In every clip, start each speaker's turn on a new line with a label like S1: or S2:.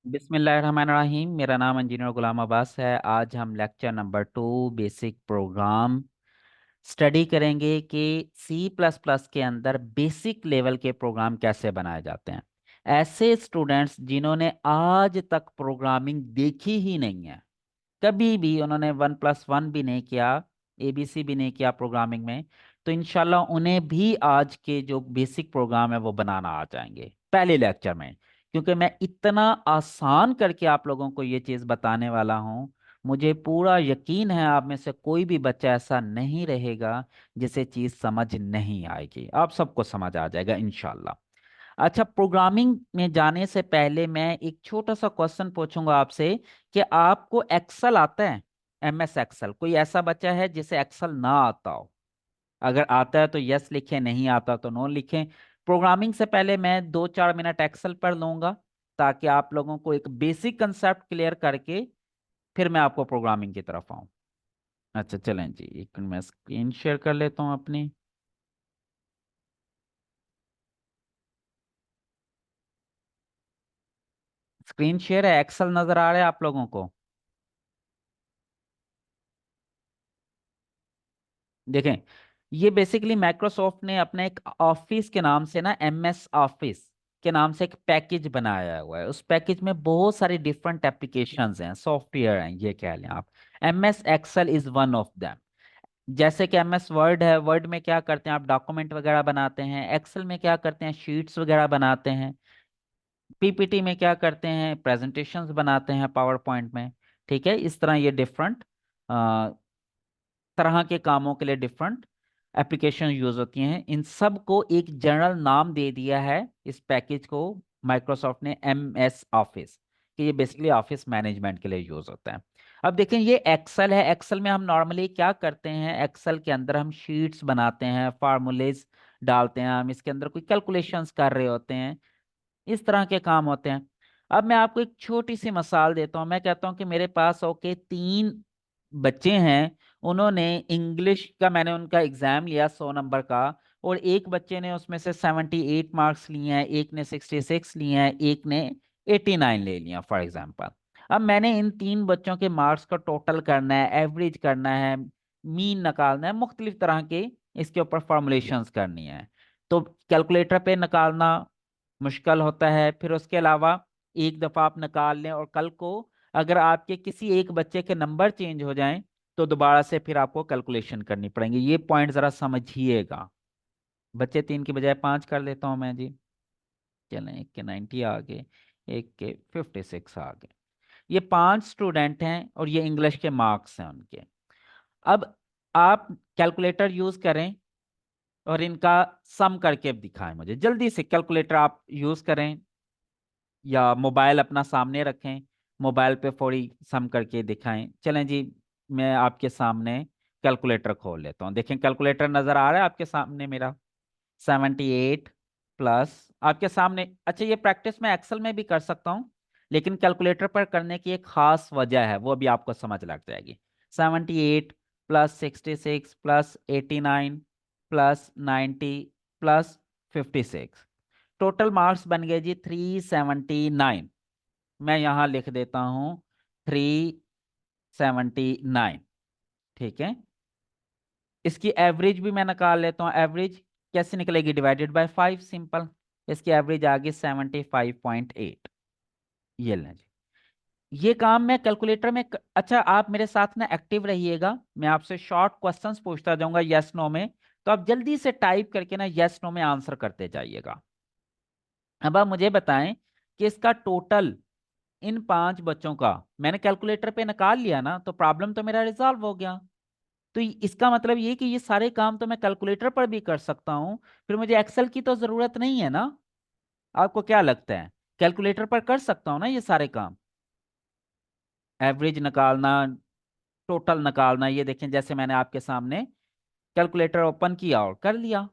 S1: बिस्मिल्लाहिर्रहमानिर्रहीम। मेरा नाम इंजीनियर गुलाम अब्बास है। आज हम lecture number 2 basic programme study करेंगे कि सी प्लस प्लस के अंदर बेसिक लेवल के प्रोग्राम कैसे बनाए जाते हैं। ऐसे स्टूडेंट्स जिन्होंने आज तक प्रोग्रामिंग देखी ही नहीं है, कभी भी उन्होंने 1+1 भी नहीं किया, एबीसी भी नहीं किया प्रोग्रामिंग में, तो इंशाल्लाह उन्हें भी आज के जो बेसिक प्रोग्राम है वो बनाना आ जाएंगे पहले लेक्चर में। क्योंकि मैं इतना आसान करके आप लोगों को ये चीज़ बताने वाला हूँ, मुझे पूरा यकीन है आप में से कोई भी बच्चा ऐसा नहीं रहेगा जिसे चीज़ समझ नहीं आएगी। आप सबको समझ आ जाएगा इंशाल्लाह। अच्छा, प्रोग्रामिंग में जाने से पहले मैं एक छोटा सा क्वेश्चन पूछूंगा आपसे कि आपको एक्सेल आता है? एमएस एक्सेल कोई ऐसा बच्चा है जिसे एक्सेल ना आता हो? अगर आता है तो यस लिखें, नहीं आता तो नो लिखें। प्रोग्रामिंग से पहले मैं 2-4 मिनट एक्सेल पढ़ लूंगा ताकि आप लोगों को एक बेसिक कंसेप्ट क्लियर करके फिर मैं आपको प्रोग्रामिंग की तरफ आऊं। अच्छा चलें जी, एक मिनट मैं स्क्रीन शेयर कर लेता हूं अपनी। स्क्रीन शेयर है, एक्सेल नजर आ रहा है आप लोगों को? देखें, ये बेसिकली माइक्रोसॉफ्ट ने अपने एक ऑफिस के नाम से ना, एमएस ऑफिस के नाम से एक पैकेज बनाया हुआ है। उस पैकेज में बहुत सारी डिफरेंट एप्लीकेशंस हैं, सॉफ्टवेयर हैं, ये कह लें आप। MS Excel is one of them. जैसे कि एमएस वर्ड है, वर्ड में क्या करते हैं आप? डॉक्यूमेंट वगैरह बनाते हैं। एक्सेल में क्या करते हैं? शीट्स वगैरह बनाते हैं। पीपीटी में क्या करते हैं? प्रेजेंटेशंस बनाते हैं पावर पॉइंट में। ठीक है, इस तरह ये डिफरेंट तरह के कामों के लिए डिफरेंट एप्लीकेशन यूज होती हैं। इन सब को एक जनरल नाम दे दिया है इस पैकेज को माइक्रोसॉफ्ट ने, एम एस ऑफिस, कि ये बेसिकली ऑफिस मैनेजमेंट के लिए यूज होता है। अब देखें, ये एक्सेल है। एक्सेल में हम नॉर्मली क्या करते हैं? एक्सेल के अंदर हम शीट्स बनाते हैं, फार्मूलेज डालते हैं, हम इसके अंदर कोई कैलकुलेशंस कर रहे होते हैं, इस तरह के काम होते हैं। अब मैं आपको एक छोटी सी मिसाल देता हूँ। मैं कहता हूँ कि मेरे पास ओके 3 बच्चे हैं, उन्होंने इंग्लिश का, मैंने उनका एग्जाम लिया 100 नंबर का, और एक बच्चे ने उसमें से 78 मार्क्स लिए हैं, एक ने 66 लिए हैं, एक ने 89 ले लिया फॉर एग्जाम्पल। अब मैंने इन 3 बच्चों के मार्क्स का टोटल करना है, एवरेज करना है, मीन निकालना है, मुख्तलिफ तरह के इसके ऊपर फॉर्मुलेशंस करनी है। तो कैलकुलेटर पे निकालना मुश्किल होता है। फिर उसके अलावा एक दफ़ा आप निकाल लें और कल को अगर आपके किसी एक बच्चे के नंबर चेंज हो जाएं तो दोबारा से फिर आपको कैलकुलेशन करनी पड़ेंगी। ये पॉइंट ज़रा समझिएगा। बच्चे 3 की बजाय 5 कर लेता हूँ मैं जी। चलें, एक के 90 आ गए, एक के 56 आ गए। ये 5 स्टूडेंट हैं और ये इंग्लिश के मार्क्स हैं उनके। अब आप कैलकुलेटर यूज़ करें और इनका सम करके दिखाएं मुझे जल्दी से। कैलकुलेटर आप यूज़ करें या मोबाइल अपना सामने रखें, मोबाइल पे फौरी सम करके दिखाएं। चलें जी, मैं आपके सामने कैलकुलेटर खोल लेता हूँ। देखें, कैलकुलेटर नज़र आ रहा है आपके सामने मेरा? 78 प्लस आपके सामने। अच्छा, ये प्रैक्टिस मैं एक्सेल में भी कर सकता हूँ, लेकिन कैलकुलेटर पर करने की एक खास वजह है, वो भी आपको समझ लग जाएगी। 78 plus 66 plus 89 plus 90 plus 56, total marks बन गए जी 379। मैं यहाँ लिख देता हूँ 379। ठीक है, इसकी एवरेज भी मैं निकाल लेता हूँ। एवरेज कैसे निकलेगी? Divided by 5, simple. इसकी एवरेज आ गई 75.8। ये लें जी, ये काम मैं कैलकुलेटर में अच्छा, आप मेरे साथ ना एक्टिव रहिएगा, मैं आपसे शॉर्ट क्वेश्चंस पूछता जाऊंगा यस नो में, तो आप जल्दी से टाइप करके ना यस नो में आंसर करते जाइएगा। अब आप मुझे बताएं कि इसका टोटल इन 5 बच्चों का मैंने कैलकुलेटर पे निकाल लिया ना, तो प्रॉब्लम तो मेरा रिजॉल्व हो गया। तो इसका मतलब ये कि ये सारे काम तो मैं कैलकुलेटर पर भी कर सकता हूँ, फिर मुझे एक्सेल की तो जरूरत नहीं है ना। आपको क्या लगता है? कैलकुलेटर पर कर सकता हूँ ना ये सारे काम? एवरेज निकालना, टोटल निकालना, ये देखें जैसे मैंने आपके सामने कैलकुलेटर ओपन किया और कर लिया।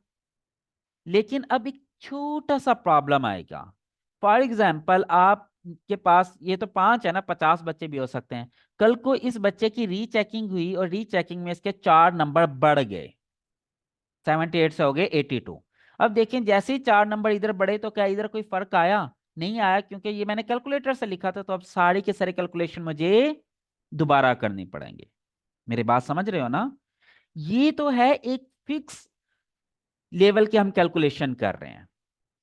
S1: लेकिन अब एक छोटा सा प्रॉब्लम आएगा। फॉर एग्जाम्पल आपके पास ये तो 5 है ना, 50 बच्चे भी हो सकते हैं। कल को इस बच्चे की रीचेकिंग हुई और रीचेकिंग में इसके 4 नंबर बढ़ गए, 78 से हो गए 82। अब देखें, जैसे ही 4 नंबर इधर बढ़े तो क्या इधर कोई फर्क आया? नहीं आया क्योंकि ये मैंने कैलकुलेटर से लिखा था, तो अब सारी के सारे कैलकुलेशन मुझे दोबारा करनी पड़ेंगे। मेरी बात समझ रहे हो ना? ये तो है एक फिक्स लेवल के हम कैलकुलेशन कर रहे हैं।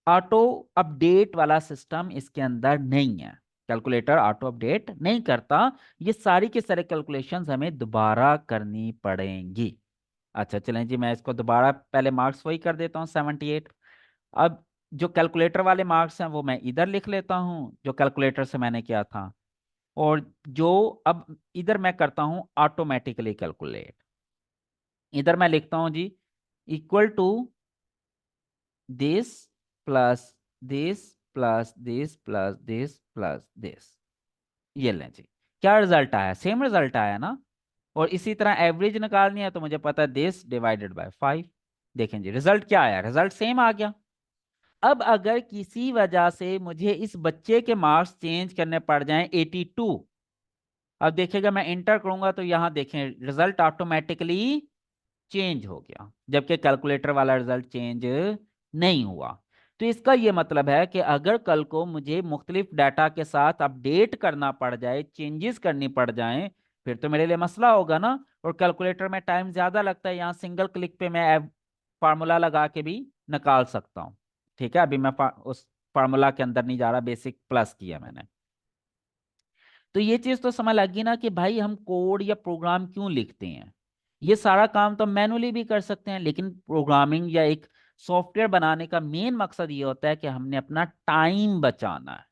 S1: ऑटो अपडेट वाला सिस्टम इसके अंदर नहीं है। कैलकुलेटर ऑटो अपडेट नहीं करता। ये सारी के सारे कैलकुलेशंस हमें दोबारा करनी पड़ेंगी। अच्छा चलें जी, मैं इसको दोबारा पहले मार्क्स वही कर देता हूँ 78। अब जो कैलकुलेटर वाले मार्क्स हैं वो मैं इधर लिख लेता हूँ जो कैलकुलेटर से मैंने किया था। और जो अब इधर मैं करता हूँ ऑटोमेटिकली कैलकुलेट, इधर मैं लिखता हूँ g equal to this plus this plus this plus this plus this. ये लें जी, क्या रिजल्ट आया? सेम रिजल्ट आया ना। और इसी तरह एवरेज निकालनी है तो मुझे पता है दिस डिवाइडेड बाय 5। देखें जी रिजल्ट क्या आया, रिजल्ट सेम आ गया। अब अगर किसी वजह से मुझे इस बच्चे के मार्क्स चेंज करने पड़ जाएं 82, अब देखिएगा मैं इंटर करूंगा तो यहां देखें रिजल्ट ऑटोमेटिकली चेंज हो गया, जबकि कैलकुलेटर वाला रिजल्ट चेंज नहीं हुआ। तो इसका यह मतलब है कि अगर कल को मुझे मुख्तलिफ डाटा के साथ अपडेट करना पड़ जाए, चेंजेस करनी पड़ जाएं, फिर तो मेरे लिए मसला होगा ना। और कैलकुलेटर में टाइम ज्यादा लगता है, यहाँ सिंगल क्लिक पे मैं फार्मूला लगा के भी निकाल सकता हूँ। ठीक है, अभी मैं उस फार्मूला के अंदर नहीं जा रहा, बेसिक प्लस किया मैंने। तो ये चीज तो समझ लगी ना कि भाई हम कोड या प्रोग्राम क्यों लिखते हैं। ये सारा काम तो मैनुअली भी कर सकते हैं, लेकिन प्रोग्रामिंग या एक सॉफ्टवेयर बनाने का मेन मकसद ये होता है कि हमने अपना टाइम बचाना है,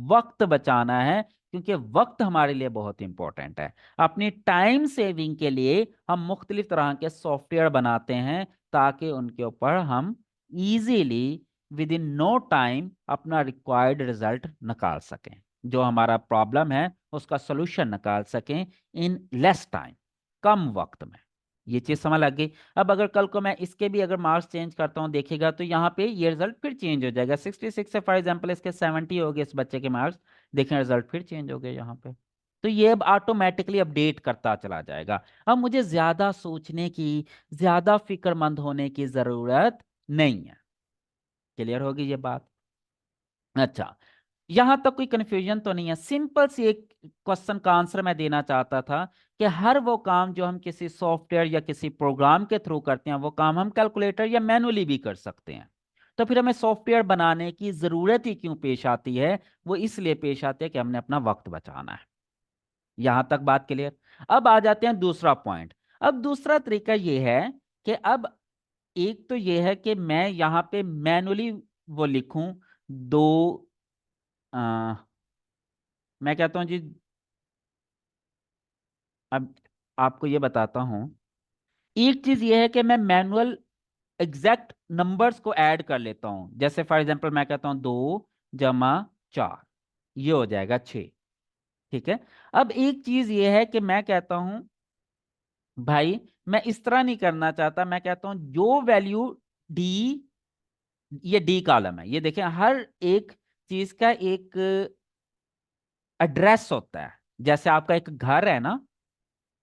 S1: वक्त बचाना है, क्योंकि वक्त हमारे लिए बहुत इंपॉर्टेंट है। अपनी टाइम सेविंग के लिए हम मुख्तलिफ तरह के सॉफ्टवेयर बनाते हैं ताकि उनके ऊपर हम easily within no time अपना रिक्वायर्ड रिजल्ट निकाल सकें, जो हमारा प्रॉब्लम है उसका सोल्यूशन निकाल सकें इन लेस टाइम, कम वक्त में। ये चीज समझ लग गई। अब अगर कल को मैं इसके भी अगर मार्क्स चेंज करता हूँ, देखिएगा तो यहाँ पे ये रिजल्ट फिर चेंज हो जाएगा। 66 से फॉर एग्जांपल इसके 70 हो गए इस बच्चे के मार्क्स, देखें रिजल्ट फिर चेंज हो गए यहाँ पे। तो ये अब ऑटोमेटिकली अपडेट करता चला जाएगा। अब मुझे ज्यादा सोचने की, ज्यादा फिक्रमंद होने की जरूरत नहीं है। क्लियर होगी ये बात? अच्छा, यहां तक कोई कंफ्यूजन तो नहीं है? सिंपल सी एक क्वेश्चन का आंसर मैं देना चाहता था कि हर वो काम जो हम किसी सॉफ्टवेयर या किसी प्रोग्राम के थ्रू करते हैं वो काम हम कैलकुलेटर या मैनुअली भी कर सकते हैं। तो फिर हमें सॉफ्टवेयर बनाने की जरूरत ही क्यों पेश आती है? वो इसलिए पेश आती है कि हमने अपना वक्त बचाना है। यहां तक बात क्लियर? अब आ जाते हैं दूसरा पॉइंट। अब दूसरा तरीका ये है कि अब एक तो ये है कि मैं यहाँ पे मैनुअली वो लिखूं दो, मैं कहता हूँ जी, अब आपको ये बताता हूँ। एक चीज ये है कि मैं मैनुअल एग्जैक्ट नंबर्स को ऐड कर लेता हूँ। जैसे फॉर एग्जांपल मैं कहता हूँ 2 + 4, ये हो जाएगा 6। ठीक है। अब एक चीज ये है कि मैं कहता हूँ भाई मैं इस तरह नहीं करना चाहता, मैं कहता हूँ जो वैल्यू डी, ये डी कॉलम है, ये देखें हर एक चीज का एक एड्रेस होता है। जैसे आपका एक घर है ना,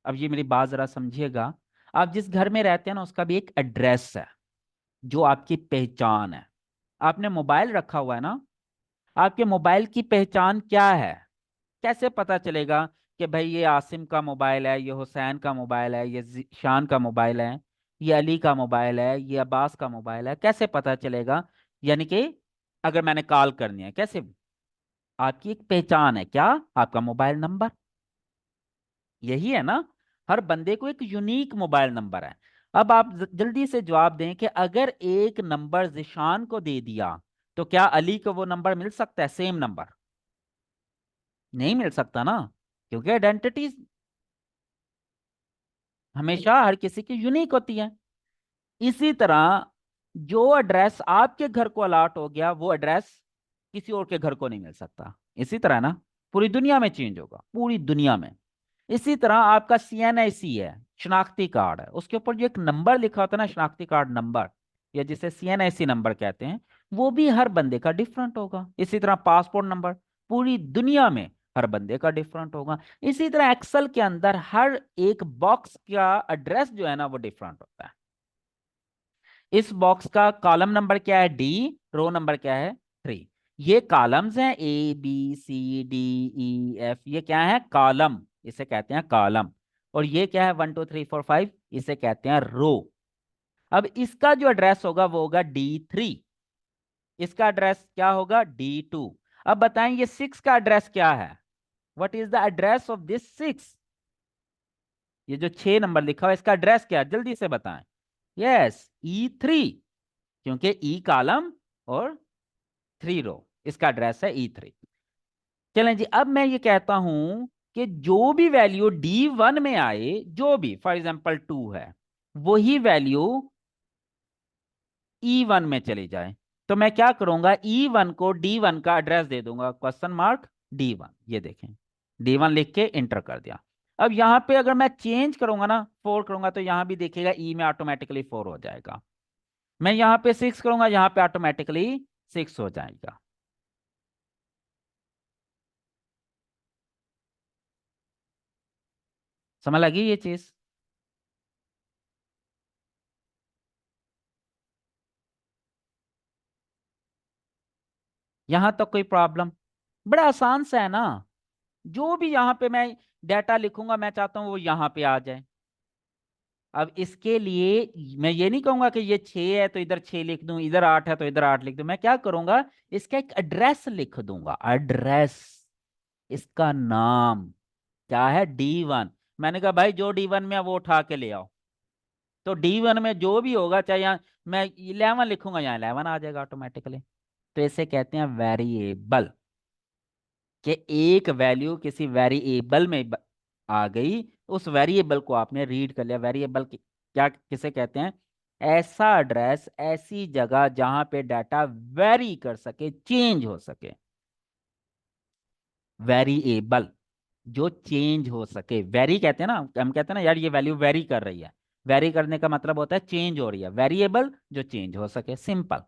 S1: अब ये मेरी बात जरा समझिएगा। आप जिस घर में रहते हैं ना उसका भी एक एड्रेस है जो आपकी पहचान है। आपने मोबाइल रखा हुआ है ना, आपके मोबाइल की पहचान क्या है? कैसे पता चलेगा कि भाई ये आसिम का मोबाइल है, ये हुसैन का मोबाइल है, ये शान का मोबाइल है, ये अली का मोबाइल है, ये अब्बास का मोबाइल है? कैसे पता चलेगा? यानी कि अगर मैंने कॉल करनी है कैसे? आपकी एक पहचान है क्या? आपका मोबाइल नंबर, यही है ना। हर बंदे को एक यूनिक मोबाइल नंबर है। अब आप जल्दी से जवाब दें कि अगर एक नंबर जिशान को दे दिया तो क्या अली को वो नंबर मिल सकता है, सेम नंबर? नहीं मिल सकता ना, क्योंकि आइडेंटिटी हमेशा हर किसी की यूनिक होती है। इसी तरह जो एड्रेस आपके घर को अलॉट हो गया वो एड्रेस किसी और के घर को नहीं मिल सकता। इसी तरह ना पूरी दुनिया में चेंज होगा, पूरी दुनिया में। इसी तरह आपका CNIC है, शनाख्ती कार्ड है, उसके ऊपर जो एक नंबर लिखा होता है ना, शनाख्ती कार्ड नंबर, या जिसे CNIC नंबर कहते हैं, वो भी हर बंदे का डिफरेंट होगा। इसी तरह पासपोर्ट नंबर पूरी दुनिया में हर बंदे का डिफरेंट होगा। इसी तरह एक्सेल के अंदर हर एक बॉक्स का एड्रेस जो है ना वो डिफरेंट होता है। इस बॉक्स का कॉलम नंबर क्या है? D, रो नंबर क्या है? 3। ये कॉलम्स हैं, ABCDEF, ये क्या है, कॉलम, इसे कहते हैं कॉलम। और ये क्या है, 1 2 3 4 5, इसे कहते हैं रो। अब इसका जो एड्रेस होगा वो होगा D3, इसका एड्रेस क्या होगा, D2। अब बताएं ये 6 का एड्रेस क्या है, what is the address of this 6? ये जो 6 नंबर लिखा हुआ है इसका एड्रेस क्या है, जल्दी से बताएं। यस, E3, क्योंकि ई कॉलम और 3 रो, इसका एड्रेस है E3। चलें जी, अब मैं ये कहता हूं कि जो भी वैल्यू D1 में आए, जो भी, फॉर एग्जांपल 2 है, वही वैल्यू E1 में चली जाए। तो मैं क्या करूंगा, E1 को D1 का एड्रेस दे दूंगा, क्वेश्चन मार्क D1, ये देखें, D1 लिख के इंटर कर दिया। अब यहां पे अगर मैं चेंज करूंगा ना, 4 करूंगा, तो यहां भी देखिएगा ई में ऑटोमेटिकली 4 हो जाएगा। मैं यहां पे 6 करूंगा, यहां पे ऑटोमेटिकली 6 हो जाएगा। समझ लगी ये चीज? यहां तक कोई प्रॉब्लम? बड़ा आसान सा है ना। जो भी यहां पे मैं डाटा लिखूंगा, मैं चाहता हूं वो यहां पे आ जाए। अब इसके लिए मैं ये नहीं कहूंगा कि ये 6 है तो इधर 6 लिख दूं, इधर 8 है तो इधर 8 लिख दूं। मैं क्या करूंगा, इसका एक एड्रेस लिख दूंगा, एड्रेस, इसका नाम क्या है, D1। मैंने कहा भाई जो D1 में है वो उठा के ले आओ। तो D1 में जो भी होगा, चाहे यहाँ मैं 11 लिखूंगा, यहाँ 11 आ जाएगा ऑटोमेटिकली। तो इसे कहते हैं वेरिएबल, कि एक वैल्यू किसी वेरिएबल में आ गई, उस वेरिएबल को आपने रीड कर लिया। वेरिएबल क्या किसे कहते हैं, ऐसा एड्रेस, ऐसी जगह जहां पे डाटा वेरी कर सके, चेंज हो सके। वेरिएबल जो चेंज हो सके, वेरी कहते हैं ना, हम कहते हैं ना यार ये वैल्यू वेरी कर रही है। वेरी करने का मतलब होता है चेंज हो रही है, वेरिएबल जो चेंज हो सके, सिंपल।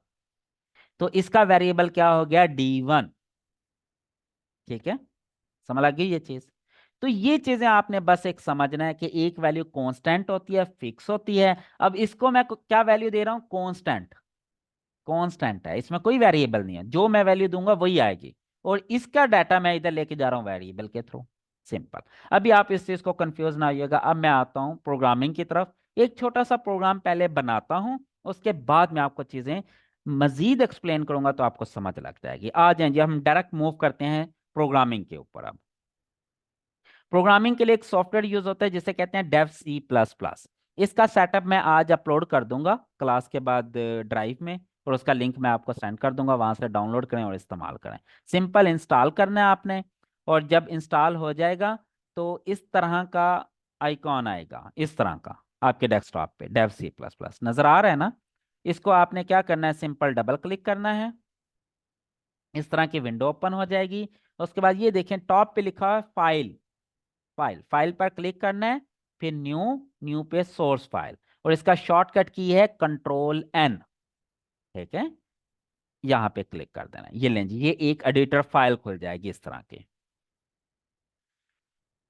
S1: तो इसका वेरिएबल क्या हो गया, D1। ठीक है, समझ लग गई ये चीज? तो ये चीजें आपने बस एक समझना है कि एक वैल्यू कांस्टेंट होती है, फिक्स होती है। अब इसको मैं क्या वैल्यू दे रहा हूं, कांस्टेंट। कांस्टेंट है, इसमें कोई वेरिएबल नहीं है, जो मैं वैल्यू दूंगा वही आएगी। और इसका डाटा मैं इधर लेके जा रहा हूं वेरिएबल के थ्रू, सिंपल। अभी आप इस चीज को कंफ्यूज ना होइएगा। अब मैं आता हूं प्रोग्रामिंग की तरफ। एक छोटा सा प्रोग्राम पहले बनाता हूं, उसके बाद मैं आपको चीजें मजीद एक्सप्लेन करूंगा, तो आपको समझ लग जाएगी। आ जाएं जी, हम डायरेक्ट मूव करते हैं प्रोग्रामिंग के ऊपर। अब प्रोग्रामिंग के लिए एक सॉफ्टवेयर यूज होता है जिसे कहते हैं डेव C++। इसका सेटअप मैं आज अपलोड कर दूंगा क्लास के बाद ड्राइव में, और उसका लिंक मैं आपको सेंड कर दूंगा, वहां से डाउनलोड करें और इस्तेमाल करें। सिंपल इंस्टॉल करना है आपने, और जब इंस्टॉल हो जाएगा तो इस तरह का आइकॉन आएगा, इस तरह का आपके डेस्कटॉप पे डेव C++ नजर आ रहा है ना। इसको आपने क्या करना है, सिंपल डबल क्लिक करना है, इस तरह की विंडो ओपन हो जाएगी। उसके बाद ये देखें टॉप पे लिखा है फाइल, फाइल, फाइल पर क्लिक करना है, फिर न्यू, न्यू पे सोर्स फाइल, और इसका शॉर्टकट की है Ctrl+N। ठीक है, यहां पे क्लिक कर देना है। ये लें जी, ये एक एडिटर फाइल खुल जाएगी इस तरह की।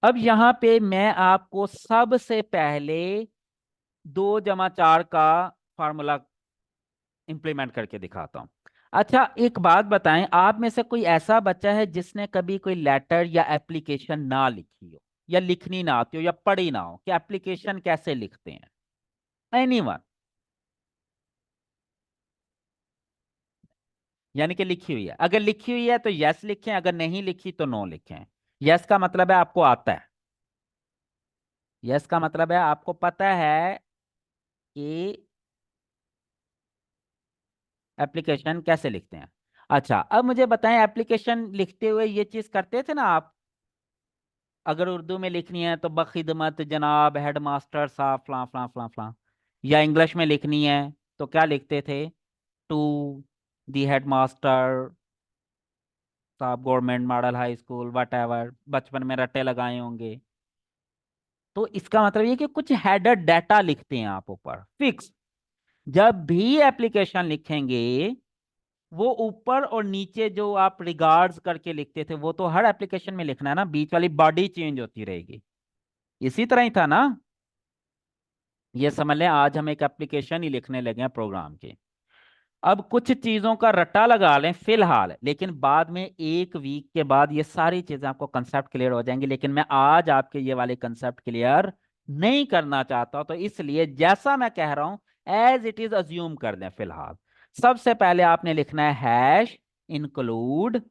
S1: अब यहां पे मैं आपको सबसे पहले 2 जमा 4 का फार्मूला इंप्लीमेंट करके दिखाता हूं। अच्छा एक बात बताएं, आप में से कोई ऐसा बच्चा है जिसने कभी कोई लेटर या एप्लीकेशन ना लिखी हो, या लिखनी ना आती हो, या पढ़ी ना हो कि एप्लीकेशन कैसे लिखते हैं? एनीवन? यानी कि लिखी हुई है, अगर लिखी हुई है तो यस लिखें, अगर नहीं लिखी तो नो लिखें। यस का मतलब है आपको आता है, यस का मतलब है आपको पता है कि एप्लीकेशन कैसे लिखते हैं। अच्छा अब मुझे बताएं, एप्लीकेशन लिखते हुए ये चीज करते थे ना आप? अगर उर्दू में लिखनी है तो बखिदमत जनाब हेडमास्टर साहब फलां फलां फलां फलां, या इंग्लिश में लिखनी है तो क्या लिखते थे, टू दी हेडमास्टर साहब government model high school what ever, बचपन में रट्टे लगाए होंगे। तो इसका मतलब ये कि कुछ हेडर डाटा लिखते हैं आप ऊपर फिक्स। जब भी एप्लीकेशन लिखेंगे, वो ऊपर और नीचे जो आप रिगार्ड्स करके लिखते थे वो तो हर एप्लीकेशन में लिखना है ना, बीच वाली बॉडी चेंज होती रहेगी। इसी तरह ही था ना। ये समझ लें आज हम एक एप्लीकेशन ही लिखने लगे हैं प्रोग्राम की। अब कुछ चीजों का रट्टा लगा लें फिलहाल, लेकिन बाद में 1 वीक के बाद ये सारी चीजें आपको कंसेप्ट क्लियर हो जाएंगी, लेकिन मैं आज आपके ये वाले कंसेप्ट क्लियर नहीं करना चाहता, तो इसलिए जैसा मैं कह रहा हूं एज इट इज अज्यूम कर दें फिलहाल। सबसे पहले आपने लिखना है हैश इंक्लूड,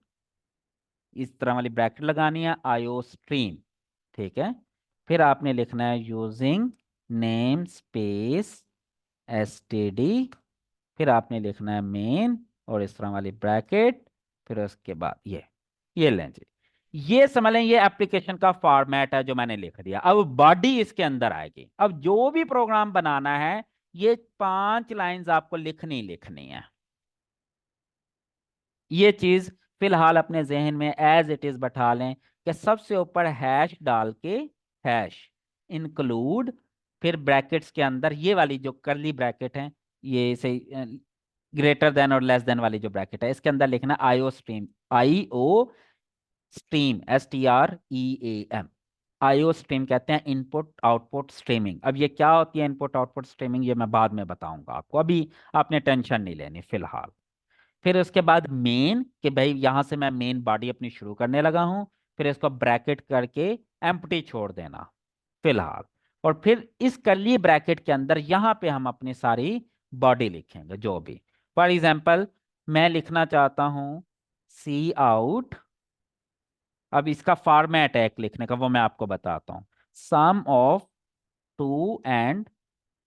S1: इस तरह वाली ब्रैकेट लगानी है, आईओ स्ट्रीम। ठीक है। फिर आपने लिखना है यूजिंग नेम स्पेस एसटीडी। फिर आपने लिखना है मेन और इस तरह वाली ब्रैकेट। फिर उसके बाद ये लें जी। ये समझ लें ये एप्लीकेशन का फॉर्मेट है जो मैंने लिख दिया। अब बॉडी इसके अंदर आएगी। अब जो भी प्रोग्राम बनाना है ये 5 लाइंस आपको लिखनी है। ये चीज फिलहाल अपने जहन में एज इट इज बैठा लें कि सबसे ऊपर हैश डाल के हैश इंक्लूड, फिर ब्रैकेट्स के अंदर ये वाली जो करली ब्रैकेट है, ये से ग्रेटर देन और लेस देन वाली जो ब्रैकेट है इसके अंदर लिखना IO stream, IO stream, STREAM। IO stream कहते हैं इनपुट आउटपुट स्ट्रीमिंग। अब ये क्या होती है इनपुट आउटपुट स्ट्रीमिंग, ये मैं बाद में बताऊंगा आपको, अभी आपने टेंशन नहीं लेनी फिलहाल। फिर उसके बाद मेन, कि भाई यहां से मैं मेन बॉडी अपनी शुरू करने लगा हूं। फिर इसको ब्रैकेट करके एम्प्टी छोड़ देना फिलहाल। और फिर इस करली ब्रैकेट के अंदर यहां पे हम अपनी सारी बॉडी लिखेंगे जो भी। फॉर एग्जाम्पल मैं लिखना चाहता हूं सी आउट। अब इसका फॉर्मेट है एक लिखने का, वो मैं आपको बताता हूं। सम ऑफ 2 and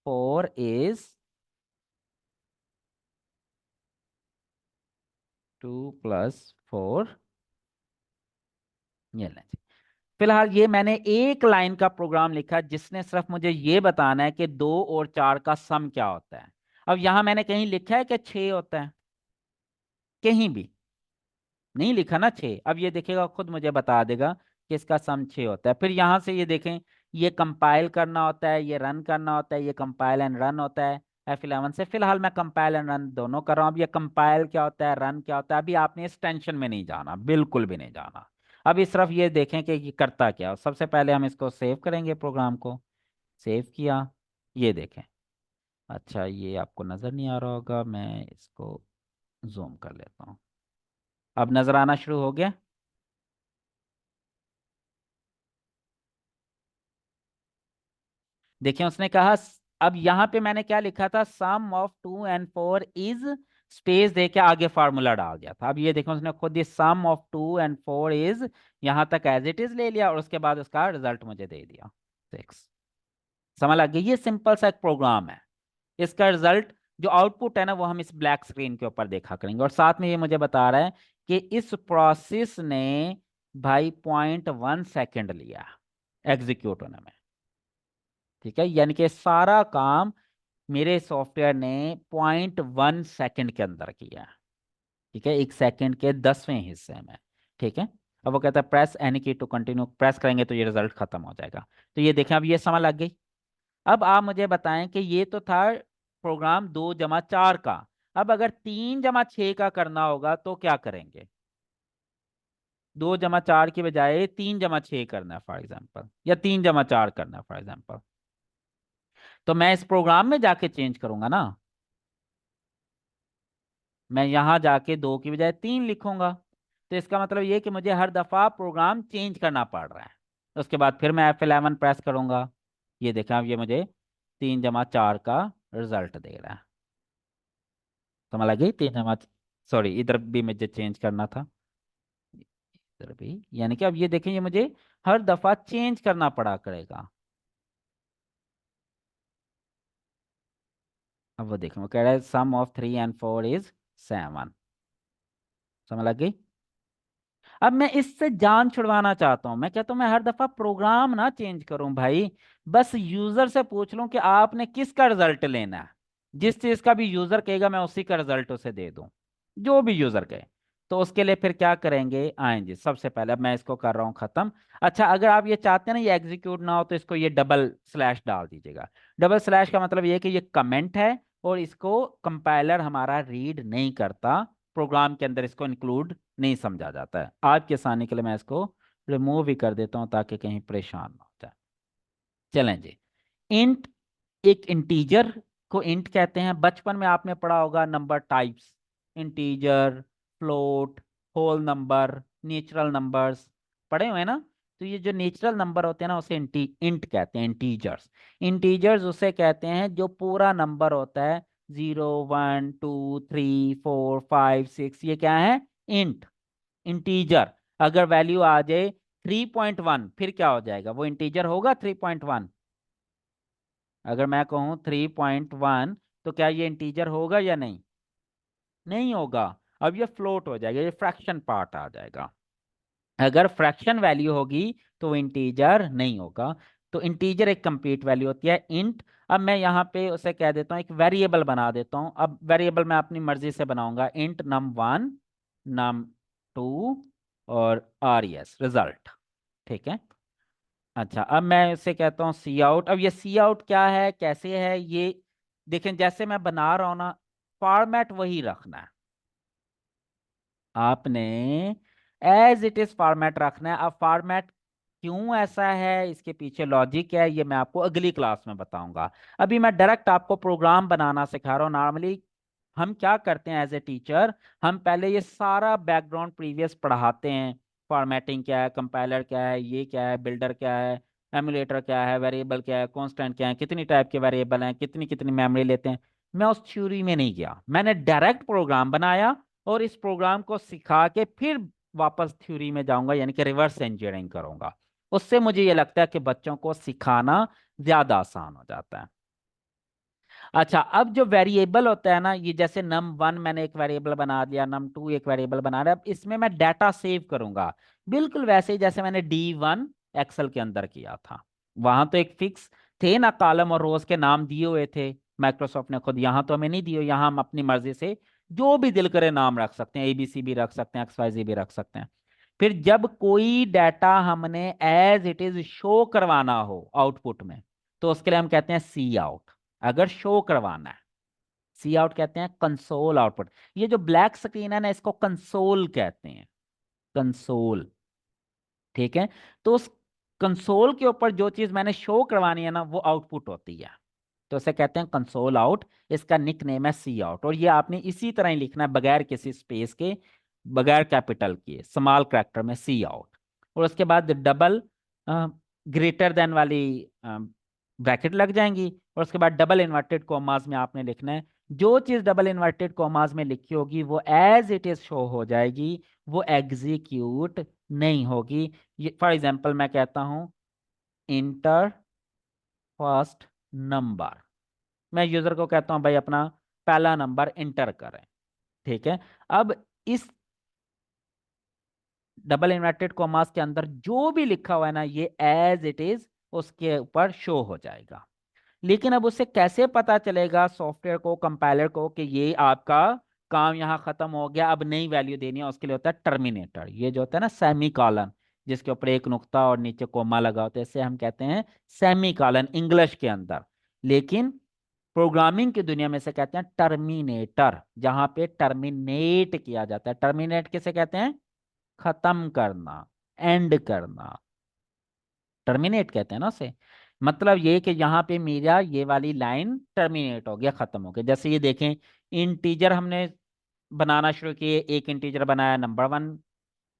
S1: 4 इज 2 + 4। ये लें। फिलहाल ये मैंने एक लाइन का प्रोग्राम लिखा जिसने सिर्फ मुझे ये बताना है कि 2 और 4 का सम क्या होता है। अब यहां मैंने कहीं लिखा है कि 6 होता है, कहीं भी नहीं लिखा ना 6। अब ये देखिएगा खुद मुझे बता देगा कि इसका सम 6 होता है। फिर यहां से ये देखें, ये कंपाइल करना होता है, ये रन करना होता है, ये कंपाइल एंड रन होता है F11 से। फिलहाल मैं कंपाइल एंड रन दोनों कर रहा हूं। अब ये कंपाइल क्या होता है, रन क्या होता है, अभी आपने इस टेंशन में नहीं जाना, बिल्कुल भी नहीं जाना। अब इस तरफ ये देखें कि ये करता क्या। सबसे पहले हम इसको सेव करेंगे, प्रोग्राम को सेव किया। ये देखें, अच्छा ये आपको नज़र नहीं आ रहा होगा, मैं इसको जूम कर लेता हूँ। अब नज़र आना शुरू हो गया। देखिए उसने कहा अब यहां पे मैंने क्या लिखा था, सम ऑफ 2 and 4 इज स्पेस दे के आगे फार्मूला डाल दिया था। अब ये देखो उसने खुद ही सम ऑफ 2 and 4 इज यहां तक एज इट इज ले लिया और उसके बाद उसका रिजल्ट मुझे दे दिया 6। समझ लग गई। ये सिंपल सा एक प्रोग्राम है। इसका रिजल्ट जो आउटपुट है ना वो हम इस ब्लैक स्क्रीन के ऊपर देखा करेंगे। और साथ में ये मुझे बता रहा है कि इस प्रोसेस ने भाई 0.1 सेकेंड लिया एग्जीक्यूट होने में। ठीक है, यानी कि सारा काम मेरे सॉफ्टवेयर ने 0.1 सेकेंड के अंदर किया है। ठीक है, 1 सेकेंड के 10वें हिस्से में। ठीक है। अब वो कहता है प्रेस एनी की टू कंटिन्यू, प्रेस करेंगे तो ये रिजल्ट खत्म हो जाएगा। तो ये देखें अब ये समझ लग गई। अब आप मुझे बताएं कि ये तो था प्रोग्राम 2 जमा 4 का। अब अगर 3 जमा 6 का करना होगा तो क्या करेंगे। 2 जमा 4 की बजाय 3 जमा 6 करना है फॉर एग्जाम्पल, या 3 जमा 4 करना है फॉर एग्जाम्पल। तो मैं इस प्रोग्राम में जाके चेंज करूंगा ना। मैं यहां जाके 2 की बजाय 3 लिखूंगा। तो इसका मतलब ये कि मुझे हर दफा प्रोग्राम चेंज करना पड़ रहा है। उसके बाद फिर मैं F11 प्रेस करूंगा। ये देखा, अब ये मुझे 3 जमा 4 का रिजल्ट दे रहा है। समझ लगी। 3 जमा, सॉरी इधर भी मुझे चेंज करना था, इधर भी। यानी कि अब ये देखें ये मुझे हर दफा चेंज करना पड़ा करेगा। अब वो देखें वो कह रहा है सम ऑफ 3 and 4 इज 7। समझ लग गई। अब मैं इससे जान छुड़वाना चाहता हूं। मैं कहता हूं मैं हर दफा प्रोग्राम ना चेंज करूं भाई, बस यूजर से पूछ लूं कि आपने किसका रिजल्ट लेना है। जिस चीज का भी यूजर कहेगा मैं उसी का रिजल्ट उसे दे दूं, जो भी यूजर कहे। तो उसके लिए फिर क्या करेंगे, आएंगे सबसे पहले। अब मैं इसको कर रहा हूं खत्म। अच्छा अगर आप ये चाहते हैं ना ये एग्जीक्यूट ना हो तो इसको ये डबल स्लैश डाल दीजिएगा। डबल स्लैश का मतलब ये है कि ये कमेंट है और इसको कंपाइलर हमारा रीड नहीं करता, प्रोग्राम के अंदर इसको इंक्लूड नहीं समझा जाता है। आपके आसानी के लिए मैं इसको रिमूव ही कर देता हूं ताकि कहीं परेशान ना हो जाए। चलें जी। इंट एक इंटीजर को इंट कहते हैं। बचपन में आपने पढ़ा होगा number types, integer, float, whole number, natural numbers, पढ़े हुए हैं ना। तो ये जो नेचुरल नंबर होते हैं ना उसे इंट कहते हैं, इंटीजर्स। इंटीजर्स उसे कहते हैं जो पूरा नंबर होता है, 0 1 2 3 4 5 6, ये क्या है, इंट, इंटीजर। अगर वैल्यू आ जाए 3.1 फिर क्या हो जाएगा, वो इंटीजर होगा 3.1। अगर मैं कहूँ 3.1 तो क्या ये इंटीजर होगा या नहीं, नहीं होगा। अब ये फ्लोट हो जाएगा, ये फ्रैक्शन पार्ट आ जाएगा। अगर फ्रैक्शन वैल्यू होगी तो इंटीजर नहीं होगा। तो इंटीजर एक कंप्लीट वैल्यू होती है, इंट। अब मैं यहाँ पे उसे कह देता हूँ, एक वेरिएबल बना देता हूँ। अब वेरिएबल मैं अपनी मर्जी से बनाऊंगा, इंट num1 num2 और res रिजल्ट, ठीक है। अच्छा, अब मैं इसे कहता हूँ सी आउट। अब ये सी आउट क्या है, कैसे है ये देखें, जैसे मैं बना रहा हूं ना, फॉर्मेट वही रखना है आपने, एज इट इज फॉर्मेट रखना है। अब फॉर्मेट क्यों ऐसा है, इसके पीछे लॉजिक है, ये मैं आपको अगली क्लास में बताऊंगा। अभी मैं डायरेक्ट आपको प्रोग्राम बनाना सिखा रहा हूँ। नॉर्मली हम क्या करते हैं एज ए टीचर, हम पहले ये सारा बैकग्राउंड प्रीवियस पढ़ाते हैं, फॉर्मेटिंग क्या है, कंपाइलर क्या है, ये क्या है, बिल्डर क्या है, एमुलेटर क्या है, वेरिएबल क्या है, कांस्टेंट क्या है, कितनी टाइप के वेरिएबल हैं, कितनी कितनी मेमोरी लेते हैं। मैं उस थ्योरी में नहीं गया, मैंने डायरेक्ट प्रोग्राम बनाया और इस प्रोग्राम को सिखा के फिर वापस थ्योरी में जाऊंगा, यानी कि रिवर्स इंजीनियरिंग करूंगा। उससे मुझे ये लगता है कि बच्चों को सिखाना ज्यादा आसान हो जाता है। अच्छा, अब जो वेरिएबल होता है ना, ये जैसे num1 मैंने एक वेरिएबल बना दिया, num2 एक वेरिएबल बना दिया, अब इसमें मैं डाटा सेव करूंगा बिल्कुल वैसे ही जैसे मैंने D1 एक्सेल के अंदर किया था। वहां तो एक फिक्स थे ना, कॉलम और रोज के नाम दिए हुए थे माइक्रोसॉफ्ट ने खुद, यहाँ तो हमें नहीं दिए। यहाँ हम अपनी मर्जी से जो भी दिल करे नाम रख सकते हैं, ABC भी रख सकते हैं, XYZ भी रख सकते हैं। फिर जब कोई डाटा हमने एज इट इज शो करवाना हो आउटपुट में, तो उसके लिए हम कहते हैं सी आउट। अगर शो करवाना है, सी आउट कहते हैं कंसोल आउटपुट। ये जो ब्लैक स्क्रीन है ना, इसको कंसोल कहते हैं, कंसोल, ठीक है। तो उस कंसोल के ऊपर जो चीज मैंने शो करवानी है ना, वो आउटपुट होती है, तो इसे कहते हैं कंसोल आउट। इसका निक नेम है सी आउट, और ये आपने इसी तरह ही लिखना है, बगैर किसी स्पेस के, बगैर कैपिटल के, स्मॉल कैरेक्टर में सी आउट। और उसके बाद डबल ग्रेटर देन वाली ब्रैकेट लग जाएंगी, और उसके बाद डबल इन्वर्टेड कॉमास में आपने लिखना है। जो चीज डबल इन्वर्टेड कॉमास में लिखी होगी वो एज इट इज शो हो जाएगी, वो एग्जीक्यूट नहीं होगी। ये फॉर एग्जांपल मैं कहता हूं इंटर फर्स्ट नंबर, मैं यूजर को कहता हूं भाई अपना पहला नंबर इंटर करें, ठीक है। अब इस डबल इन्वर्टेड कॉमास के अंदर जो भी लिखा हुआ है ना, ये एज इट इज उसके ऊपर शो हो जाएगा। लेकिन अब उससे कैसे पता चलेगा सॉफ्टवेयर को, कंपाइलर को, कि ये आपका काम यहाँ खत्म हो गया, अब नई वैल्यू देनी है? उसके लिए होता है टर्मिनेटर, ये जो होता है ना सेमी कॉलन, जिसके ऊपर एक नुक्ता और नीचे कोमा लगा होता है, इसे हम कहते हैं सेमी कॉलन इंग्लिश के अंदर। लेकिन प्रोग्रामिंग की दुनिया में से कहते हैं टर्मिनेटर, जहां पे टर्मिनेट किया जाता है। टर्मिनेट किसे कहते हैं, खत्म करना, एंड करना, टर्मिनेट कहते हैं ना उसे। मतलब ये कि यहाँ पे मेरा ये वाली लाइन टर्मिनेट हो गया, खत्म हो गया। जैसे ये देखें, इंटीजर हमने बनाना शुरू किए, एक इंटीजर बनाया नंबर 1,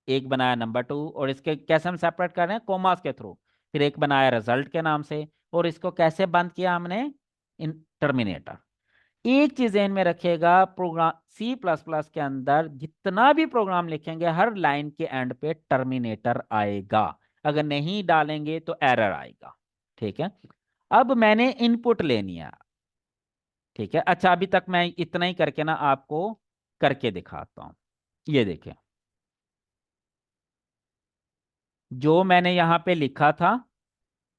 S1: एक बनाया नंबर 2, और इसके कैसे हम सेपरेट कर रहे हैं, कोमास के थ्रू। फिर एक बनाया रिजल्ट के नाम से, और इसको कैसे बंद किया हमने, इन टर्मिनेटर। एक चीज ध्यान में रखिएगा, प्रोग्राम C++ के अंदर जितना भी प्रोग्राम लिखेंगे, हर लाइन के एंड पे टर्मिनेटर आएगा। अगर नहीं डालेंगे तो एरर आएगा, ठीक है। अब मैंने इनपुट लेनी है, ठीक है। अच्छा, अभी तक मैं इतना ही करके ना आपको करके दिखाता हूं। ये देखें, जो मैंने यहाँ पे लिखा था,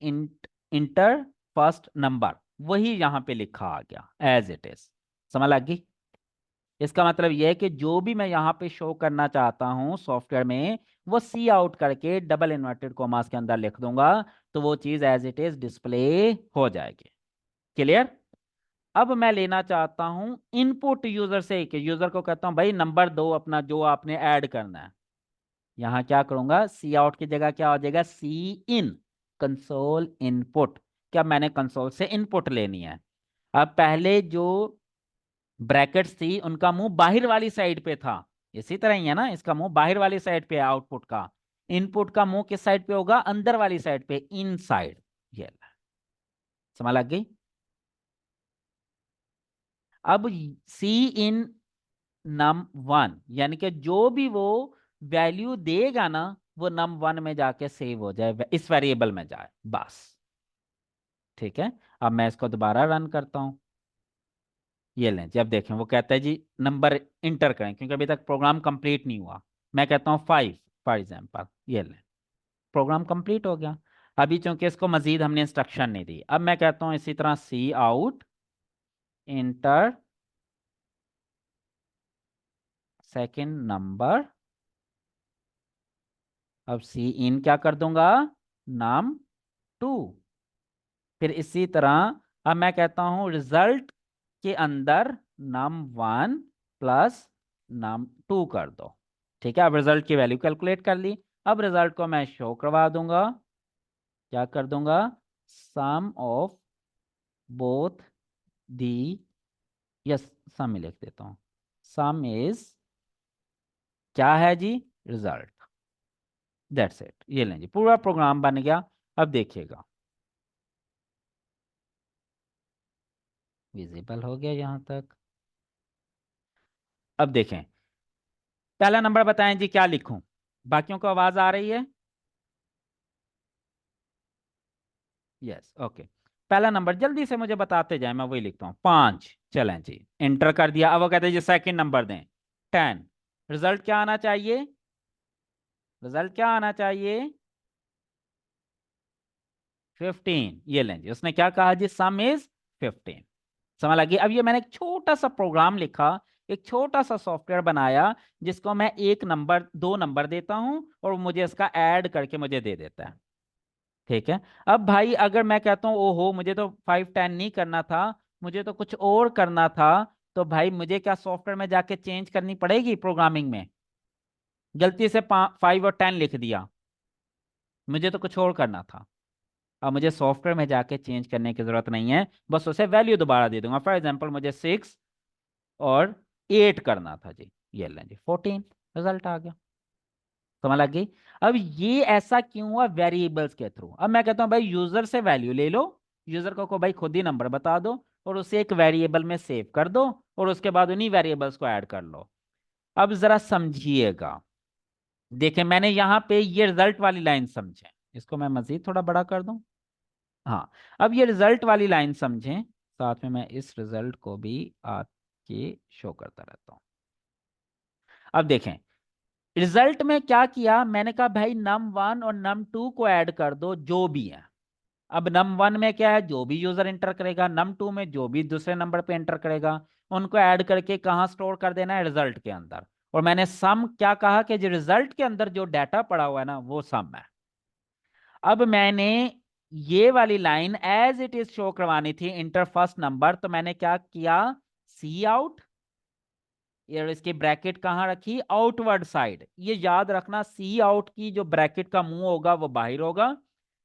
S1: इंटर फर्स्ट नंबर, वही यहाँ पे लिखा आ गया एज इट इज। समझ लगी? इसका मतलब यह है कि जो भी मैं यहाँ पे शो करना चाहता हूँ सॉफ्टवेयर में, वो सी आउट करके डबल इन्वर्टेड कॉमास के अंदर लिख दूंगा, तो वो चीज एज इट इज डिस्प्ले हो जाएगी। क्लियर? अब मैं लेना चाहता हूँ इनपुट यूजर से, कि यूजर को कहता हूँ भाई नंबर 2 अपना जो आपने ऐड करना है। यहाँ क्या करूंगा, सी आउट की जगह क्या हो जाएगा, सी इन, कंसोल इनपुट। क्या मैंने कंसोल से इनपुट लेनी है। अब पहले जो ब्रैकेट्स थी उनका मुंह बाहर वाली साइड पे था, इसी तरह ही है ना, इसका मुंह बाहर वाली साइड पे है आउटपुट का, इनपुट का मुंह किस साइड पे होगा, अंदर वाली साइड पे, इन साइड। ये समझ लग गई। अब सी इन नम वन, यानी कि जो भी वो वैल्यू देगा ना वो नम वन में जाके सेव हो जाए, इस वेरिएबल में जाए बस। ठीक है, अब मैं इसको दोबारा रन करता हूं। ये लें, जब देखें वो कहता है जी नंबर इंटर करें, क्योंकि अभी तक प्रोग्राम कंप्लीट नहीं हुआ। मैं कहता हूँ 5 फॉर एग्जाम्पल, ये लें, प्रोग्राम कंप्लीट हो गया। अभी चूंकि इसको मजीद हमने इंस्ट्रक्शन नहीं दी, अब मैं कहता हूँ इसी तरह सी आउट इंटर सेकंड नंबर। अब सी इन क्या कर दूंगा, नाम 2। फिर इसी तरह अब मैं कहता हूं रिजल्ट के अंदर नम 1 प्लस नम 2 कर दो। ठीक है, अब रिजल्ट की वैल्यू कैलकुलेट कर ली। अब रिजल्ट को मैं शो करवा दूंगा, क्या कर दूंगा, सम ऑफ बोथ दी, यस, सम ही लिख देता हूं, सम इज क्या है जी, रिजल्ट। That's it. ये लें जी, पूरा प्रोग्राम बन गया। अब देखिएगा, विजिबल हो गया यहां तक। अब देखें, पहला नंबर बताएं जी, क्या लिखूं, बाकियों को आवाज आ रही है, यस, ओके। पहला नंबर जल्दी से मुझे बताते जाए, मैं वही लिखता हूँ 5। चलें जी, एंटर कर दिया। अब वो कहते हैं जी सेकंड नंबर दें, 10। रिजल्ट क्या आना चाहिए, रिजल्ट क्या आना चाहिए, 15। ये लें जी, उसने क्या कहा जी, सम इज 15। समझ लगी। अब ये मैंने एक छोटा सा प्रोग्राम लिखा, एक छोटा सा सॉफ्टवेयर बनाया, जिसको मैं एक नंबर, दो नंबर देता हूं और वो मुझे इसका ऐड करके मुझे दे देता है। ठीक है, अब भाई अगर मैं कहता हूँ ओहो मुझे तो 5 10 नहीं करना था, मुझे तो कुछ और करना था, तो भाई मुझे क्या सॉफ्टवेयर में जाके चेंज करनी पड़ेगी प्रोग्रामिंग में, गलती से 5 और 10 लिख दिया, मुझे तो कुछ और करना था। अब मुझे सॉफ्टवेयर में जाके चेंज करने की जरूरत नहीं है, बस उसे वैल्यू दोबारा दे दूंगा। फॉर एग्जाम्पल मुझे 6 और 8 करना था जी, ये लें जी 14, रिजल्ट आ गया। समझ लग गई। अब ये ऐसा क्यों हुआ, वेरिएबल्स के थ्रू। अब मैं कहता हूं भाई यूजर से वैल्यू ले लो, यूजर को भाई खुद ही नंबर बता दो और उसे एक वेरिएबल में सेव कर दो, और उसके बाद उन्हीं वेरिएबल्स को ऐड कर लो। अब जरा समझिएगा, देखें मैंने यहाँ पे ये रिजल्ट वाली लाइन समझें, इसको मैं मजीद थोड़ा बड़ा कर दूं। हाँ, अब ये रिजल्ट वाली लाइन समझें, साथ में मैं इस रिजल्ट को भी आपके शो करता रहता हूं। अब देखें, रिजल्ट में क्या किया, मैंने कहा भाई नम 1 और नम 2 को ऐड कर दो जो भी है। अब नम 1 में क्या है, जो भी यूजर इंटर करेगा, नम 2 में जो भी दूसरे नंबर पे इंटर करेगा, उनको ऐड करके कहाँ स्टोर कर देना है, रिजल्ट के अंदर। और मैंने सम क्या कहा कि जो रिजल्ट के अंदर जो डाटा पड़ा हुआ है ना वो सम है। अब मैंने ये वाली line as it is show करवानी थी, इंटर फर्स्ट नंबर, तो मैंने क्या किया, सी आउट, और इसकी ब्रैकेट कहाँ रखी, आउटवर्ड साइड। ये याद रखना, सी आउट की जो ब्रैकेट का मुंह होगा वो बाहर होगा,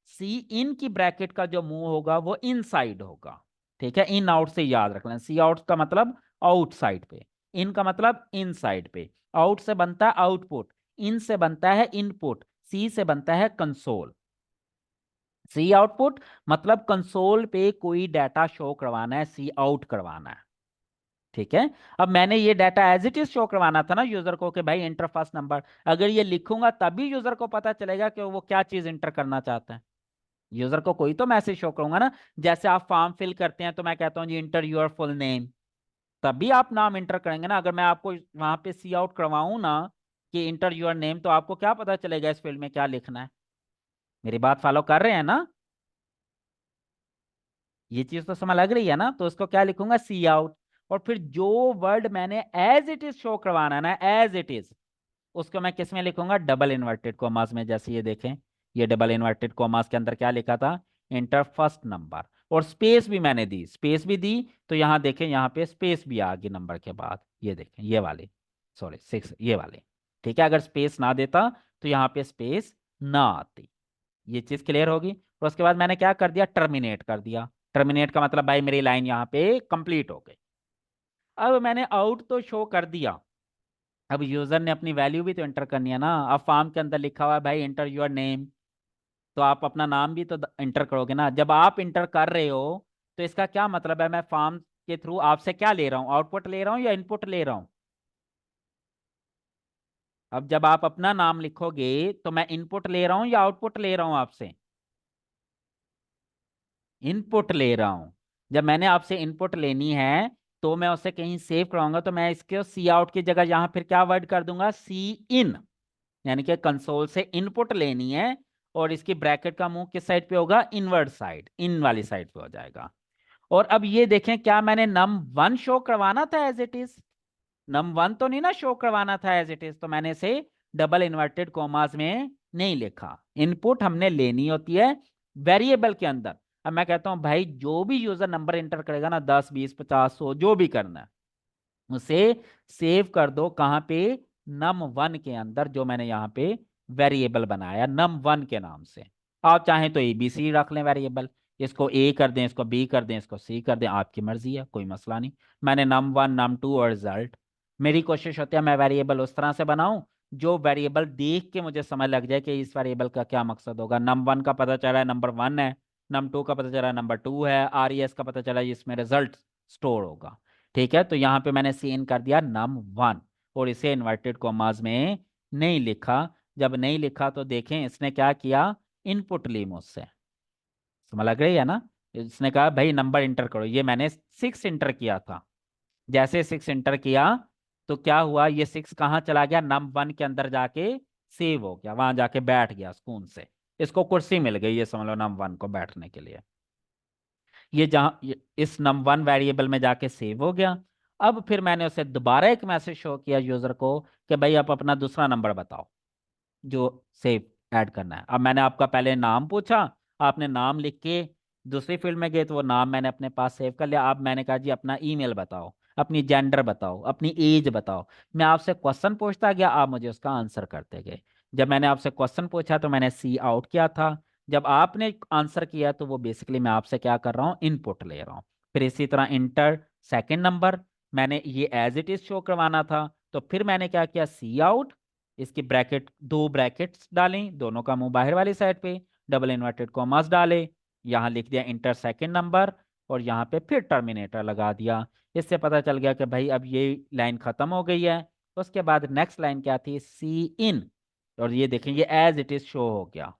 S1: सी इन की ब्रैकेट का जो मुंह होगा वो इनसाइड होगा। ठीक है, इन आउट से याद रखना, सी आउट का मतलब आउटसाइड पे, इन का मतलब इनसाइड पे। आउट से बनता है आउटपुट, इन से बनता है इनपुट, सी से बनता है कंसोल। सी आउटपुट मतलब कंसोल पे कोई डाटा शो करवाना है, सी आउट करवाना है। ठीक है, अब मैंने ये data as it is show करवाना था ना यूजर को कि भाई इंटर फर्स्ट नंबर, अगर ये लिखूंगा तभी यूजर को पता चलेगा कि वो क्या चीज इंटर करना चाहता है। यूजर को कोई तो मैसेज शो करूंगा ना, जैसे आप फॉर्म फिल करते हैं तो मैं कहता हूं जी इंटर योर फुल नेम, तभी आप नाम इंटर करेंगे ना। अगर मैं आपको वहां पे सी आउट करवाऊं ना कि इंटर योर नेम, तो आपको क्या पता चलेगा इस फील्ड में क्या लिखना है। मेरी बात फॉलो कर रहे हैं ना, ये चीज तो समझ लग रही है ना। तो उसको क्या लिखूंगा, सी आउट, और फिर जो वर्ड मैंने एज इट इज शो करवाना है ना, एज इट इज, उसको मैं किस में लिखूंगा, डबल इन्वर्टेड कॉमास में। जैसे ये देखें, ये डबल इन्वर्टेड कॉमास के अंदर क्या लिखा था, इंटर फर्स्ट नंबर, और स्पेस भी मैंने दी, स्पेस भी दी, तो यहाँ देखें, यहाँ पे स्पेस भी आ गई नंबर के बाद। ये देखें, ये वाली, सॉरी 6, ये वाली। ठीक है, अगर स्पेस ना देता तो यहाँ पे स्पेस ना आती। ये चीज क्लियर होगी। और उसके बाद मैंने क्या कर दिया, टर्मिनेट कर दिया। टर्मिनेट का मतलब भाई मेरी लाइन यहाँ पे कंप्लीट हो गई। अब मैंने आउट तो शो कर दिया, अब यूजर ने अपनी वैल्यू भी तो एंटर करनी है ना। अब फॉर्म के अंदर लिखा हुआ है भाई एंटर योर नेम, तो आप अपना नाम भी तो इंटर करोगे ना। जब आप इंटर कर रहे हो तो इसका क्या मतलब है, मैं फॉर्म के थ्रू आपसे क्या ले रहा हूँ, आउटपुट ले रहा हूँ या इनपुट ले रहा हूँ। अब जब आप अपना नाम लिखोगे तो मैं इनपुट ले रहा हूँ या आउटपुट ले रहा हूँ आपसे, इनपुट ले रहा हूँ। जब मैंने आपसे इनपुट लेनी है तो मैं उसे कहीं सेव कराऊंगा, तो मैं इसके सी आउट की जगह यहाँ फिर क्या वर्ड कर दूंगा, सी इन, यानी कि कंसोल से इनपुट लेनी है। और इसकी ब्रैकेट का मुंह किस साइड पे होगा, इनवर्ड साइड, इन वाली साइड पे हो जाएगा। और अब ये देखें, क्या मैंने नम वन शो करवाना था as it is, num one तो नहीं ना शो करवाना था एज इट इज, तो मैंने इसे डबल इन्वर्टेड कॉमास में नहीं लिखा। इनपुट हमने लेनी होती है वेरिएबल के अंदर। अब मैं कहता हूं भाई जो भी यूजर नंबर एंटर करेगा ना, 10 20 50 100 जो भी करना है, उसे सेव कर दो कहाँ पे, नम वन के अंदर, जो मैंने यहाँ पे वेरिएबल बनाया नम वन के नाम से। आप चाहें तो एबीसी रख लें वेरिएबल, इसको ए कर दें, इसको बी कर दें, इसको सी कर दें, आपकी मर्जी है, कोई मसला नहीं। मैंने नम वन नम टू और रिजल्ट, मेरी कोशिश होती है मैं वेरिएबल उस तरह से बनाऊं जो वेरिएबल देख के मुझे समझ लग जाए कि इस वेरिएबल का क्या मकसद होगा। नम वन का पता चला है नंबर वन है, नम टू का पता चला है नंबर टू है, आर ई एस का पता चला है इसमें रिजल्ट स्टोर होगा। ठीक है, तो यहाँ पे मैंने सीन कर दिया नम वन, और इसे इन्वर्टेड कॉमास में नहीं लिखा। जब नहीं लिखा तो देखें इसने क्या किया, इनपुट ली मुझसे, समझ लग रही है ना। इसने कहा भाई नंबर इंटर करो, ये मैंने 6 इंटर किया था। जैसे 6 इंटर किया तो क्या हुआ, ये 6 कहाँ चला गया, नम वन के अंदर जाके सेव हो गया, वहां जाके बैठ गया सुकून से। इसको कुर्सी मिल गई, ये समझ लो नम वन को बैठने के लिए। इस नम वन वेरिएबल में जाके सेव हो गया। अब फिर मैंने उसे दोबारा एक मैसेज शो किया यूजर को कि भाई आप अपना दूसरा नंबर बताओ जो सेव ऐड करना है। अब मैंने आपका पहले नाम पूछा, आपने नाम लिख के दूसरी फील्ड में गए तो वो नाम मैंने अपने पास सेव कर लिया। अब मैंने कहा जी अपना ईमेल बताओ, अपनी जेंडर बताओ, अपनी एज बताओ। मैं आपसे क्वेश्चन पूछता गया, आप मुझे उसका आंसर करते गए। जब मैंने आपसे क्वेश्चन पूछा तो मैंने सी आउट किया था, जब आपने आंसर किया तो वो बेसिकली मैं आपसे क्या कर रहा हूँ, इनपुट ले रहा हूँ। फिर इसी तरह इंटर सेकेंड नंबर, मैंने ये एज इट इज शो करवाना था, तो फिर मैंने क्या किया, सी आउट, इसकी ब्रैकेट, दो ब्रैकेट्स डालें दोनों का मुंह बाहर वाली साइड पे, डबल इन्वर्टेड कॉमास डाले, यहाँ लिख दिया इंटर सेकेंड नंबर, और यहाँ पे फिर टर्मिनेटर लगा दिया। इससे पता चल गया कि भाई अब ये लाइन खत्म हो गई है। उसके बाद नेक्स्ट लाइन क्या थी, सी इन, और ये देखें ये एज इट इज शो हो गया,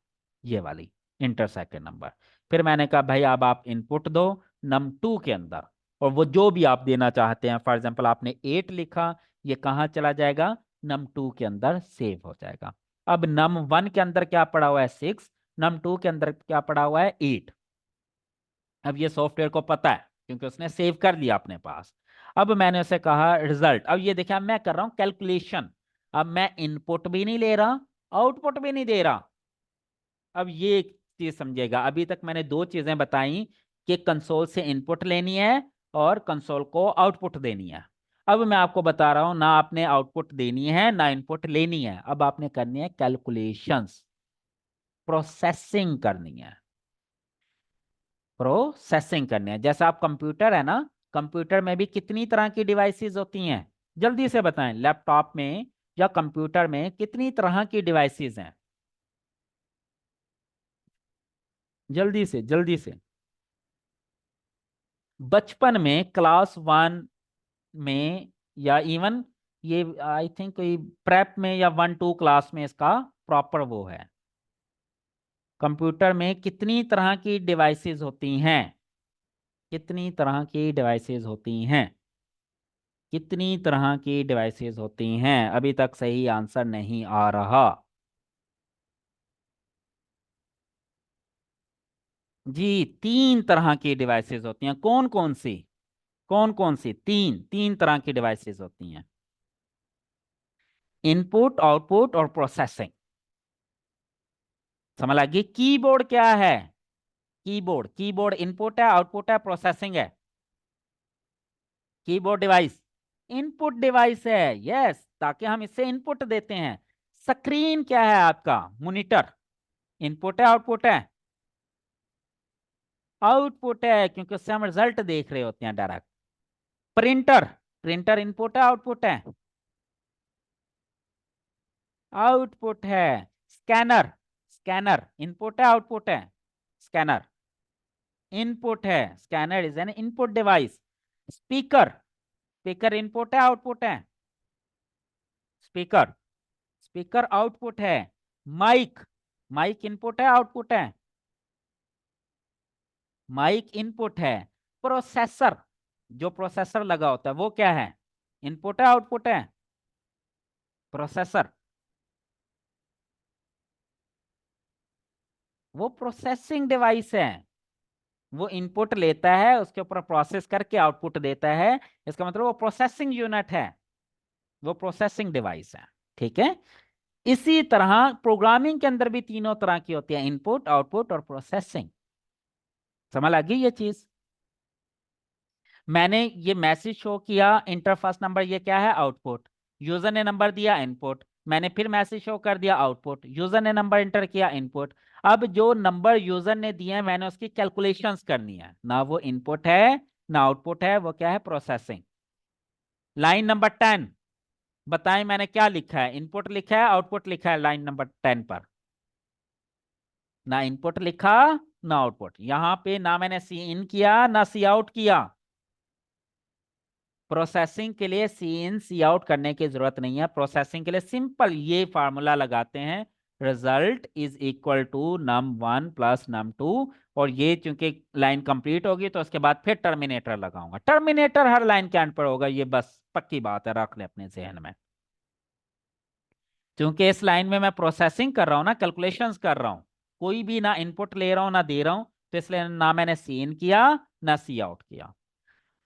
S1: ये वाली इंटर सेकेंड नंबर। फिर मैंने कहा भाई अब आप इनपुट दो नम टू के अंदर, और वो जो भी आप देना चाहते हैं, फॉर एग्जाम्पल आपने 8 लिखा, ये कहाँ चला जाएगा, नम टू के अंदर सेव हो जाएगा। अब नम वन के अंदर क्या पड़ा हुआ है, 6, नम टू के अंदर क्या पड़ा हुआ है, 8। अब ये सॉफ्टवेयर को पता है क्योंकि उसने सेव कर लिया अपने पास। अब मैंने उसे कहा रिजल्ट, अब ये देखिए अब मैं कर रहा हूं कैलकुलेशन, अब मैं इनपुट भी नहीं ले रहा, आउटपुट भी नहीं दे रहा। अब ये एक चीज समझिएगा, अभी तक मैंने दो चीजें बताई कि कंसोल से इनपुट लेनी है और कंसोल को आउटपुट देनी है। अब मैं आपको बता रहा हूं, ना आपने आउटपुट देनी है ना इनपुट लेनी है, अब आपने करनी है कैलकुलेशंस, प्रोसेसिंग करनी है, प्रोसेसिंग करनी है। जैसा आप कंप्यूटर है ना, कंप्यूटर में भी कितनी तरह की डिवाइसेस होती हैं, जल्दी से बताएं, लैपटॉप में या कंप्यूटर में कितनी तरह की डिवाइसेस हैं, जल्दी से जल्दी से। बचपन में क्लास वन में, या इवन ये आई थिंक कोई प्रेप में या वन टू क्लास में इसका प्रॉपर वो है, कंप्यूटर में कितनी तरह की डिवाइसेस होती हैं, कितनी तरह की डिवाइसेस होती हैं, कितनी तरह की डिवाइसेस होती हैं। अभी तक सही आंसर नहीं आ रहा। जी 3 तरह की डिवाइसेस होती हैं, कौन कौन सी, कौन कौन सी, तीन तीन तरह की डिवाइसेस होती हैं, इनपुट आउटपुट और प्रोसेसिंग। समझ लगी, कीबोर्ड क्या है, कीबोर्ड, कीबोर्ड इनपुट है आउटपुट है प्रोसेसिंग है, कीबोर्ड डिवाइस इनपुट डिवाइस है, यस, ताकि हम इससे इनपुट देते हैं। स्क्रीन क्या है आपका, मॉनिटर, इनपुट है आउटपुट है, आउटपुट है, क्योंकि उससे हम रिजल्ट देख रहे होते हैं डायरेक्ट। प्रिंटर, प्रिंटर इनपुट है आउटपुट है? आउटपुट है। स्कैनर, स्कैनर इनपुट है आउटपुट है? स्कैनर इनपुट है। Scanner is an input device. Speaker, speaker input है आउटपुट है? स्पीकर, स्पीकर आउटपुट है। माइक, माइक इनपुट है आउटपुट है? माइक इनपुट है। प्रोसेसर, जो प्रोसेसर लगा होता है वो क्या है? इनपुट है आउटपुट है? प्रोसेसर, वो प्रोसेसिंग डिवाइस है। वो इनपुट लेता है, उसके ऊपर प्रोसेस करके आउटपुट देता है। इसका मतलब वो प्रोसेसिंग यूनिट है, वो प्रोसेसिंग डिवाइस है। ठीक है। इसी तरह प्रोग्रामिंग के अंदर भी तीनों तरह की होती है, इनपुट, आउटपुट और प्रोसेसिंग। समझ लगी ये चीज? मैंने ये मैसेज शो किया, इंटर फर्स्ट नंबर, ये क्या है? आउटपुट। यूजर ने नंबर दिया, इनपुट। मैंने फिर मैसेज शो कर दिया, आउटपुट। यूजर ने नंबर इंटर किया, इनपुट। अब जो नंबर यूजर ने दिए हैं, मैंने उसकी कैलकुलेशंस करनी है ना, वो इनपुट है ना आउटपुट है, वो क्या है? प्रोसेसिंग। लाइन नंबर 10, बताएं मैंने क्या लिखा है? इनपुट लिखा है आउटपुट लिखा है लाइन नंबर 10 पर? ना इनपुट लिखा ना आउटपुट। यहां पे ना मैंने सी इन किया ना सी आउट किया। प्रोसेसिंग के लिए सी इन सी आउट करने की जरूरत नहीं है। प्रोसेसिंग के लिए सिंपल ये फार्मूला लगाते हैं, result is equal to num1 plus num2। और ये चूंकि लाइन कंप्लीट होगी तो उसके बाद फिर टर्मिनेटर लगाऊंगा। टर्मिनेटर हर लाइन के एंड पर होगा, ये बस पक्की बात है, रख ले अपने जहन में। क्योंकि इस लाइन में मैं प्रोसेसिंग कर रहा हूं ना, कैलकुलेशंस कर रहा हूं, कोई भी ना इनपुट ले रहा हूं ना दे रहा हूं, तो इसलिए ना मैंने सी इन किया ना सी आउट किया।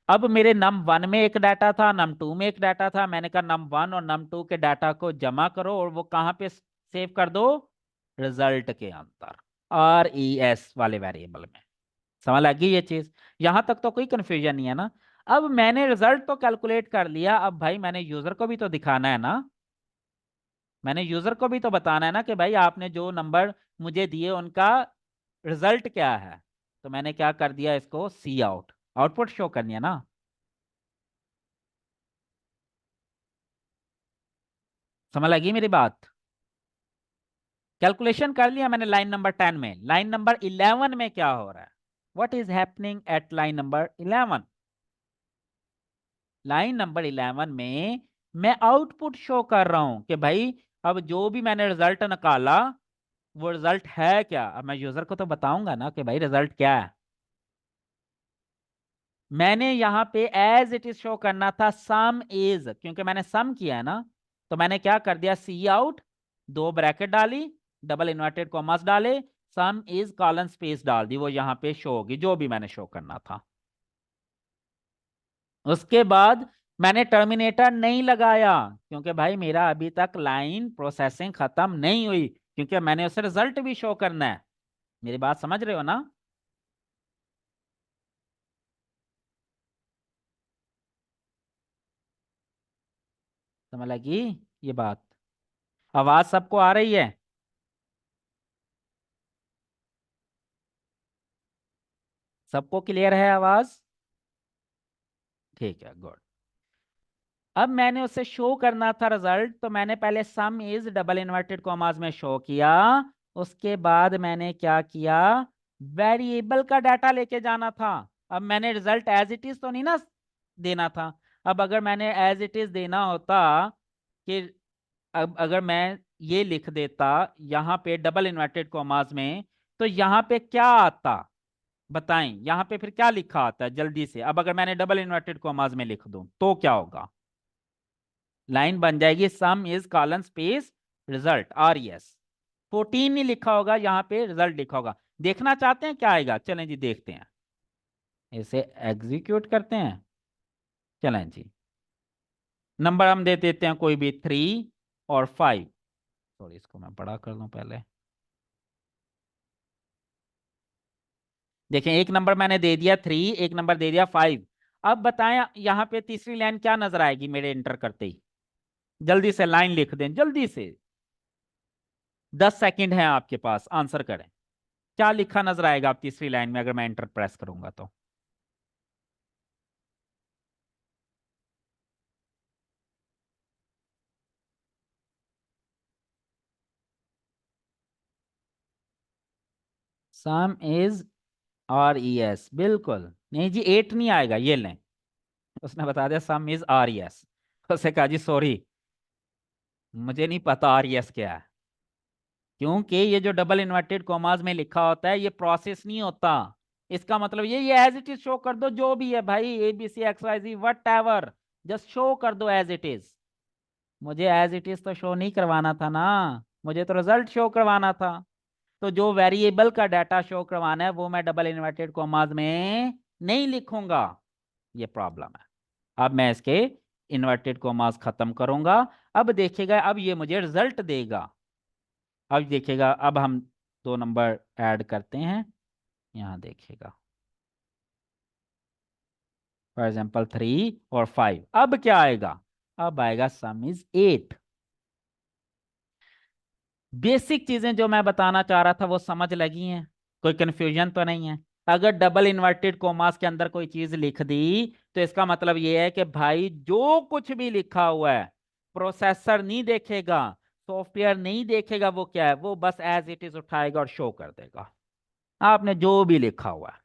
S1: अब मेरे num1 में एक डाटा था, num2 में एक डाटा था। मैंने कहा num1 और num2 के डाटा को जमा करो और वो कहां पे सेव कर दो? रिजल्ट के अंदर, RES वाले वेरिएबल में। समझ लगी ये चीज? यहां तक तो कोई कंफ्यूजन नहीं है ना। अब मैंने रिजल्ट तो कैलकुलेट कर लिया, अब भाई मैंने यूजर को भी तो दिखाना है ना, मैंने यूजर को भी तो बताना है ना कि भाई आपने जो नंबर मुझे दिए उनका रिजल्ट क्या है। तो मैंने क्या कर दिया, इसको सी आउट, आउटपुट शो करनी है ना। समझ लगी मेरी बात? कैलकुलेशन कर लिया मैंने लाइन नंबर 10 में। लाइन नंबर 11 में क्या हो रहा है? What is happening at line number 11? Line number 11 में मैं आउटपुट शो कर रहा हूं कि भाई अब जो भी मैंने रिजल्ट निकाला वो रिजल्ट है क्या। अब मैं यूजर को तो बताऊंगा ना कि भाई रिजल्ट क्या है। मैंने यहां पे एज इट इज शो करना था सम इज, क्योंकि मैंने सम किया है ना। तो मैंने क्या कर दिया, सी आउट, दो ब्रैकेट डाली, डबल इन्वर्टेड कॉमास डाले, सम इज कॉलन स्पेस डाल दी, वो यहां पे शो होगी जो भी मैंने शो करना था। उसके बाद मैंने टर्मिनेटर नहीं लगाया, क्योंकि भाई मेरा अभी तक लाइन प्रोसेसिंग खत्म नहीं हुई, क्योंकि मैंने उसे रिजल्ट भी शो करना है। मेरी बात समझ रहे हो ना? समझ लगी ये बात? आवाज सबको आ रही है? सबको क्लियर है आवाज? ठीक है, गुड। अब मैंने उसे शो करना था रिजल्ट, तो मैंने पहले सम इज डबल इन्वर्टेड कॉमास में शो किया। उसके बाद मैंने क्या किया, वेरिएबल का डाटा लेके जाना था। अब मैंने रिजल्ट एज इट इज तो नहीं ना देना था। अब अगर मैंने एज इट इज देना होता कि, अब अगर मैं ये लिख देता यहाँ पे डबल इन्वर्टेड कॉमास में, तो यहाँ पे क्या आता? बताएं, यहाँ पे फिर क्या लिखा आता है जल्दी से? अब अगर मैंने डबल इन्वर्टेड कॉमास में लिख दूं तो क्या होगा? लाइन बन जाएगी सम is colon space result, RES। 14 नहीं लिखा होगा, यहाँ पे रिजल्ट लिखा होगा। देखना चाहते हैं क्या आएगा? चलें जी देखते हैं, इसे एग्जीक्यूट करते हैं। चलें जी, नंबर हम दे देते हैं कोई भी 3 और 5। सॉरी, इसको मैं बड़ा कर लूं पहले। देखें, एक नंबर मैंने दे दिया 3, एक नंबर दे दिया 5। अब बताएं यहाँ पे तीसरी लाइन क्या नजर आएगी मेरे इंटर करते ही? जल्दी से लाइन लिख दें जल्दी से, 10 सेकंड है आपके पास, आंसर करें। क्या लिखा नजर आएगा आप तीसरी लाइन में अगर मैं एंटर प्रेस करूंगा तो? सम इज RES, बिल्कुल नहीं जी, 8 नहीं आएगा, ये लें। उसने बता दिया सम इज RES। उसने कहा जी सॉरी, मुझे नहीं पता RES क्या है। क्योंकि ये जो डबल इन्वर्टेड कॉमास में लिखा होता है ये प्रोसेस नहीं होता। इसका मतलब ये एज इट इज शो कर दो, जो भी है भाई, ABC XYZ what ever, just show कर दो एज इट इज। मुझे एज इट इज तो शो नहीं करवाना था ना, मुझे तो रिजल्ट शो करवाना था। तो जो वेरिएबल का डाटा शो करवाना है वो मैं डबल इन्वर्टेड कॉमास में नहीं लिखूंगा। ये प्रॉब्लम है। अब मैं इसके इन्वर्टेड कॉमास खत्म करूंगा। अब देखिएगा, अब ये मुझे रिजल्ट देगा। अब देखिएगा, अब हम दो नंबर ऐड करते हैं। यहाँ देखिएगा, फॉर एग्जाम्पल 3 और 5। अब क्या आएगा? अब आएगा सम इज 8। बेसिक चीजें जो मैं बताना चाह रहा था वो समझ लगी हैं? कोई कंफ्यूजन तो नहीं है? अगर डबल इन्वर्टेड कोमास के अंदर कोई चीज लिख दी तो इसका मतलब ये है कि भाई जो कुछ भी लिखा हुआ है, प्रोसेसर नहीं देखेगा, सॉफ्टवेयर नहीं देखेगा वो क्या है, वो बस एज इट इज उठाएगा और शो कर देगा आपने जो भी लिखा हुआ है।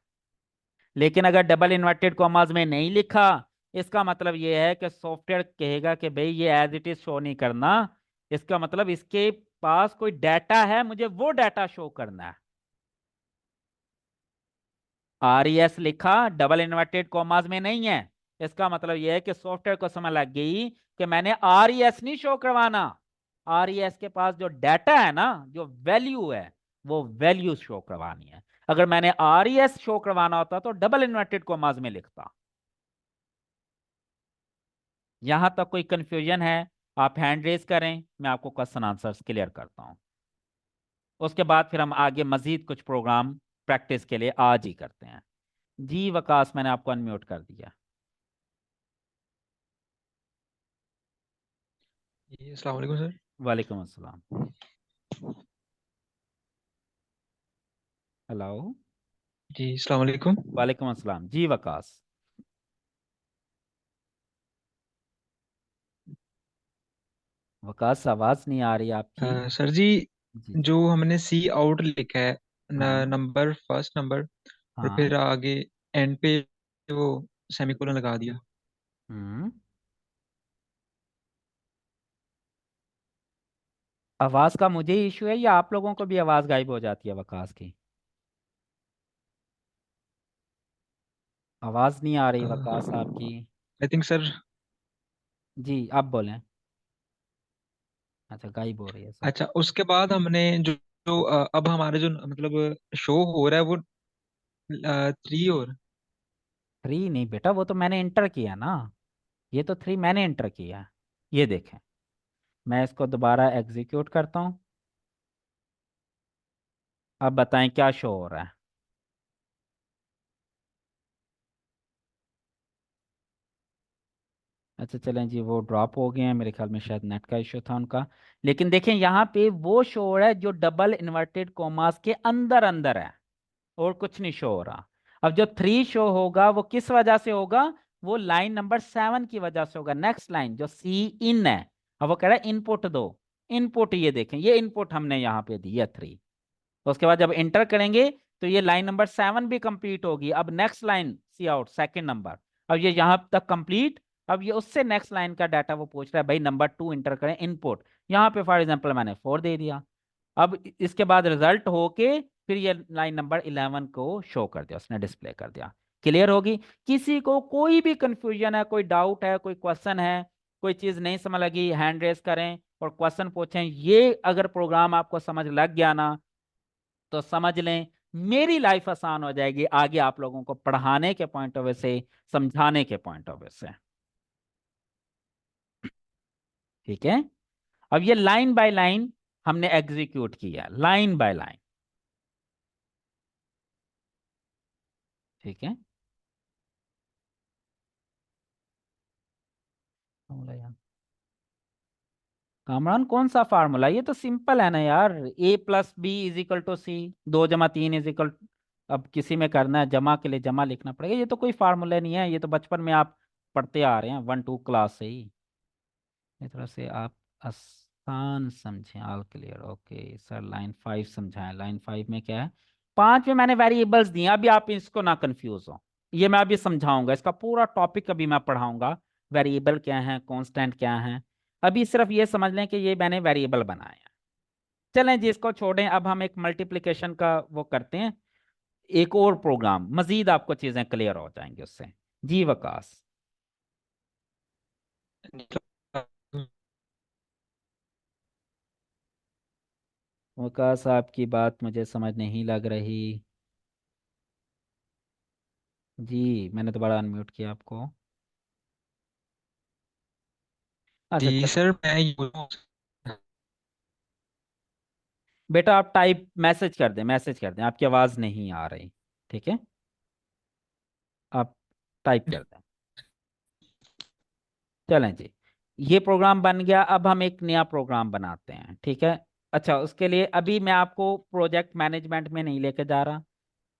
S1: लेकिन अगर डबल इन्वर्टेड कॉमास में नहीं लिखा, इसका मतलब ये है कि सॉफ्टवेयर कहेगा कि भाई ये एज इट इज शो नहीं करना, इसका मतलब इसके पास कोई डाटा है, मुझे वो डाटा शो करना है। RES लिखा, डबल इन्वर्टेड कॉमास में नहीं है, इसका मतलब यह है कि सॉफ्टवेयर को समझ लग गई कि मैंने RES नहीं शो करवाना। RES के पास जो डाटा है ना, जो वैल्यू है, वो वैल्यू शो करवानी है। अगर मैंने RES शो करवाना होता तो डबल इन्वर्टेड कॉमास में लिखता। यहां तक कोई कंफ्यूजन है? आप हैंड रेज करें, मैं आपको क्वेश्चन आंसर्स क्लियर करता हूं। उसके बाद फिर हम आगे मजीद कुछ प्रोग्राम प्रैक्टिस के लिए आज ही करते हैं। जी वकास, मैंने आपको अनम्यूट कर दिया।
S2: जी अस्सलाम वालेकुम सर।
S1: वालेकुम अस्सलाम। हेलो।
S2: जी अस्सलाम वालेकुम।
S1: वालेकुम अस्सलाम जी वकास। वकास, आवाज नहीं आ रही आपकी।
S2: सर जी,
S1: जी जी।
S2: जो हमने सी आउट लिखा है,
S1: हाँ
S2: नंबर फर्स्ट नंबर, और
S1: हाँ।
S2: फिर आगे एंड पे वो सेमीकोलन लगा दिया।
S1: हम्म। आवाज का मुझे इशू है या आप लोगों को भी आवाज गायब हो जाती है वकास की? आवाज नहीं आ रही वकास आपकी।
S2: I think sir.
S1: जी आप बोलें। अच्छा, गायब हो रही है सर।
S2: अच्छा, उसके बाद हमने जो अब हमारे जो मतलब शो हो रहा है वो 3 और
S1: 3 नहीं बेटा, वो तो मैंने इंटर किया ना। ये तो 3 मैंने इंटर किया है। ये देखें, मैं इसको दोबारा एग्जीक्यूट करता हूँ। अब बताएं क्या शो हो रहा है? अच्छा चलें जी, वो ड्रॉप हो गए हैं, मेरे ख्याल में शायद नेट का इशू था उनका। लेकिन देखें यहाँ पे वो शो हो रहा है जो डबल इन्वर्टेड कोमास के अंदर अंदर है, और कुछ नहीं शो हो रहा। अब जो 3 शो होगा वो किस वजह से होगा? वो लाइन नंबर 7 की वजह से होगा, नेक्स्ट लाइन जो सी इन है। अब वो कह रहा है इनपुट दो। इनपुट ये देखें, ये इनपुट हमने यहाँ पे दी है 3। तो उसके बाद जब इंटर करेंगे तो ये लाइन नंबर 7 भी कंप्लीट होगी। अब नेक्स्ट लाइन सी आउट सेकंड नंबर, अब ये यहां तक कंप्लीट। अब ये उससे नेक्स्ट लाइन का डाटा वो पूछ रहा है, भाई नंबर 2 इंटर करें इनपुट। यहाँ पे फॉर एग्जांपल मैंने 4 दे दिया। अब इसके बाद रिजल्ट होके फिर ये लाइन नंबर 11 को शो कर दिया, उसने डिस्प्ले कर दिया। क्लियर होगी? किसी को कोई भी कंफ्यूजन है, कोई डाउट है, कोई क्वेश्चन है, कोई चीज नहीं समझ लगी, हैंड रेस करें और क्वेश्चन पूछें। ये अगर प्रोग्राम आपको समझ लग गया ना, तो समझ लें मेरी लाइफ आसान हो जाएगी आगे आप लोगों को पढ़ाने के पॉइंट ऑफ व्यू से, समझाने के पॉइंट ऑफ व्यू से। ठीक है? अब ये लाइन बाय लाइन हमने एग्जीक्यूट किया, लाइन बाय लाइन। ठीक है? कामरान कौन सा फार्मूला, ये तो सिंपल है ना यार, a plus b is equal to c, 2 जमा 3 इज इक्वल, अब किसी में करना है जमा के लिए जमा लिखना पड़ेगा, ये तो कोई फार्मूला नहीं है, ये तो बचपन में आप पढ़ते आ रहे हैं 1 2 क्लास से ही। इस तरह से आप आसान समझें, all clear, okay sir. Line 5 समझाएं, लाइन 5 में क्या है, 5 में मैंने वेरिएबल्स दिए, अभी आप इसको ना कंफ्यूज हो, ये मैं अभी समझाऊंगा, इसका पूरा टॉपिक अभी मैं पढ़ाऊंगा, वेरिएबल क्या है, कांस्टेंट क्या है। अभी सिर्फ ये समझ लें कि ये मैंने वेरिएबल बनाए हैं। चलें जी, इसको छोड़ें, अब हम एक मल्टीप्लिकेशन का वो करते हैं, एक और प्रोग्राम, मजीद आपको चीजें क्लियर हो जाएंगी उससे। जी वकास। वकास आपकी बात मुझे समझ नहीं लग रही। जी मैंने दोबारा अनम्यूट किया आपको। अच्छा
S2: जी
S1: चल,
S2: सर मैं
S1: बेटा आप टाइप मैसेज कर दें, मैसेज कर दें, आपकी आवाज़ नहीं आ रही, ठीक है, आप टाइप कर दें। चलें जी, ये प्रोग्राम बन गया, अब हम एक नया प्रोग्राम बनाते हैं, ठीक है। अच्छा उसके लिए अभी मैं आपको प्रोजेक्ट मैनेजमेंट में नहीं लेके जा रहा,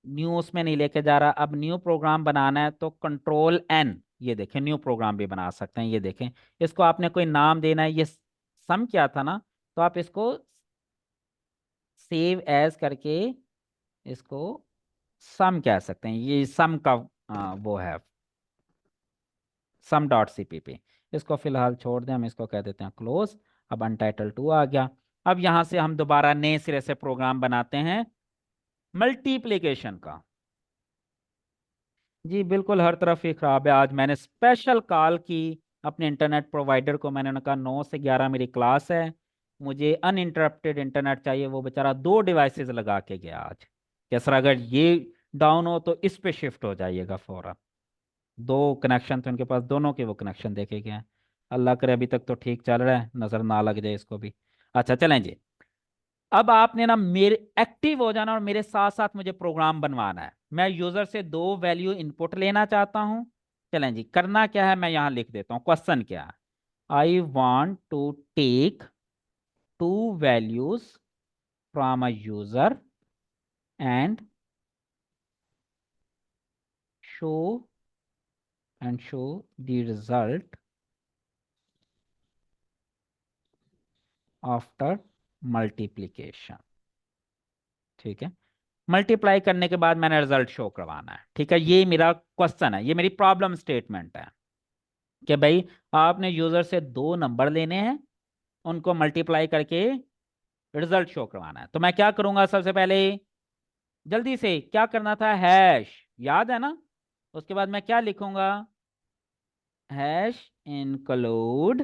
S1: न्यू उसमें नहीं लेके जा रहा, अब न्यू प्रोग्राम बनाना है तो कंट्रोल N, ये देखें न्यू प्रोग्राम भी बना सकते हैं, ये देखें, इसको आपने कोई नाम देना है, ये सम क्या था ना, तो आप इसको सेव एज करके इसको सम कह सकते हैं, ये सम का वो है, sum.cpp। इसको फिलहाल छोड़ दें, हम इसको कह देते हैं क्लोज। अब अनटाइटल 2 आ गया। अब यहां से हम दोबारा नए सिरे से प्रोग्राम बनाते हैं मल्टीप्लिकेशन का। जी बिल्कुल, हर तरफ ही खराब है, आज मैंने स्पेशल कॉल की अपने इंटरनेट प्रोवाइडर को, मैंने उन्हें कहा 9 से 11 मेरी क्लास है, मुझे अनइंटरप्टेड इंटरनेट चाहिए, वो बेचारा 2 डिवाइसेस लगा के गया आज। क्या सर अगर ये डाउन हो तो इस पे शिफ्ट हो जाइएगा फौरन, 2 कनेक्शन थे उनके पास, दोनों के वो कनेक्शन देखे गए हैं। अल्लाह करे अभी तक तो ठीक चल रहा है, नजर ना लग जाए इसको भी। अच्छा चलें जी, अब आपने ना मेरे एक्टिव हो जाना और मेरे साथ साथ मुझे प्रोग्राम बनवाना है, मैं यूजर से 2 वैल्यू इनपुट लेना चाहता हूं। चलें जी, करना क्या है, मैं यहां लिख देता हूं क्वेश्चन क्या है, I want to take 2 values from a user and show show the result after multiplication, ठीक है। मल्टीप्लाई करने के बाद मैंने रिजल्ट शो करवाना है, ठीक है, ये मेरा क्वेश्चन है, ये मेरी प्रॉब्लम स्टेटमेंट है कि भाई आपने यूजर से 2 नंबर लेने हैं, उनको मल्टीप्लाई करके रिजल्ट शो करवाना है। तो मैं क्या करूंगा, सबसे पहले जल्दी से क्या करना था, हैश, याद है ना, उसके बाद मैं क्या लिखूंगा, हैश इंक्लूड,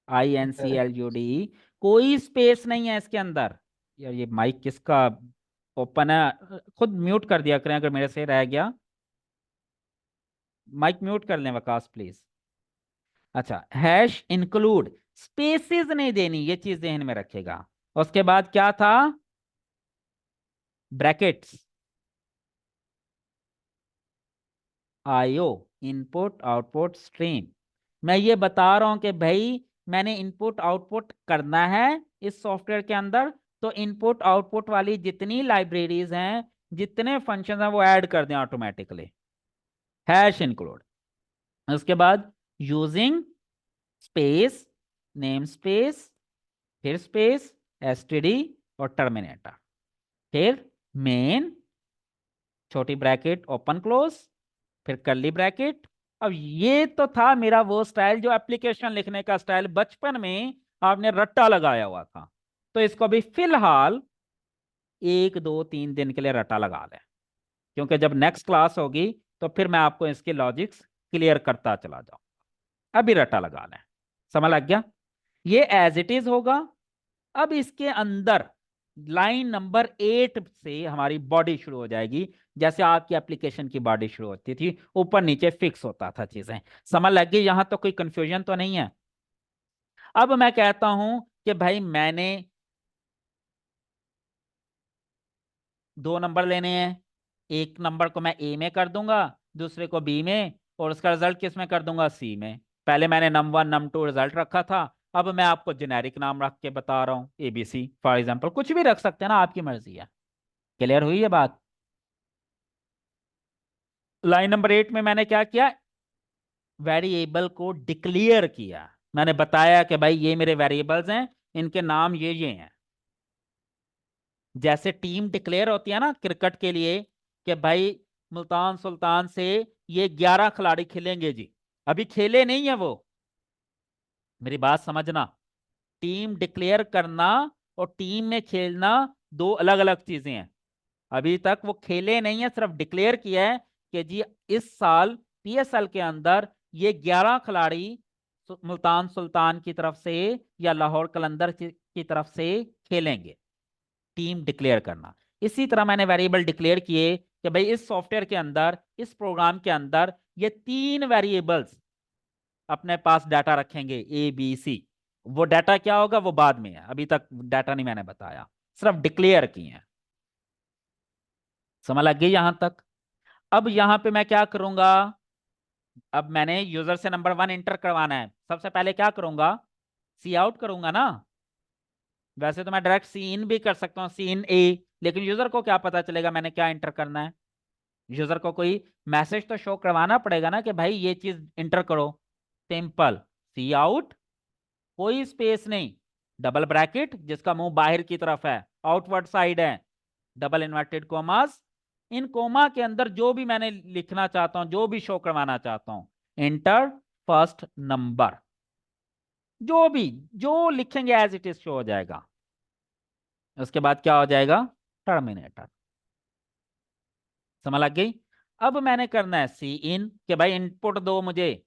S1: INCLUD, कोई स्पेस नहीं है इसके अंदर। यार ये माइक किसका ओपन है, खुद म्यूट कर दिया करें अगर मेरे से रह गया, माइक म्यूट कर लें वकास प्लीज। अच्छा, हैश इंक्लूड, स्पेसेस नहीं देनी, ये चीज ध्यान में रखेगा। उसके बाद क्या था, brackets, IO, input output stream. मैं ये बता रहा हूं कि भाई मैंने इनपुट आउटपुट करना है इस सॉफ्टवेयर के अंदर, तो इनपुट आउटपुट वाली जितनी लाइब्रेरीज हैं, जितने फंक्शन हैं, वो ऐड कर दें ऑटोमेटिकली, हैश इंक्लूड। उसके बाद यूजिंग स्पेस, नेम स्पेस, फिर स्पेस, STD और टर्मिनेटर, फिर मेन, छोटी ब्रैकेट ओपन क्लोज, फिर कर्ली ब्रैकेट। अब ये तो था मेरा वो स्टाइल जो एप्लीकेशन लिखने का स्टाइल बचपन में आपने रट्टा लगाया हुआ था, तो इसको भी फिलहाल 1 2 3 दिन के लिए रट्टा लगा लें, क्योंकि जब नेक्स्ट क्लास होगी तो फिर मैं आपको इसके लॉजिक्स क्लियर करता चला जाऊं, अभी रट्टा लगा लें, समझ लग गया, ये एज इट इज होगा। अब इसके अंदर लाइन नंबर 8 से हमारी बॉडी शुरू हो जाएगी, जैसे आपकी एप्लीकेशन की बॉडी शुरू होती थी, ऊपर नीचे फिक्स होता था चीजें, समझ लग गई, यहां तो कोई कंफ्यूजन तो नहीं है। अब मैं कहता हूं कि भाई मैंने 2 नंबर लेने हैं, एक नंबर को मैं ए में कर दूंगा, दूसरे को बी में, और उसका रिजल्ट किस में कर दूंगा, सी में। पहले मैंने num1 num2 रिजल्ट रखा था, अब मैं आपको जेनेरिक नाम रख के बता रहा हूँ, ABC फॉर एग्जाम्पल, कुछ भी रख सकते हैं ना, आपकी मर्जी है। क्लियर हुई ये बात? लाइन नंबर 8 में मैंने क्या किया, वेरिएबल को डिक्लेयर किया। मैंने बताया कि भाई ये मेरे वेरिएबल्स हैं, इनके नाम ये हैं। जैसे टीम डिक्लेयर होती है ना क्रिकेट के लिए, कि भाई मुल्तान सुल्तान से ये 11 खिलाड़ी खेलेंगे जी, अभी खेले नहीं है वो, मेरी बात समझना। टीम डिक्लेयर करना और टीम में खेलना दो अलग अलग चीजें हैं। अभी तक वो खेले नहीं है, सिर्फ डिक्लेयर किया है कि जी इस साल PSL के अंदर ये 11 खिलाड़ी मुल्तान सुल्तान की तरफ से या लाहौर कलंदर की तरफ से खेलेंगे। टीम डिक्लेयर करना। इसी तरह मैंने वेरिएबल डिक्लेयर किए कि भाई इस सॉफ्टवेयर के अंदर, इस प्रोग्राम के अंदर ये 3 वेरिएबल्स अपने पास डाटा रखेंगे, ABC। वो डाटा क्या होगा वो बाद में है, अभी तक डाटा नहीं मैंने बताया, सिर्फ डिक्लेयर किए हैं। समझ लग गई यहां तक? अब यहां पे मैं क्या करूंगा, अब मैंने यूजर से नंबर 1 इंटर करवाना है, सबसे पहले क्या करूंगा, सी आउट करूंगा ना। वैसे तो मैं डायरेक्ट सी इन भी कर सकता हूँ, सी इन लेकिन यूजर को क्या पता चलेगा मैंने क्या इंटर करना है? यूजर को कोई मैसेज तो शो करवाना पड़ेगा ना कि भाई ये चीज इंटर करो। सिंपल, सी आउट, कोई स्पेस नहीं, डबल ब्रैकेट जिसका मुंह बाहर की तरफ है, आउटवर्ड साइड है, डबल इन्वर्टेड कोमास, इन कोमा के अंदर जो भी मैंने लिखना चाहता हूं, जो भी शो करवाना चाहता हूं, इंटर फर्स्ट नंबर, जो भी जो लिखेंगे एज इट इज शो हो जाएगा। उसके बाद क्या हो जाएगा, टर्मिनेटर। समझ लग गई? अब मैंने करना है सी इन, कि भाई इनपुट दो मुझे,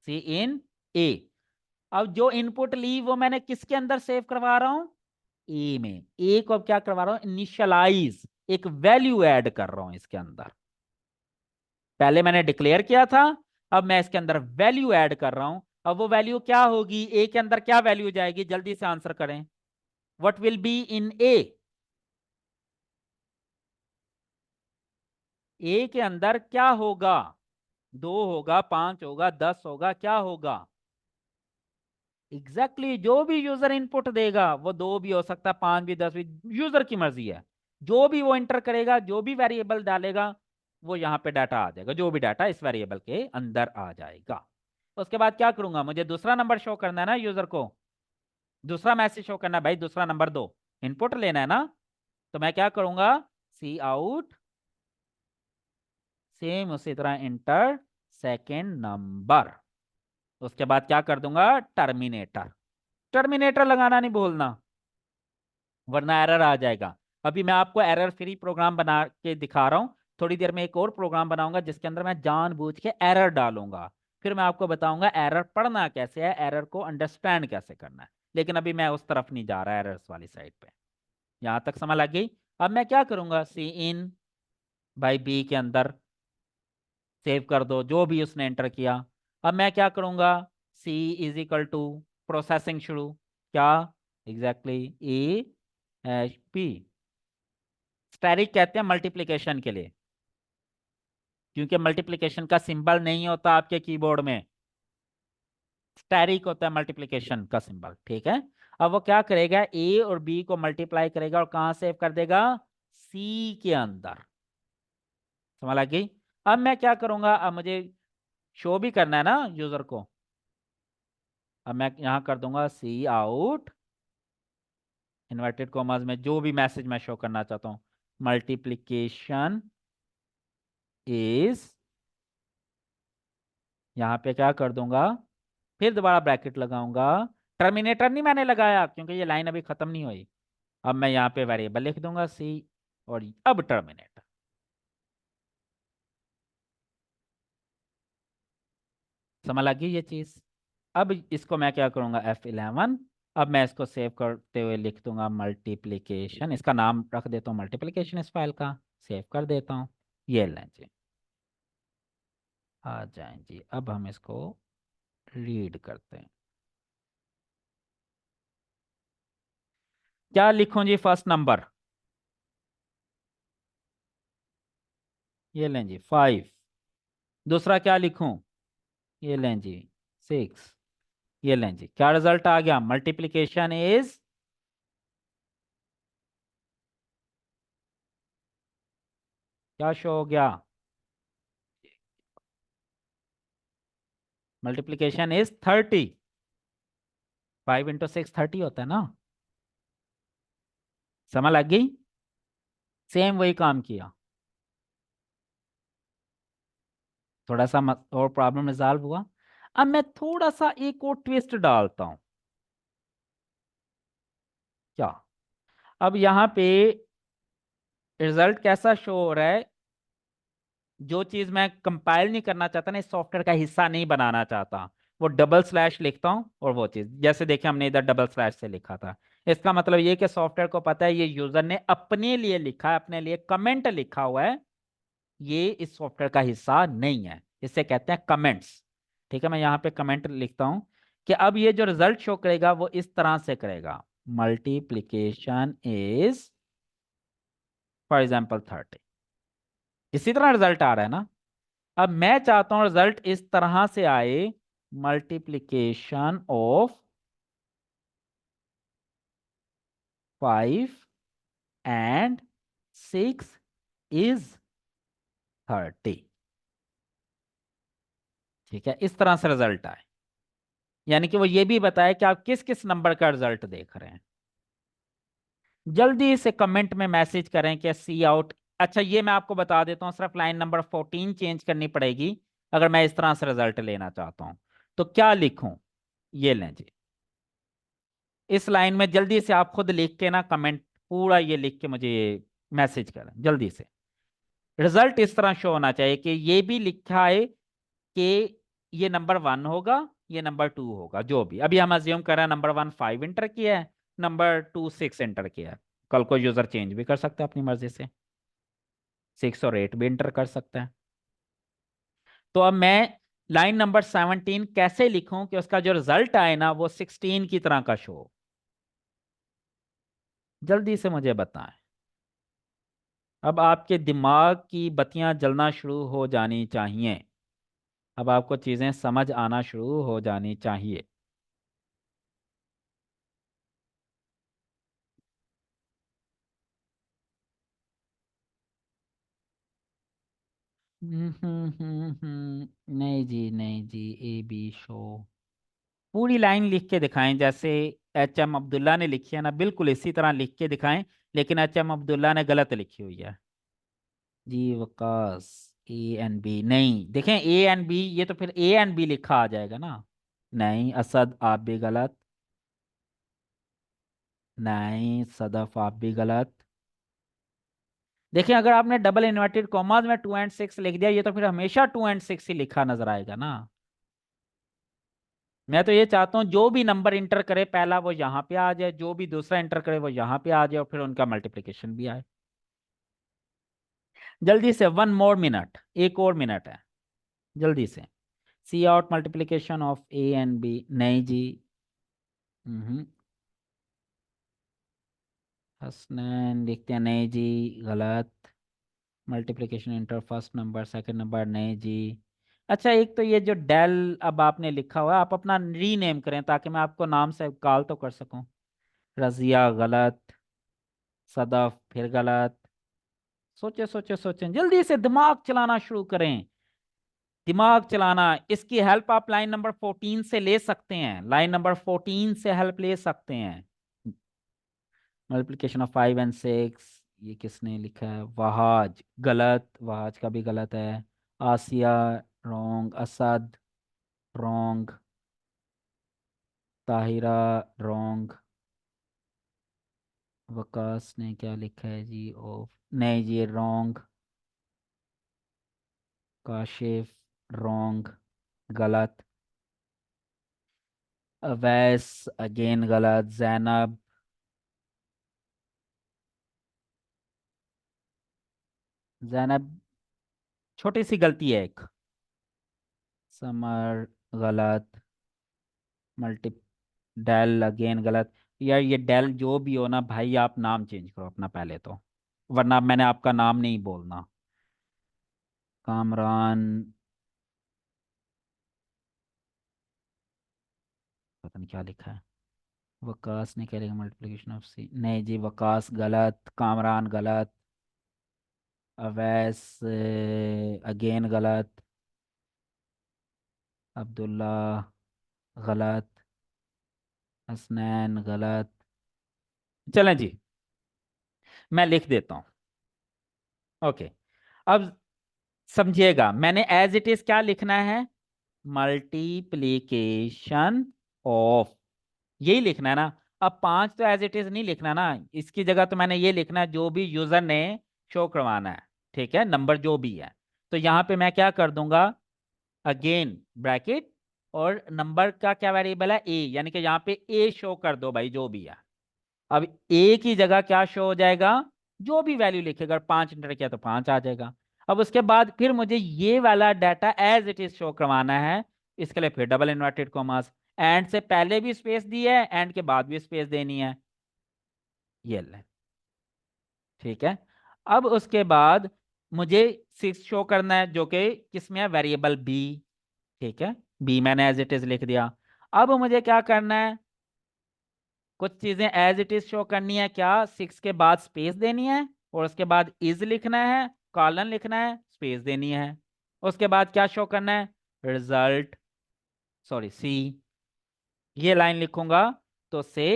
S1: C in A। अब जो इनपुट ली वो मैंने किसके अंदर सेव करवा रहा हूं, ए में। ए को अब क्या करवा रहा हूं, इनिशियलाइज, एक वैल्यू ऐड कर रहा हूं इसके अंदर। पहले मैंने डिक्लेयर किया था, अब मैं इसके अंदर वैल्यू ऐड कर रहा हूं। अब वो वैल्यू क्या होगी, ए के अंदर क्या वैल्यू जाएगी, जल्दी से आंसर करें। व्हाट विल बी इन ए? ए के अंदर क्या होगा, 2 होगा, 5 होगा, 10 होगा, क्या होगा? एग्जैक्टली जो भी यूजर इनपुट देगा, वो 2 भी हो सकता है, 5 भी, 10 भी, यूजर की मर्जी है। जो भी वो इंटर करेगा, जो भी वेरिएबल डालेगा, वो यहाँ पे डाटा आ जाएगा, जो भी डाटा इस वेरिएबल के अंदर आ जाएगा। उसके बाद क्या करूंगा, मुझे दूसरा नंबर शो करना है ना यूजर को, दूसरा मैसेज शो करना है, भाई दूसरा नंबर दो, इनपुट लेना है ना। तो मैं क्या करूंगा, सी आउट, सेम उसी तरह इंटर सेकेंड नंबर। उसके बाद क्या कर दूंगा, टर्मिनेटर। टर्मिनेटर लगाना नहीं भूलना, वरना एरर आ जाएगा। अभी मैं आपको एरर फ्री प्रोग्राम बना के दिखा रहा हूँ, थोड़ी देर में एक और प्रोग्राम बनाऊंगा जिसके अंदर मैं जानबूझ के एरर डालूंगा। फिर मैं आपको बताऊंगा एरर पढ़ना कैसे है, एरर को अंडरस्टैंड कैसे करना है। लेकिन अभी मैं उस तरफ नहीं जा रहा, एरर्स वाली साइड पे। यहां तक समझ लग गई? अब मैं क्या करूंगा, सी इन बाई B के अंदर सेव कर दो जो भी उसने एंटर किया। अब मैं क्या करूंगा, C = प्रोसेसिंग शुरू, क्या, AHP। स्टैरिक कहते हैं मल्टीप्लिकेशन के लिए, क्योंकि मल्टीप्लिकेशन का सिंबल नहीं होता आपके कीबोर्ड में, स्टैरिक होता है मल्टीप्लिकेशन का सिंबल, ठीक है। अब वो क्या करेगा, A और B को मल्टीप्लाई करेगा और कहां सेव कर देगा, C के अंदर। समझ लग गई? अब मैं क्या करूंगा, अब मुझे शो भी करना है ना यूजर को। अब मैं यहां कर दूंगा सी आउट, इन्वर्टेड कॉमास में जो भी मैसेज मैं शो करना चाहता हूं, मल्टीप्लिकेशन इज, यहां पे क्या कर दूंगा, फिर दोबारा ब्रैकेट लगाऊंगा। टर्मिनेटर नहीं मैंने लगाया क्योंकि ये लाइन अभी खत्म नहीं हुई। अब मैं यहाँ पे वेरिएबल लिख दूंगा C, और अब टर्मिनेटर। समझ लगी ये चीज? अब इसको मैं क्या करूंगा, F11। अब मैं इसको सेव करते हुए लिख दूंगा मल्टीप्लिकेशन, इसका नाम रख देता हूँ मल्टीप्लिकेशन, इस फाइल का सेव कर देता हूँ। ये लें जी, आ जाएं जी। अब हम इसको रीड करते हैं। क्या लिखूं जी, फर्स्ट नंबर, ये लें जी 5। दूसरा क्या लिखूं, ये लें जी 6। ये लें जी, क्या रिजल्ट आ गया? मल्टीप्लीकेशन इज, क्या शो हो गया? Multiplication is 30। 5 × 6 30 होता है ना। समझ लग गई? सेम वही काम किया। थोड़ा सा और प्रॉब्लम रिजॉल्व हुआ। अब मैं थोड़ा सा एक और ट्विस्ट डालता हूं। क्या? अब यहाँ पे रिजल्ट कैसा शो हो रहा है? जो चीज मैं कंपाइल नहीं करना चाहता ना, इस सॉफ्टवेयर का हिस्सा नहीं बनाना चाहता, वो डबल स्लैश लिखता हूं। और वो चीज जैसे देखिए हमने इधर डबल स्लैश से लिखा था, इसका मतलब ये कि सॉफ्टवेयर को पता है ये यूजर ने अपने लिए लिखा है, अपने लिए कमेंट लिखा हुआ है, ये इस सॉफ्टवेयर का हिस्सा नहीं है। इसे कहते हैं कमेंट्स। ठीक है, मैं यहाँ पे कमेंट लिखता हूं कि अब ये जो रिजल्ट शो करेगा वो इस तरह से करेगा, मल्टीप्लीकेशन इज फॉर एग्जाम्पल 30। इसी तरह रिजल्ट आ रहा है ना। अब मैं चाहता हूं रिजल्ट इस तरह से आए, मल्टीप्लीकेशन ऑफ 5 and 6 इज 30। ठीक है, इस तरह से रिजल्ट आए, यानी कि वो ये भी बताए कि आप किस किस नंबर का रिजल्ट देख रहे हैं। जल्दी से कमेंट में मैसेज करें कि सी आउट। अच्छा, ये मैं आपको बता देता हूँ, सिर्फ लाइन नंबर 14 चेंज करनी पड़ेगी अगर मैं इस तरह से रिजल्ट लेना चाहता हूं। तो क्या लिखूं? ये लें जी, इस लाइन में जल्दी से आप खुद लिख के ना कमेंट पूरा ये लिख के मुझे मैसेज करें जल्दी से। रिजल्ट इस तरह शो होना चाहिए कि ये भी लिखा है कि ये नंबर 1 होगा, ये नंबर 2 होगा, जो भी। अभी हम अज्यूम कर रहे हैं नंबर 1 5 इंटर किया है, नंबर 2 6 इंटर किया है। कल को यूजर चेंज भी कर सकता है अपनी मर्जी से, 6 और 8 भी इंटर कर सकता है। तो अब मैं लाइन नंबर 17 कैसे लिखूं कि उसका जो रिजल्ट आए ना वो 16 की तरह का शो हो? जल्दी से मुझे बताएं। अब आपके दिमाग की बत्तियां जलना शुरू हो जानी चाहिए। अब आपको चीजें समझ आना शुरू हो जानी चाहिए। नहीं जी, नहीं जी, ए बी शो पूरी लाइन लिख के दिखाएं, जैसे एच एम अब्दुल्ला ने लिखी है ना, बिल्कुल इसी तरह लिख के दिखाएं। लेकिन एच एम अब्दुल्ला ने गलत लिखी हुई है जी। वकास, ए एंड बी नहीं, देखें ए एंड बी, ये तो फिर ए एंड बी लिखा आ जाएगा ना। नहीं असद, आप भी गलत। नहीं सदफ, आप भी गलत। देखिए अगर आपने डबल इन्वर्टेड कॉमास में 2 and 6 लिख दिया, ये तो फिर हमेशा 2 and 6 ही लिखा नजर आएगा ना। मैं तो ये चाहता हूँ जो भी नंबर इंटर करे पहला वो यहाँ पे आ जाए, जो भी दूसरा इंटर करे वो यहाँ पे आ जाए, और फिर उनका मल्टीप्लिकेशन भी आए। जल्दी से 1 more minute, एक और मिनट है, जल्दी से। Cout multiplication of A and B, नहीं जी। हम्म हसनैन लिखते हैं, नहीं जी, गलत। Multiplication enter first number second number, नहीं जी। अच्छा, एक तो ये जो डेल अब आपने लिखा हुआ है, आप अपना रीनेम करें ताकि मैं आपको नाम से कॉल तो कर सकूं। रजिया गलत, सदफ फिर गलत। सोचे सोचे सोचे, जल्दी से दिमाग चलाना शुरू करें। दिमाग चलाना, इसकी हेल्प आप लाइन नंबर 14 से ले सकते हैं, लाइन नंबर 14 से हेल्प ले सकते हैं। मल्टीप्लिकेशन ऑफ 5 and 6, ये किसने लिखा है? वहाज गलत, वहाज का भी गलत है। Asiya wrong, Asad wrong, Tahira wrong. Waqas ने क्या लिखा है जी? ऑफ, नहीं जी, ये रॉन्ग। काशिफ रॉन्ग, गलत। अवैस अगेन गलत। जैनब, जैनब छोटी सी गलती है एक। समर गलत। मल्टी, डेल अगेन गलत। यार ये डेल जो भी हो ना भाई, आप नाम चेंज करो अपना पहले तो, वरना मैंने आपका नाम नहीं बोलना। कामरान, पता नहीं क्या लिखा है। वकास ने करेगा मल्टीप्लिकेशन ऑफ सी, नहीं जी, वकास गलत, कामरान गलत, अवैस अगेन गलत, अब्दुल्ला गलत, हसनैन गलत। चलें जी, मैं लिख देता हूँ। ओके, अब समझिएगा, मैंने एज इट इज क्या लिखना है, मल्टीप्लीकेशन ऑफ, यही लिखना है ना। अब पांच तो एज इट इज नहीं लिखना ना, इसकी जगह तो मैंने ये लिखना है जो भी यूजर ने शो करवाना है, ठीक है, नंबर जो भी है। तो यहाँ पे मैं क्या कर दूंगा, अगेन ब्रैकेट, और नंबर का क्या वेरिएबल है, ए, यानी कि यहाँ पे ए शो कर दो भाई, जो भी है। अब ए की जगह क्या शो हो जाएगा, जो भी वैल्यू लिखेगा, अगर 5 इंटर किया तो 5 आ जाएगा। अब उसके बाद फिर मुझे ये वाला data as it is show करवाना है, इसके लिए फिर डबल इन्वर्टेड कॉमास, एंड से पहले भी स्पेस दी है, एंड के बाद भी स्पेस देनी है, ये ले, ठीक है। अब उसके बाद मुझे 6 शो करना है, जो कि किसमें है, वेरिएबल बी, ठीक है, बी मैंने एज इट इज लिख दिया। अब मुझे क्या करना है, कुछ चीजें एज इट इज शो करनी है, क्या, 6 के बाद स्पेस देनी है, और उसके बाद इज लिखना है, कॉलन लिखना है, स्पेस देनी है। उसके बाद क्या शो करना है, रिजल्ट, सॉरी सी, ये लाइन लिखूंगा, तो से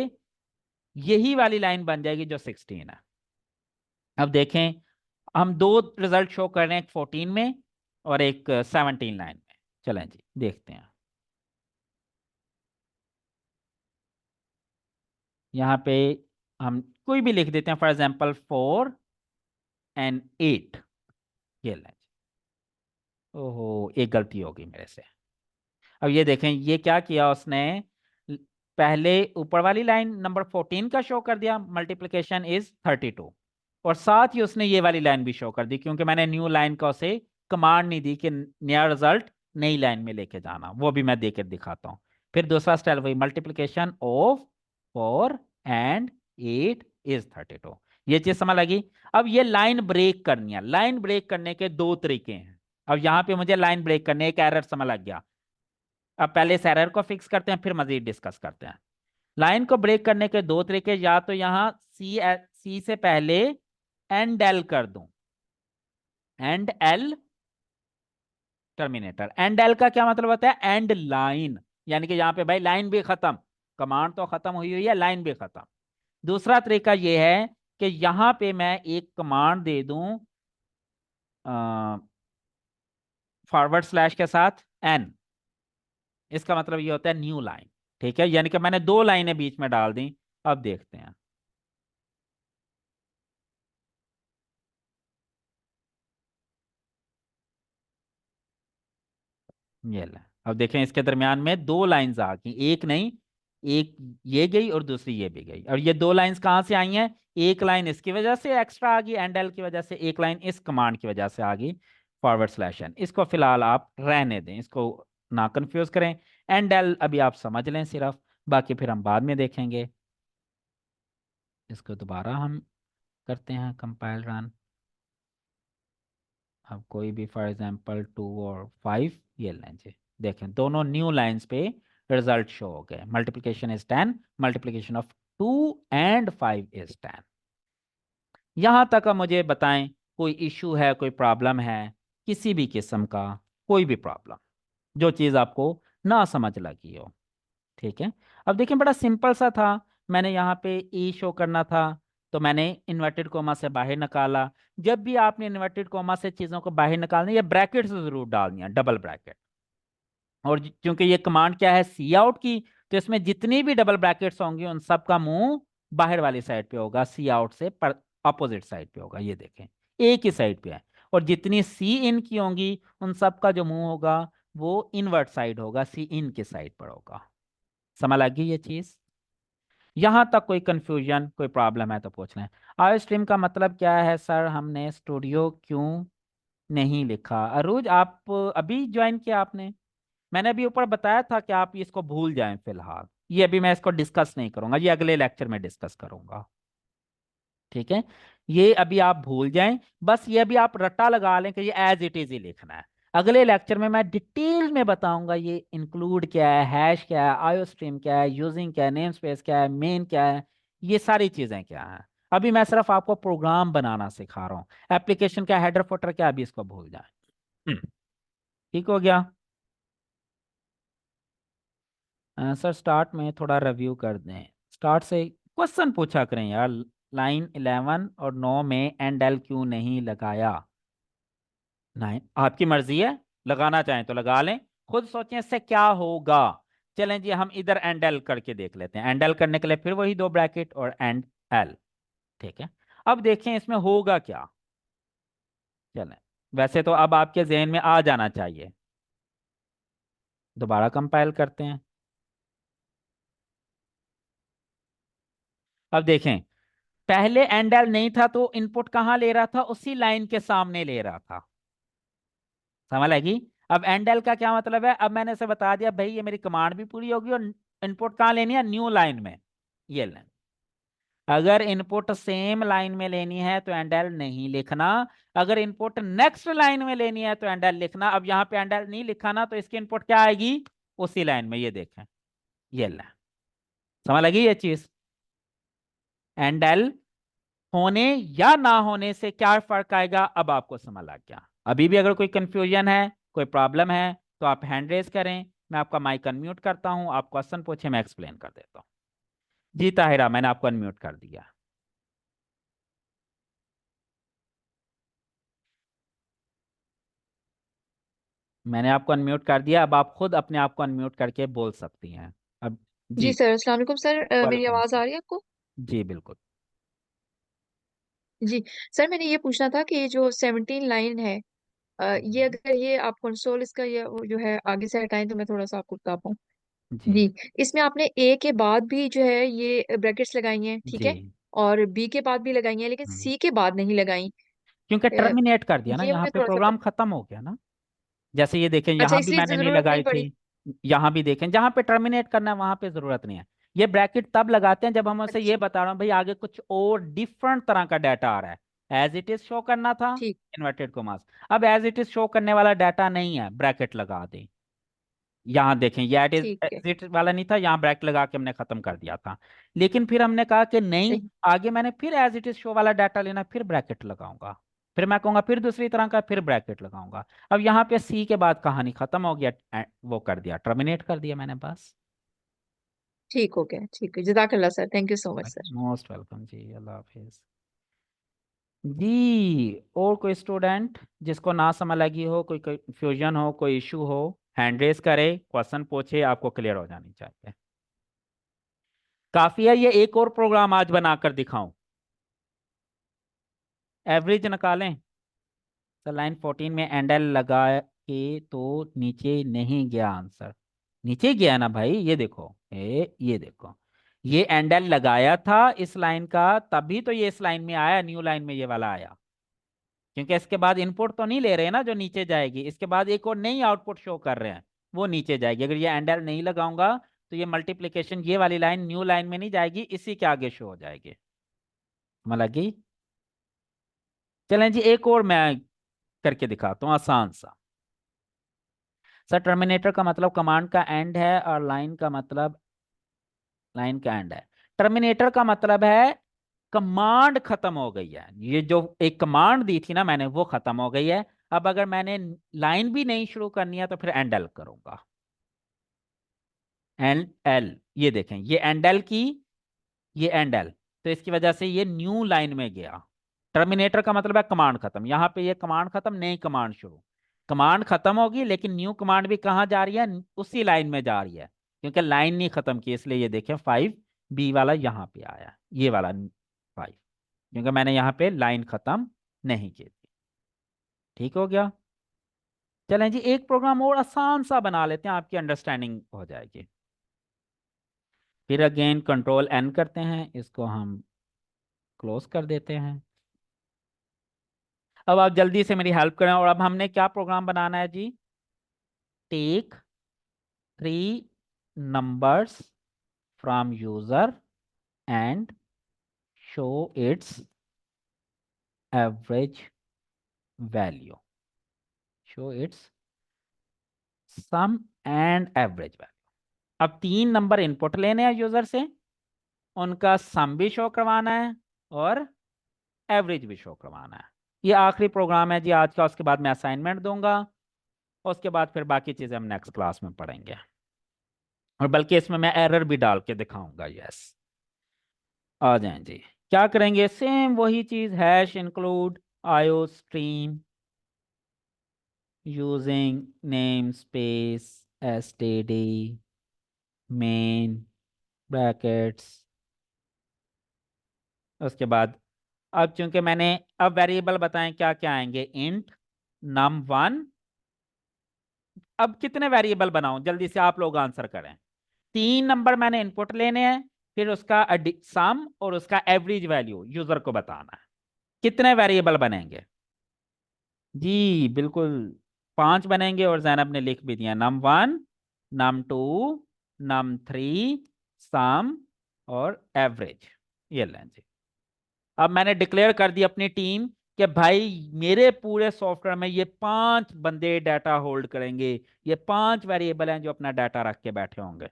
S1: यही वाली लाइन बन जाएगी जो 16 है। अब देखें, हम दो रिजल्ट शो कर रहे हैं, एक 14 में और एक 17 लाइन में। चलें जी देखते हैं। यहाँ पे हम कोई भी लिख देते हैं, फॉर एग्जाम्पल 4 and 8, ये लाइन। ओहो, एक गलती हो गई मेरे से। अब ये देखें, ये क्या किया उसने, ल- पहले ऊपर वाली लाइन नंबर 14 का शो कर दिया, मल्टीप्लिकेशन इज 32, और साथ ही उसने ये वाली लाइन भी शो कर दी, क्योंकि मैंने न्यू लाइन का उसे कमांड नहीं दी कि नया रिजल्ट नई लाइन में लेके जाना, वो भी मैं देकर दिखाता हूँ। फिर दूसरा स्टाइल वही, मल्टीप्लिकेशन ऑफ 4 and 8 इज 32, ये चीज समझ लगी। अब ये लाइन ब्रेक करनी है, लाइन ब्रेक करने के दो तरीके हैं। अब यहाँ पे मुझे लाइन ब्रेक करने, एक एरर समझ लग गया। अब पहले इस एरर को फिक्स करते हैं, फिर मजीद डिस्कस करते हैं। लाइन को ब्रेक करने के दो तरीके, या तो यहाँ सी, सी से पहले एंड एल कर दूं, and L terminator. And L का क्या मतलब होता है, एंड लाइन, यानी कि यहाँ पे भाई लाइन भी खत्म, कमांड तो खत्म हुई हुई है, लाइन भी खत्म। दूसरा तरीका ये है कि यहाँ पे मैं एक कमांड दे दूं फॉरवर्ड स्लैश के साथ एन, इसका मतलब ये होता है न्यू लाइन, ठीक है, यानी कि मैंने दो लाइनें बीच में डाल दी। अब देखते हैं, ये ले, अब देखें इसके दरमियान में दो लाइंस आ गई, एक नहीं, एक ये गई और दूसरी ये भी गई। और ये दो लाइंस कहाँ से आई हैं, एक लाइन इसकी वजह से एक्स्ट्रा आ गई एंड एल की वजह से, एक लाइन इस कमांड की वजह से आ गई फॉरवर्ड स्लैश एन। इसको फिलहाल आप रहने दें, इसको ना कंफ्यूज करें, एंड एल अभी आप समझ लें सिर्फ, बाकी फिर हम बाद में देखेंगे। इसको दोबारा हम करते हैं कंपाइल रन। अब कोई भी फॉर एग्जांपल 2 और 5, ये लाइन से देखें, दोनों न्यू लाइंस पे रिजल्ट शो हो गए, multiplication is 10, multiplication of 2 and 5 is 10। यहां तक अब मुझे बताएं, कोई इशू है, कोई प्रॉब्लम है, किसी भी किस्म का, कोई भी प्रॉब्लम, जो चीज़ आपको ना समझ लगी हो, ठीक है। अब देखिए, बड़ा सिंपल सा था, मैंने यहाँ पे ई शो करना था, तो मैंने इन्वर्टेड कोमा से बाहर निकाला। जब भी आपने इन्वर्टेड कोमा से चीज़ों को बाहर निकालना है, या ब्रैकेट से जरूर डालनी है, डबल ब्रैकेट। और क्योंकि ये कमांड क्या है, सी आउट की, तो इसमें जितनी भी डबल ब्रैकेट्स होंगी उन सब का मुंह बाहर वाली साइड पे होगा, सी आउट से पर अपोजिट साइड पे होगा, ये देखें, एक ही साइड पे है। और जितनी सी इन की होंगी उन सब का जो मुंह होगा वो इनवर्ट साइड होगा, सी इन के साइड पर होगा। समझ लग गई ये चीज, यहां तक कोई कंफ्यूजन, कोई प्रॉब्लम है तो पूछ लें। आयो स्ट्रीम का मतलब क्या है सर, हमने स्टूडियो क्यों नहीं लिखा, अरूज आप अभी ज्वाइन किया आपने, मैंने अभी ऊपर बताया था कि आप इसको भूल जाएं फिलहाल, ये अभी मैं इसको डिस्कस नहीं करूंगा, ये अगले लेक्चर में डिस्कस करूंगा, ठीक है। ये अभी आप भूल जाएं, बस ये अभी आप रट्टा लगा लें कि ये एज इट इज ही लिखना है। अगले लेक्चर में मैं डिटेल में बताऊंगा ये इंक्लूड क्या है, हैश क्या है, आईओ स्ट्रीम क्या है, यूजिंग क्या है, नेम स्पेस क्या है, मेन क्या है, ये सारी चीजें क्या है। अभी मैं सिर्फ आपको प्रोग्राम बनाना सिखा रहा हूँ। एप्लीकेशन क्या, हेडर फुटर क्या, अभी इसको भूल जाए। ठीक हो गया। सर स्टार्ट में थोड़ा रिव्यू कर दें, स्टार्ट से क्वेश्चन पूछा करें यार। लाइन 11 और 9 में एंड एल क्यों नहीं लगाया? नहीं, आपकी मर्जी है, लगाना चाहें तो लगा लें, खुद सोचें इससे क्या होगा। चलें जी, हम इधर एंड एल करके देख लेते हैं। एंड एल करने के लिए फिर वही दो ब्रैकेट और एंड एल। ठीक है, अब देखें इसमें होगा क्या। चलें, वैसे तो अब आपके जहन में आ जाना चाहिए। दोबारा कंपाइल करते हैं। अब देखें, पहले एंड एल नहीं था तो इनपुट कहाँ ले रहा था, उसी लाइन के सामने ले रहा था। समझ लगी? अब एंड एल का क्या मतलब है, अब मैंने इसे बता दिया भाई ये मेरी कमांड भी पूरी होगी, और इनपुट कहाँ लेनी है, न्यू लाइन में, ये लाइन। अगर इनपुट सेम लाइन में लेनी है तो एंड एल नहीं लिखना, अगर इनपुट नेक्स्ट लाइन में लेनी है तो एंड एल लिखना। अब यहाँ पे एंड एल नहीं लिखा ना, तो इसकी इनपुट क्या आएगी, उसी लाइन में, ये देखें, ये लाइन। समझ लगी ये चीज? एंड एल होने या ना होने से क्या फर्क आएगा, अब आपको समझ लग गया। अभी भी अगर कोई कंफ्यूजन है, कोई प्रॉब्लम है, तो आप हैंड रेज करें, मैं आपका माइक अनम्यूट करता हूं, आप क्वेश्चन पूछे, मैं एक्सप्लेन कर देता हूं। जी ताहिरा, मैंने आपको अनम्यूट कर दिया। मैंने आपको अनम्यूट कर दिया, अब आप खुद अपने आप को अनम्यूट करके बोल सकती हैं अब।
S3: जी
S1: जी।
S3: सर, अस्सलाम वालेकुम सर। मेरी
S1: वालेकुम
S3: आवाज़
S1: अस्सलाम।
S3: आ रही है आपको?
S1: जी बिल्कुल।
S3: जी सर, मैंने ये पूछना था कि ये जो 17 लाइन है, ये
S1: हम्म,
S3: अगर ये आप कंसोल इसका ये वो जो है आगे से हटाएं तो मैं थोड़ा सा आपको बता पाऊँ।
S1: जी
S3: जी, इसमें आपने ए के बाद भी जो है ये ब्रैकेट्स लगाई हैं, ठीक
S1: जी।
S3: है, और बी के बाद भी लगाई हैं, लेकिन
S1: हम्म,
S3: सी के बाद नहीं लगाई।
S1: क्योंकि
S3: अ,
S1: टर्मिनेट कर दिया ना,
S3: ये
S1: यहाँ
S3: मुझे
S1: पे
S3: थोड़ा सा
S1: प्रोग्राम खत्म हो गया ना। जैसे ये देखें,
S3: अच्छा,
S1: यहां भी
S3: इसलिए
S1: मैंने नहीं
S3: जरूरत नहीं
S1: लगाई
S3: पड़ी।
S1: थी, यहां भी देखें, जहां पे टर्मिनेट करना है वहां पे जरूरत नहीं है। ये ब्रैकेट तब लगाते हैं जब हम उसे ये
S3: अच्छा,
S1: बता रहा हूं भाई आगे कुछ और डिफरेंट तरह का डाटा आ रहा है। एज इट इज शो करना था,
S3: ठीक।
S1: Inverted commas. अब एज इट इज शो करने वाला डाटा नहीं है, ब्रैकेट लगा दें। यहाँ देखें, ये एट इज
S3: ठीक है।
S1: एग्जिट वाला नहीं था, यहाँ ब्रैकेट लगा के हमने खत्म कर दिया था। लेकिन फिर हमने कहा कि नहीं,
S3: सही।
S1: आगे मैंने फिर एज इट इज शो वाला डाटा लेना, फिर ब्रैकेट लगाऊंगा, फिर मैं कहूंगा फिर दूसरी तरह का, फिर ब्रैकेट लगाऊंगा। अब यहाँ पे सी के बाद कहानी खत्म हो गया, वो कर दिया, टर्मिनेट कर दिया मैंने, बस।
S3: ठीक हो गया, ठीक है, जज़ाकल्लाह sir, thank you so much sir.
S1: Most welcome जी, अल्लाह हाफिज। जी, और कोई स्टूडेंट जिसको ना समझ लगी हो, कोई कंफ्यूजन हो, कोई इशू हो, हैंड रेस करे, क्वेश्चन पूछे, आपको क्लियर हो जानी चाहिए। काफी है ये, एक और प्रोग्राम आज बनाकर दिखाऊं। एवरेज निकालें। तो लाइन 14 में एंड एल लगा के तो नीचे नहीं गया आंसर। नीचे गया ना भाई, ये देखो, ये देखो, ये एंड एल लगाया था इस लाइन का, तभी तो ये इस लाइन में आया, न्यू लाइन में ये वाला आया। क्योंकि इसके बाद इनपुट तो नहीं ले रहे हैं ना जो नीचे जाएगी, इसके बाद एक और नई आउटपुट शो कर रहे हैं, वो नीचे जाएगी। अगर ये एंड एल नहीं लगाऊंगा तो ये मल्टीप्लीकेशन, ये वाली लाइन न्यू लाइन में नहीं जाएगी, इसी के आगे शो हो जाएगी। समझ लगी? चलें जी, एक और मैं करके दिखाता हूँ आसान सा। सर टर्मिनेटर का मतलब कमांड का एंड है, और लाइन का मतलब लाइन का एंड है। टर्मिनेटर का मतलब है कमांड खत्म हो गई है, ये जो एक कमांड दी थी ना मैंने, वो खत्म हो गई है। अब अगर मैंने लाइन भी नहीं शुरू करनी है तो फिर एंड एल करूंगा। एंड एल, ये देखें, ये एंड एल की, ये एंड एल, तो इसकी वजह से ये न्यू लाइन में गया। टर्मिनेटर का मतलब है कमांड खत्म, यहाँ पे ये कमांड खत्म, नई कमांड शुरू। कमांड खत्म होगी लेकिन न्यू कमांड भी कहाँ जा रही है, उसी लाइन में जा रही है, क्योंकि लाइन नहीं खत्म की, इसलिए ये देखें 5 बी वाला यहाँ पे आया, ये वाला 5, क्योंकि मैंने यहाँ पे लाइन खत्म नहीं की थी। ठीक हो गया? चलें जी, एक प्रोग्राम और आसान सा बना लेते हैं, आपकी अंडरस्टैंडिंग हो जाएगी। फिर अगेन कंट्रोल एन करते हैं, इसको हम क्लोज कर देते हैं। अब आप जल्दी से मेरी हेल्प करें, और अब हमने क्या प्रोग्राम बनाना है जी, take 3 numbers from user and show its average value, show its sum and average value. अब 3 नंबर इनपुट लेने हैं यूजर से, उनका सम भी शो करवाना है और एवरेज भी शो करवाना है। ये आखिरी प्रोग्राम है जी आज का, उसके बाद मैं असाइनमेंट दूंगा, उसके बाद फिर बाकी चीजें हम नेक्स्ट क्लास में पढ़ेंगे, और बल्कि इसमें मैं एरर भी डाल के दिखाऊंगा। यस, आ जाएं जी। क्या करेंगे, सेम वही चीज, हैश इंक्लूड आयो stream using name space STD main brackets. उसके बाद अब चूंकि मैंने अब वेरिएबल बताएं क्या क्या आएंगे, इंट num1। अब कितने वेरिएबल बनाऊं, जल्दी से आप लोग आंसर करें। 3 नंबर मैंने इनपुट लेने हैं, फिर उसका सम और उसका एवरेज वैल्यू यूजर को बताना है। कितने वेरिएबल बनेंगे जी, बिल्कुल 5 बनेंगे, और जैनब ने लिख भी दिया, num1 num2 num3 सम और एवरेज। ये लें जी। अब मैंने डिक्लेयर कर दी अपनी टीम कि भाई मेरे पूरे सॉफ्टवेयर में ये 5 बंदे डाटा होल्ड करेंगे, ये 5 वेरिएबल हैं जो अपना डाटा रख के बैठे होंगे।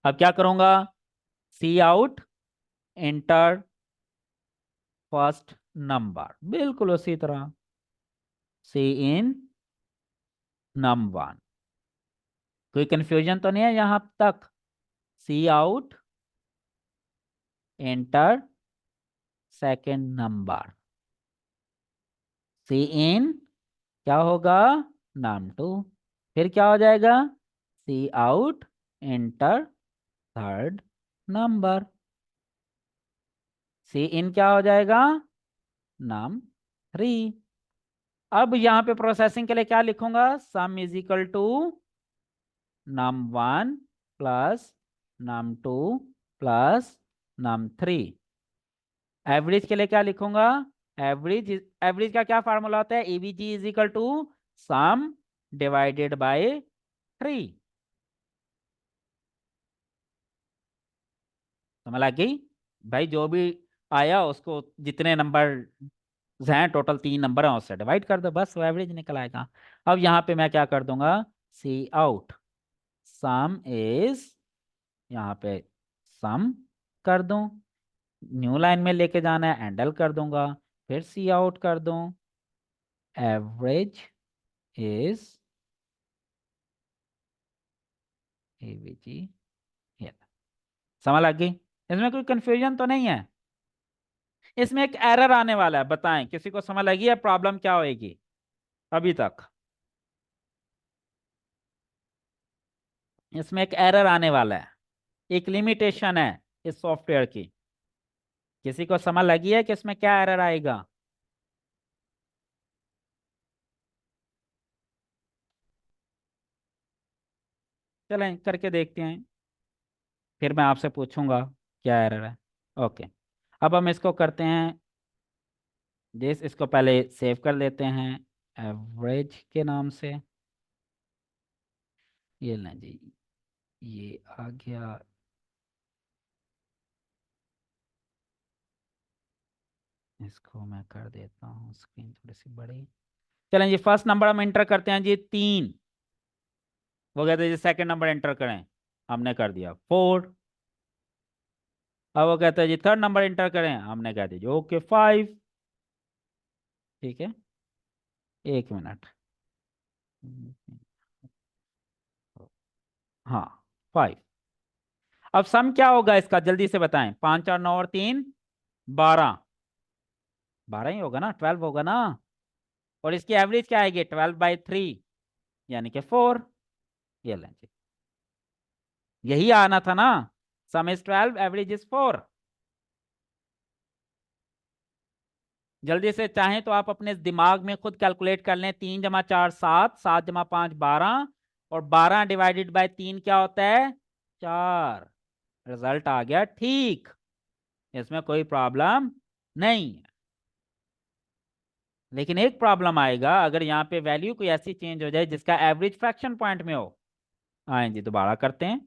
S1: अब क्या करूंगा, सी आउट इंटर फर्स्ट नंबर, बिल्कुल उसी तरह सी इन num1। कोई कंफ्यूजन तो नहीं है यहां तक। सी आउट एंटर सेकंड नंबर, सी इन क्या होगा, num2। फिर क्या हो जाएगा, सी आउट एंटर थर्ड नंबर, सी इन क्या हो जाएगा, num3। अब यहां पे प्रोसेसिंग के लिए क्या लिखूंगा, sum is equal to num1 plus num2 plus num3। Average के लिए क्या लिखूंगा, एवरेज एवरेज का क्या फार्मूला होता है, AVG is equal to sum divided by 3। समझ आ गई भाई, जो भी आया उसको जितने नंबर हैं, टोटल 3 नंबर हैं, उससे डिवाइड कर दो, बस वो एवरेज निकल आएगा। अब यहाँ पे मैं क्या कर दूंगा, सी आउट सम इज, यहाँ पे सम कर दूं, न्यू लाइन में लेके जाना है, एंडल कर दूंगा, फिर सी आउट कर दूं, एवरेज इज एवीजी। ये समझ लग गई, इसमें कोई कंफ्यूजन तो नहीं है। इसमें एक एरर आने वाला है, बताएं किसी को समझ लगी है प्रॉब्लम क्या होगी अभी तक। इसमें एक एरर आने वाला है, एक लिमिटेशन है इस सॉफ्टवेयर की। किसी को समझ लगी है कि इसमें क्या एरर आएगा। चलें करके देखते हैं, फिर मैं आपसे पूछूंगा क्या एरर है। ओके, अब हम इसको करते हैं, जिस इसको पहले सेव कर लेते हैं एवरेज के नाम से। ये लें जी, ये आ गया। इसको मैं कर देता हूँ स्क्रीन थोड़ी सी बड़ी। चलें जी, फर्स्ट नंबर हम एंटर करते हैं जी 3। वो कहते हैं जी सेकंड नंबर एंटर करें, हमने कर दिया 4। अब वो कहते हैं जी थर्ड नंबर एंटर करें, हमने कह दिया ओके 5। ठीक है, 1 मिनट। हाँ 5। अब सम क्या होगा इसका, जल्दी से बताएं, 5 और 9 और 3 12। 12 ही होगा ना, 12 होगा ना। और इसकी एवरेज क्या आएगी, 12/3 यानी कि 4। ये लें जी, यही आना था ना, सम इज 12 एवरेज इज 4। जल्दी से चाहें तो आप अपने दिमाग में खुद कैलकुलेट कर लें, 3 जमा 4 7, 7 जमा 5 12, और 12 डिवाइडेड बाय 3 क्या होता है, 4। रिजल्ट आ गया ठीक, इसमें कोई प्रॉब्लम नहीं है। लेकिन एक प्रॉब्लम आएगा अगर यहाँ पे वैल्यू कोई ऐसी चेंज हो जाए जिसका एवरेज फ्रैक्शन पॉइंट में हो। आए जी, दोबारा करते हैं।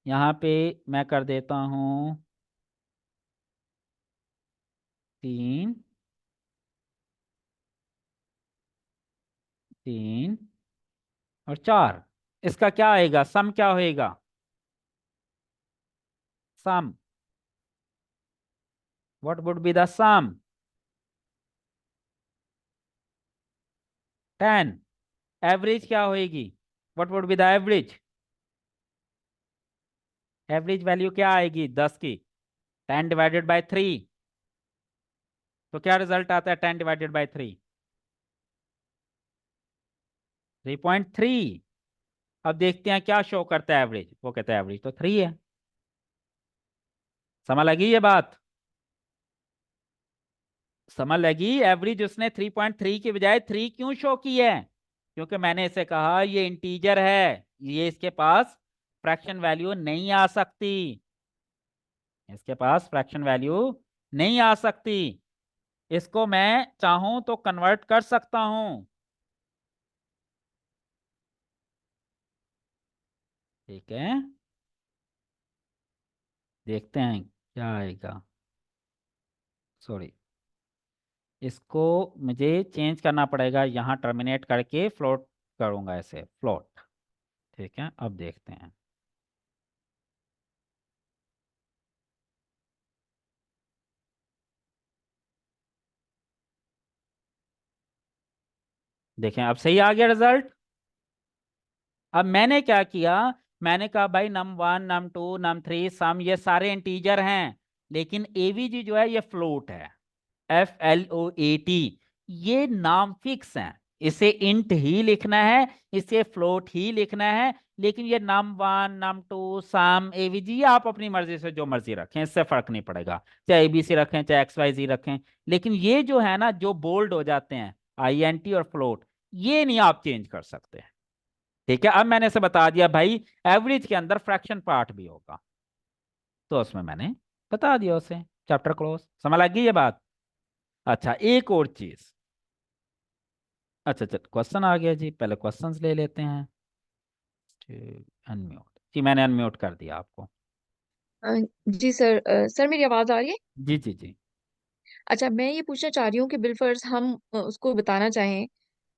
S1: यहाँ पे मैं कर देता हूँ 3 3 और 4। इसका क्या आएगा, सम क्या होएगा? Sum, what would be the sum? 10। Average क्या होएगी? What would be the average? Average value क्या आएगी 10 की? 10/3। तो क्या रिजल्ट आता है 10/3? 3.3। अब देखते हैं क्या शो करता है एवरेज। वो कहता है एवरेज तो 3 है। समझ लगी ये बात? समझ लगी? एवरेज उसने 3.3 की बजाय 3 क्यों शो की है? क्योंकि मैंने इसे कहा ये इंटीजर है, ये इसके पास फ्रैक्शन वैल्यू नहीं आ सकती। इसके पास फ्रैक्शन वैल्यू नहीं आ सकती। इसको मैं चाहूं तो कन्वर्ट कर सकता हूं। ठीक है, देखते हैं क्या आएगा। सॉरी, इसको मुझे चेंज करना पड़ेगा, यहाँ टर्मिनेट करके फ्लोट करूंगा, ऐसे फ्लोट। ठीक है, अब देखते हैं। देखें अब सही आ गया रिजल्ट। अब मैंने क्या किया, मैंने कहा भाई num1 num2 num3 सम ये सारे इंटीजर हैं, लेकिन एवीजी जो है ये फ्लोट है। FLOAT, ये नाम फिक्स है। इसे इंट ही लिखना है, इसे फ्लोट ही लिखना है। लेकिन ये num1 num2 सम एवीजी ये आप अपनी मर्जी से जो मर्जी रखें, इससे फर्क नहीं पड़ेगा। चाहे ABC रखें चाहे XYZ रखें। लेकिन ये जो है ना, जो बोल्ड हो जाते हैं INT और फ्लोट, ये नहीं आप चेंज कर सकते। ठीक है, अब मैंने इसे बता दिया भाई एवरेज के अंदर फ्रैक्शन पार्ट भी होगा, तो उसमें मैंने बता दिया उसे। Chapter close. समझ लग गई ये बात? अच्छा, एक और चीज। अच्छा चल, क्वेश्चन आ गया जी, पहले क्वेश्चंस ले लेते हैं। अनम्यूट जी, मैंने अनम्यूट कर दिया आपको।
S3: अ, जी सर, सर मेरी आवाज आ रही है?
S1: जी जी जी।
S3: अच्छा, मैं ये पूछना चाह रही हूँ कि बिलफर्ज हम उसको बताना चाहें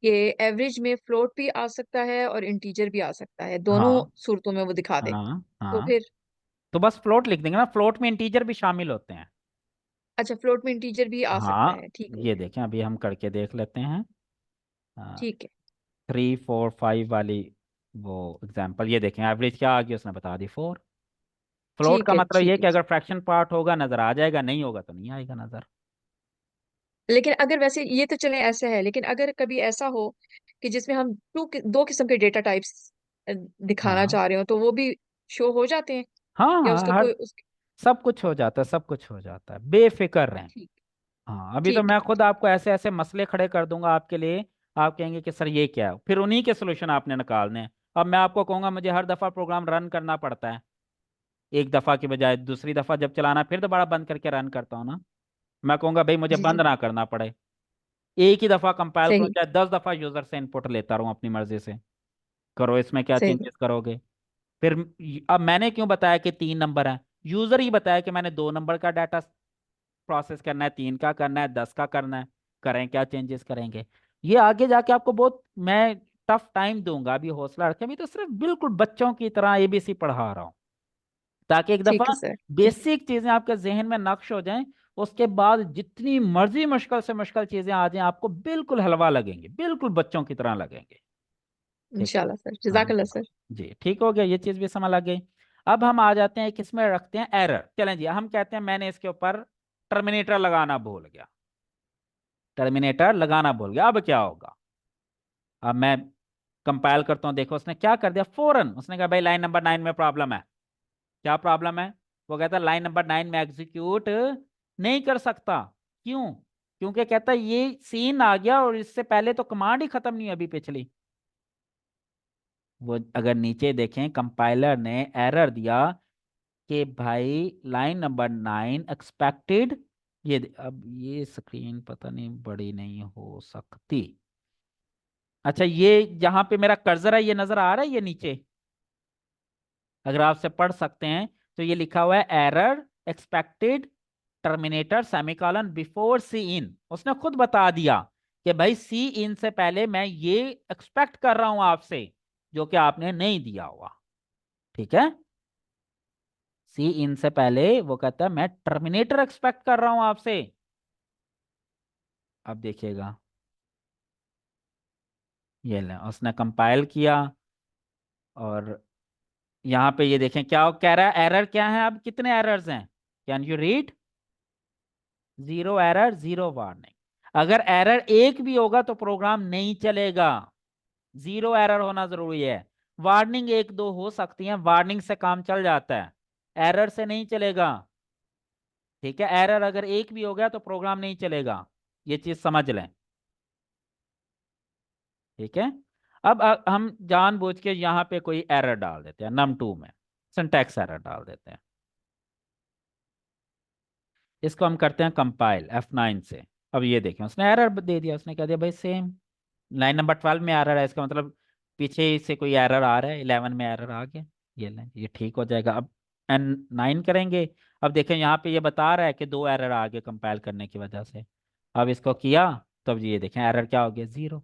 S3: कि एवरेज में फ्लोट भी आ सकता है और इंटीजर भी आ सकता है, दोनों
S1: हाँ
S3: सूरतों में वो दिखा दे।
S1: हाँ
S3: तो
S1: हाँ,
S3: फिर
S1: तो बस फ्लोट लिख देंगे ना, फ्लोट में इंटीजर भी शामिल होते हैं।
S3: अच्छा, फ्लोट में इंटीजर भी आ सकता
S1: हाँ,
S3: है, ठीक हो
S1: ये
S3: गया।
S1: देखें अभी हम करके देख लेते हैं।
S3: ठीक है।
S1: 3 4 5 वाली वो एग्जाम्पल, ये देखें एवरेज क्या आ गई उसने बता दी 4। फ्लोट
S3: ठीक
S1: का
S3: है,
S1: मतलब ये
S3: ठीक
S1: कि
S3: है।
S1: अगर फ्रैक्शन पार्ट होगा नजर आ जाएगा, नहीं होगा तो नहीं आएगा नजर।
S3: लेकिन अगर वैसे ये तो चले ऐसा है, लेकिन अगर कभी ऐसा हो कि जिसमें हम दो किस्म के डेटा टाइप्स दिखाना
S1: हाँ
S3: चाह रहे हो, तो वो भी शो हो जाते हैं?
S1: हाँ
S3: या
S1: हाँ,
S3: उसका
S1: हर
S3: कोई उस
S1: सब कुछ हो जाता है, सब कुछ हो जाता है, बेफिक्र रहें।
S3: ठीक।
S1: हाँ, अभी तो
S3: ठीक
S1: मैं
S3: है,
S1: खुद
S3: ठीक।
S1: आपको ऐसे ऐसे मसले खड़े कर दूंगा आपके लिए। आप कहेंगे कि सर ये क्या है, फिर उन्हीं के सोल्यूशन आपने निकालने हैं। अब मैं आपको कहूंगा मुझे हर दफा प्रोग्राम रन करना पड़ता है, एक दफा की बजाय दूसरी दफा जब चलाना फिर दोबारा बंद करके रन करता हूँ ना। मैं कहूंगा भाई मुझे
S3: जी
S1: बंद
S3: जी।
S1: ना करना पड़े, एक ही दफा कंपाइल करूँ
S3: सही।
S1: चाहे 10 दफा यूजर से इनपुट लेता रहूं अपनी मर्जी से। करो इसमें क्या
S3: सही।
S1: चेंजेस करोगे? फिर अब मैंने क्यों बताया कि 3 नंबर है? यूजर ही बताया कि मैंने 2 नंबर का डाटा प्रोसेस करना है, 3 का करना है, 10 का करना है। करें क्या चेंजेस करेंगे? ये आगे जाके आपको बहुत मैं टफ टाइम दूंगा, अभी हौसला रखें, अभी तो सिर्फ बिल्कुल बच्चों की तरह ABC पढ़ा रहा हूँ, ताकि एक दफा
S3: ठीक है सर।
S1: बेसिक चीजें आपके जहन में नक्श हो जाएं। उसके बाद जितनी मर्जी मुश्किल से मुश्किल चीजें आ जाएं आपको बिल्कुल हलवा लगेंगे, बिल्कुल बच्चों की तरह लगेंगे। ठीक है।
S3: इंशाल्लाह सर,
S1: हाँ
S3: जजाकल्ला सर।
S1: जी, ठीक हो गया, ये चीज भी समझ लग गई। अब हम आ जाते हैं किसमें रखते हैं एरर। चलें जी, हम कहते हैं मैंने इसके ऊपर टर्मिनेटर लगाना भूल गया, टर्मिनेटर लगाना भूल गया, अब क्या होगा? अब मैं कंपाइल करता हूं, देखो उसने क्या कर दिया फौरन, उसने कहा भाई लाइन नंबर 9 में प्रॉब्लम है। क्या प्रॉब्लम है? वो कहता है लाइन नंबर 9 में एग्जीक्यूट नहीं कर सकता। क्यों? क्योंकि कहता है ये सीन आ गया और इससे पहले तो कमांड ही खत्म नहीं हुई अभी पिछली। वो अगर नीचे देखें कंपाइलर ने एरर दिया कि भाई लाइन नंबर 9 एक्सपेक्टेड। अब ये स्क्रीन पता नहीं बड़ी नहीं हो सकती। अच्छा, ये जहां पे मेरा कर्सर है ये नजर आ रहा है, ये नीचे अगर आपसे पढ़ सकते हैं तो ये लिखा हुआ है error expected terminator semicolon before cin, उसने खुद बता दिया कि भाई सी इन से पहले मैं ये एक्सपेक्ट कर रहा हूं आपसे, जो कि आपने नहीं दिया हुआ। ठीक है, सी इन से पहले वो कहता है मैं टर्मिनेटर एक्सपेक्ट कर रहा हूं आपसे। अब देखिएगा, ये ले उसने कंपाइल किया, और यहाँ पे ये देखें क्या कह रहा है, एरर क्या है, अब कितने एरर्स हैं, can you read? 0 error 0 warning. अगर एरर एक भी होगा तो प्रोग्राम नहीं चलेगा, 0 एरर होना जरूरी है। वार्निंग एक दो हो सकती है, वार्निंग से काम चल जाता है, एरर से नहीं चलेगा। ठीक है, एरर अगर एक भी हो गया तो प्रोग्राम नहीं चलेगा, ये चीज समझ लें। ठीक है, अब हम जानबूझ के यहाँ पे कोई एरर डाल देते हैं, num2 में सिंटैक्स एरर डाल देते हैं। इसको हम करते हैं कंपाइल F9 से। अब ये देखें उसने एरर दे दिया, उसने कह दिया भाई सेम लाइन नंबर 12 में एरर है, इसका मतलब पीछे से कोई एरर आ रहा है, 11 में एरर आ गया। ये लें, ये ठीक हो जाएगा। अब N9 करेंगे। अब देखें यहाँ पे ये बता रहा है कि 2 एरर आ गए कंपाइल करने की वजह से। अब इसको किया, तब ये देखें एरर क्या हो गया, 0।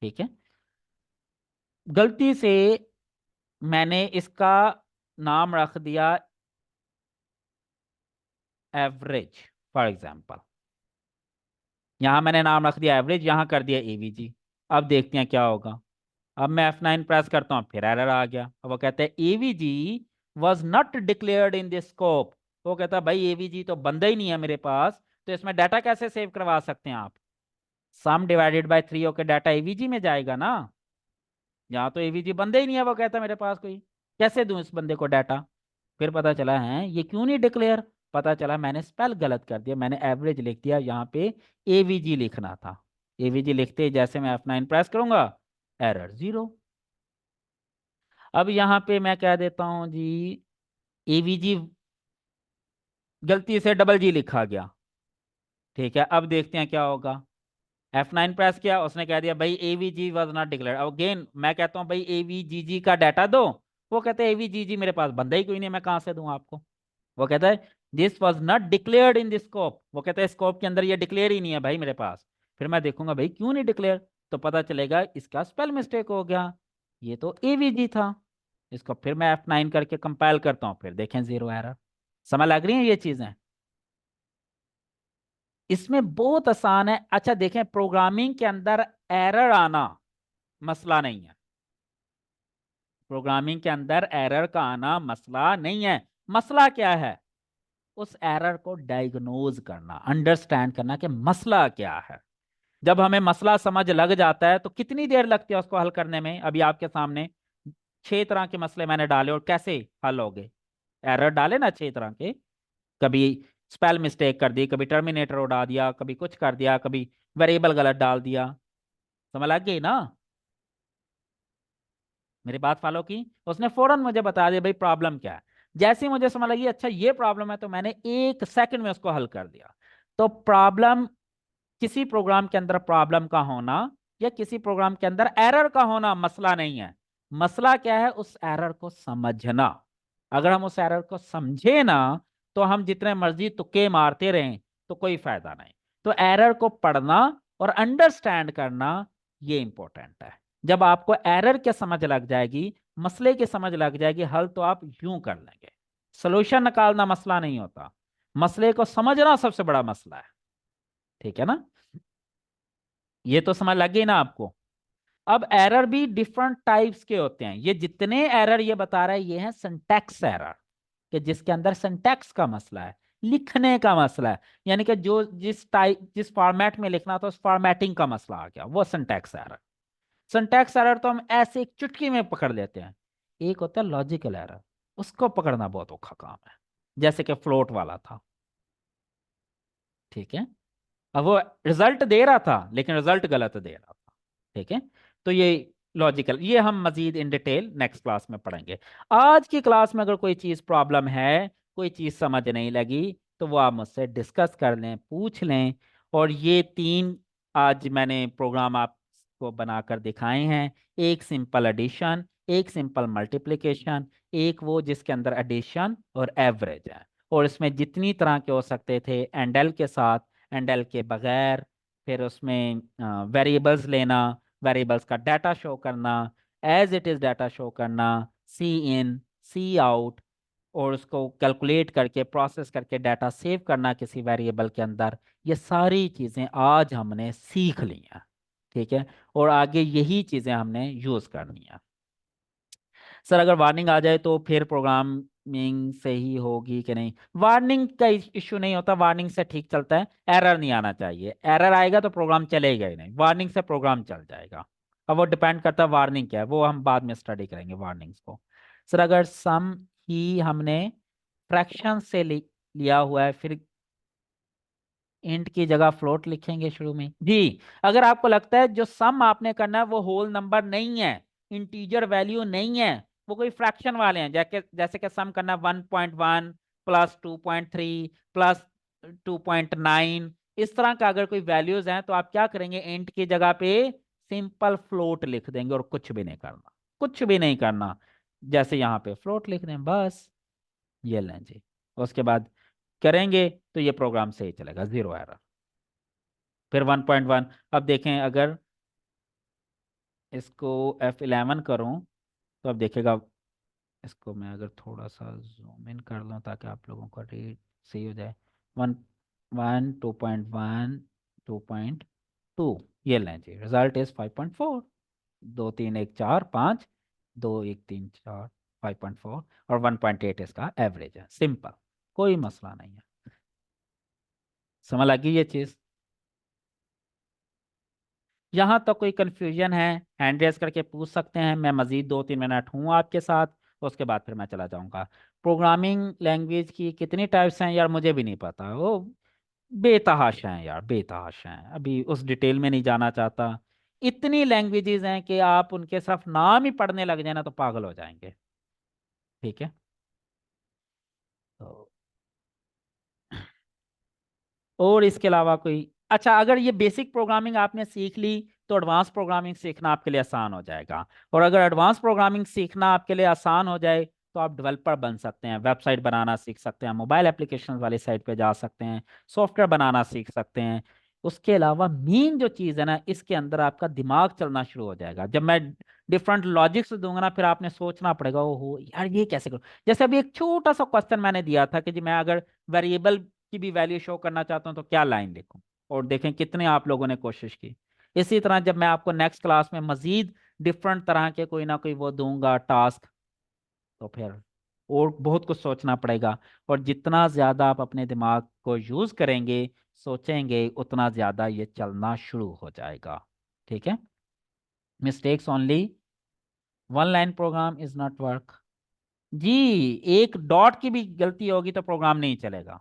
S1: ठीक है, गलती से मैंने इसका नाम रख दिया एवरेज, फॉर एग्जाम्पल यहाँ मैंने नाम रख दिया एवरेज, यहाँ कर दिया एवीजी। अब देखते हैं क्या होगा। अब मैं F9 प्रेस करता हूँ, फिर एरर आ गया। अब वो कहते हैं AVG was not declared in this scope. वो कहता है भाई एवीजी तो बंदा ही नहीं है मेरे पास, तो इसमें डाटा कैसे सेव करवा सकते हैं आप? सम डिवाइडेड बाय 3 होकर डाटा एवीजी में जाएगा ना, यहाँ तो एवीजी बंदे ही नहीं है। वो कहता है मेरे पास कोई, कैसे दूं इस बंदे को डाटा? फिर पता चला है ये क्यों नहीं डिक्लेयर, पता चला मैंने स्पेल गलत कर दिया, मैंने एवरेज लिख दिया, यहाँ पे एवीजी लिखना था। एवीजी लिखते ही जैसे मैं F9 प्रेस करूंगा, एरर 0। अब यहाँ पे मैं कह देता हूं जी एवीजी, गलती से डबल जी लिखा गया। ठीक है, अब देखते हैं क्या होगा। F9 प्रेस किया, उसने कह दिया भाई AVG was not declared. Again मैं कहता हूं भाई एवीजीजी का डाटा दो, वो कहते हैं एवीजीजी मेरे पास बंदा ही कोई नहीं, मैं कहां से दूं आपको? वो कहता है this was not declared in this scope. वो कहता है स्कोप के अंदर ये डिक्लेयर ही नहीं है भाई मेरे पास। फिर मैं देखूंगा भाई क्यों नहीं डिक्लेयर, तो पता चलेगा इसका स्पेल मिस्टेक हो गया, ये तो एवीजी था। इसको फिर मैं F9 करके कंपाइल करता हूँ, फिर देखें 0 एरर। समझ लग रही है ये चीजें? इसमें बहुत आसान है। अच्छा देखें, प्रोग्रामिंग के अंदर एरर आना मसला नहीं है, प्रोग्रामिंग के अंदर एरर का आना मसला नहीं है। मसला क्या है? उस एरर को डायग्नोज करना, अंडरस्टैंड करना कि मसला क्या है। जब हमें मसला समझ लग जाता है तो कितनी देर लगती है उसको हल करने में? अभी आपके सामने 6 तरह के मसले मैंने डाले, और कैसे हल हो गए? एरर डाले ना 6 तरह के, कभी स्पेल मिस्टेक कर दी, कभी टर्मिनेटर उड़ा दिया, कभी कुछ कर दिया, कभी वेरिएबल गलत डाल दिया। समझ लग गई ना? मेरी बात फॉलो की? उसने फौरन मुझे बता दिया भाई प्रॉब्लम क्या है। जैसे ही मुझे समझ लगी अच्छा ये प्रॉब्लम है, तो मैंने 1 सेकंड में उसको हल कर दिया। तो प्रॉब्लम, किसी प्रोग्राम के अंदर प्रॉब्लम का होना या किसी प्रोग्राम के अंदर एरर का होना मसला नहीं है। मसला क्या है? उस एरर को समझना। अगर हम उस एरर को समझे ना, तो हम जितने मर्जी तुक्के मारते रहें तो कोई फायदा नहीं। तो एरर को पढ़ना और अंडरस्टैंड करना, ये इंपॉर्टेंट है। जब आपको एरर क्या समझ लग जाएगी, मसले की समझ लग जाएगी, हल तो आप यूं कर लेंगे। सोल्यूशन निकालना मसला नहीं होता, मसले को समझना सबसे बड़ा मसला है। ठीक है ना? ये तो समझ लग गई ना आपको? अब एरर भी डिफरेंट टाइप्स के होते हैं। ये जितने एरर ये बता रहा है ये है सिंटैक्स एरर, कि जिसके अंदर सिंटैक्स का मसला है, लिखने का मसला है, यानी कि जो जिस फॉर्मेट में लिखना था उस फॉर्मेटिंग का मसला आ गया, वो सिंटैक्स एरर। सिंटैक्स एरर तो हम ऐसे एक चुटकी में पकड़ लेते हैं। एक होता है लॉजिकल एरर, उसको पकड़ना बहुत औखा काम है, जैसे कि फ्लोट वाला था। ठीक है, अब वो रिजल्ट दे रहा था लेकिन रिजल्ट गलत दे रहा था। ठीक है, तो ये लॉजिकल, ये हम मजीद इन डिटेल नेक्स्ट क्लास में पढ़ेंगे। आज की क्लास में अगर कोई चीज़ प्रॉब्लम है, कोई चीज़ समझ नहीं लगी, तो वो आप मुझसे डिस्कस कर लें, पूछ लें। और ये 3 आज मैंने प्रोग्राम आपको बनाकर दिखाए हैं। एक सिंपल एडिशन, एक सिंपल मल्टीप्लिकेशन, एक वो जिसके अंदर एडिशन और एवरेज है, और इसमें जितनी तरह के हो सकते थे, एंडल के साथ, एंडल के बगैर, फिर उसमें वेरिएबल्स लेना, वेरिएबल्स का डाटा शो करना, as it is data show करना, सी इन, सी आउट, और उसको कैलकुलेट करके प्रोसेस करके डाटा सेव करना किसी वेरिएबल के अंदर। ये सारी चीज़ें आज हमने सीख ली हैं, ठीक है, और आगे यही चीज़ें हमने यूज़ करनी है। सर अगर वार्निंग आ जाए तो फिर प्रोग्रामिंग से ही होगी कि नहीं? वार्निंग का इश्यू नहीं होता, वार्निंग से ठीक चलता है, एरर नहीं आना चाहिए। एरर आएगा तो प्रोग्राम चलेगा ही नहीं, वार्निंग से प्रोग्राम चल जाएगा। अब वो डिपेंड करता है वार्निंग क्या है, वो हम बाद में स्टडी करेंगे वार्निंग्स को। सर अगर सम ही हमने फ्रैक्शन से लिया हुआ है, फिर इंट की जगह फ्लोट लिखेंगे शुरू में जी। अगर आपको लगता है जो सम आपने करना है वो होल नंबर नहीं है, इंटीजर वैल्यू नहीं है, वो कोई फ्रैक्शन वाले हैं, जैसे जैसे कि सम करना 1.1 प्लस 2.3 प्लस 2.9, इस तरह का अगर कोई वैल्यूज हैं तो आप क्या करेंगे, इंट की जगह पे सिंपल फ्लोट लिख देंगे और कुछ भी नहीं करना, कुछ भी नहीं करना। जैसे यहाँ पे फ्लोट लिख दें बस, ये लें जी। उसके बाद करेंगे तो ये प्रोग्राम सही चलेगा, जीरो एरर। फिर 1.1, अब देखें अगर इसको F11 करूं तो अब देखेगा, इसको मैं अगर थोड़ा सा जूम इन कर लूं ताकि आप लोगों का रीड सही हो जाए। 1, 2.1, 2.2, ये लें जी, रिजल्ट इज 5.4। 2 3 1 4 5, 2 1 3 4, 5.4, और 1.8 इसका एवरेज है। सिंपल, कोई मसला नहीं है। समझ लगी ये चीज़? यहाँ तक कोई कन्फ्यूजन है हैंड रेज करके पूछ सकते हैं, मैं मजीद 2 3 मिनट हूँ आपके साथ, उसके बाद फिर मैं चला जाऊँगा। प्रोग्रामिंग लैंग्वेज की कितनी टाइप्स हैं यार, मुझे भी नहीं पता, वो बेतहाशा हैं यार, बेतहाशा हैं, अभी उस डिटेल में नहीं जाना चाहता। इतनी लैंग्वेजेस हैं कि आप उनके सिर्फ नाम ही पढ़ने लग जाए ना तो पागल हो जाएंगे, ठीक है। तो और इसके अलावा कोई, अच्छा अगर ये बेसिक प्रोग्रामिंग आपने सीख ली तो एडवांस प्रोग्रामिंग सीखना आपके लिए आसान हो जाएगा। और अगर एडवांस प्रोग्रामिंग सीखना आपके लिए आसान हो जाए तो आप डेवलपर बन सकते हैं, वेबसाइट बनाना सीख सकते हैं, मोबाइल एप्लीकेशन वाली साइट पे जा सकते हैं, सॉफ्टवेयर बनाना सीख सकते हैं। उसके अलावा मेन जो चीज़ है ना, इसके अंदर आपका दिमाग चलना शुरू हो जाएगा। जब मैं डिफरेंट लॉजिक्स दूंगा ना, फिर आपने सोचना पड़ेगा, ओहो यार ये कैसे करूं। जैसे अभी एक छोटा सा क्वेश्चन मैंने दिया था कि जी मैं अगर वेरिएबल की भी वैल्यू शो करना चाहता हूं तो क्या लाइन लिखूं, और देखें कितने आप लोगों ने कोशिश की। इसी तरह जब मैं आपको नेक्स्ट क्लास में मजीद डिफरेंट तरह के कोई ना कोई वो दूंगा टास्क, तो फिर और बहुत कुछ सोचना पड़ेगा। और जितना ज्यादा आप अपने दिमाग को यूज करेंगे, सोचेंगे, उतना ज्यादा ये चलना शुरू हो जाएगा, ठीक है। Mistakes only, one line program is not work जी। एक डॉट की भी गलती होगी तो प्रोग्राम नहीं चलेगा,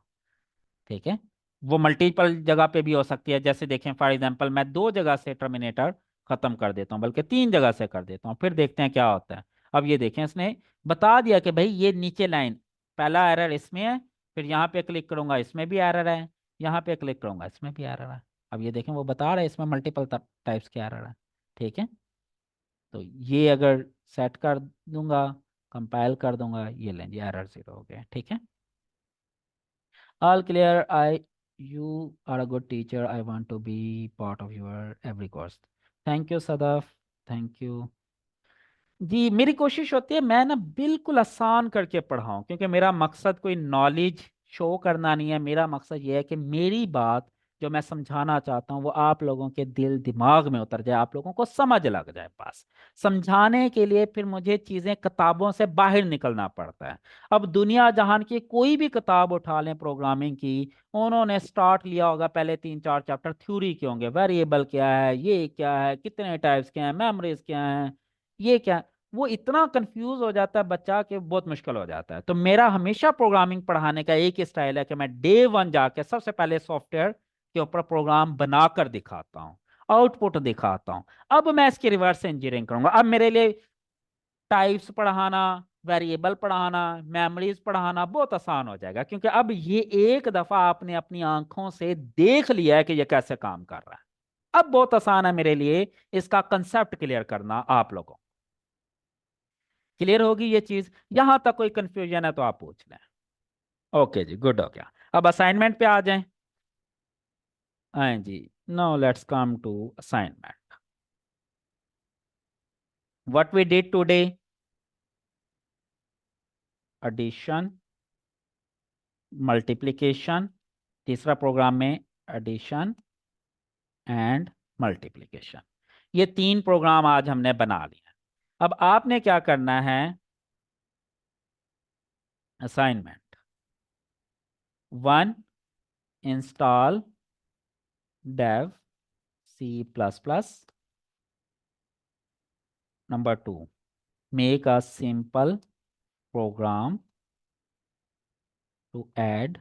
S1: ठीक है। वो मल्टीपल जगह पे भी हो सकती है, जैसे देखें फॉर एग्जांपल मैं 2 जगह से टर्मिनेटर खत्म कर देता हूँ, बल्कि 3 जगह से कर देता हूँ, फिर देखते हैं क्या होता है। अब ये देखें इसने बता दिया कि भाई ये नीचे लाइन, पहला एरर इसमें है, फिर यहाँ पे क्लिक करूंगा इसमें भी एरर है, यहाँ पे क्लिक करूंगा इसमें भी एरर है। अब ये देखें वो बता रहा है इसमें मल्टीपल टाइप्स के एरर है, ठीक है। तो ये अगर सेट कर दूंगा, कंपाइल कर दूंगा, ये लें जी एरर जीरो हो गया, ठीक है। All clear. You are a good teacher. I want to be part of your every course. Thank you, Sadaf. Thank you. जी मेरी कोशिश होती है मैं ना बिल्कुल आसान करके पढ़ाऊं, क्योंकि मेरा मकसद कोई नॉलेज शो करना नहीं है। मेरा मकसद ये है कि मेरी बात जो मैं समझाना चाहता हूँ वो आप लोगों के दिल दिमाग में उतर जाए, आप लोगों को समझ लग जाए। पास समझाने के लिए फिर मुझे चीज़ें किताबों से बाहर निकलना पड़ता है। अब दुनिया जहान की कोई भी किताब उठा लें प्रोग्रामिंग की, उन्होंने स्टार्ट लिया होगा, पहले 3 4 चैप्टर थ्योरी के होंगे, वेरिएबल क्या है, ये क्या है, कितने टाइप्स के हैं, मेमोरीज क्या है, ये क्या। वो इतना कंफ्यूज हो जाता है बच्चा कि बहुत मुश्किल हो जाता है। तो मेरा हमेशा प्रोग्रामिंग पढ़ाने का एक ही स्टाइल है कि मैं डे वन जाके सबसे पहले सॉफ्टवेयर के ऊपर प्रोग्राम बनाकर दिखाता हूँ, आउटपुट दिखाता हूँ। अब मैं इसकी रिवर्स इंजीनियरिंग करूंगा। अब मेरे लिए टाइप्स पढ़ाना, वेरिएबल पढ़ाना, मेमोरीज पढ़ाना बहुत आसान हो जाएगा, क्योंकि अब ये एक दफा आपने अपनी आंखों से देख लिया है कि ये कैसे काम कर रहा है। अब बहुत आसान है मेरे लिए इसका कंसेप्ट क्लियर करना आप लोगों। क्लियर होगी ये चीज? यहां तक कोई कंफ्यूजन है तो आप पूछ लें। ओके जी, गुड हो गया। अब असाइनमेंट पे आ जाएं। हाँ जी, now let's come to assignment. What we did today, addition, multiplication, तीसरा प्रोग्राम में एडिशन एंड मल्टीप्लिकेशन, ये 3 प्रोग्राम आज हमने बना लिए। अब आपने क्या करना है, assignment 1, install dev C++, number 2, make a simple program to add,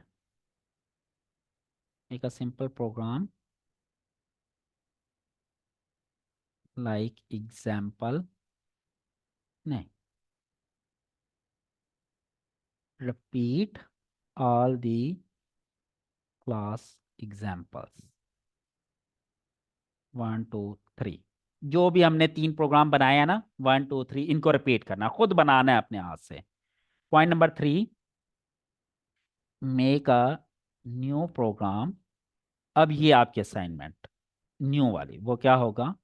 S1: make a simple program like example, नहीं, repeat all the class examples 1 2 3, जो भी हमने 3 प्रोग्राम बनाए हैं ना 1 2 3, इनको रिपीट करना, खुद बनाना है अपने हाथ से। Point number 3, make a new program. अब ये आपकी असाइनमेंट न्यू वाली वो क्या होगा,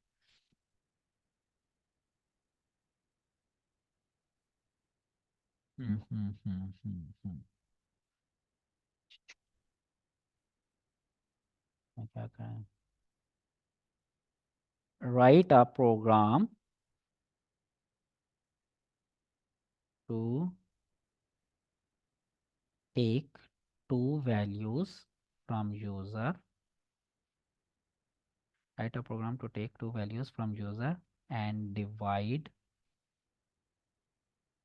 S1: हम्म हम्म हम्म हम्म हम्म, मैं क्या करें, write a program to take 2 values from user, write a program to take 2 values from user and divide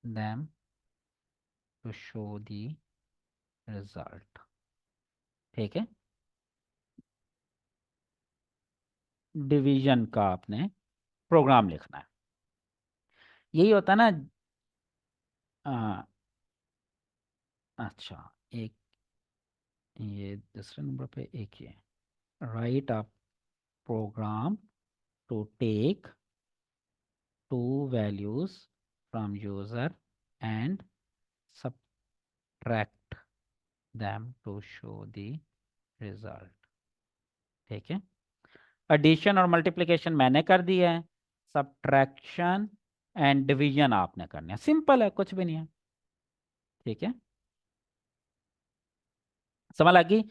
S1: them to show the result। ठीक है, डिवीजन का आपने प्रोग्राम लिखना है, यही होता है ना। आ, अच्छा, एक ये दूसरे नंबर पे एक ये, write a program to take 2 values from user and subtract them to show the result। ठीक है, एडिशन और मल्टीप्लिकेशन मैंने कर दिया है, सब्ट्रैक्शन एंड डिवीजन आपने करना है, सिंपल है, कुछ भी नहीं है। ठीक है, समझ लगी।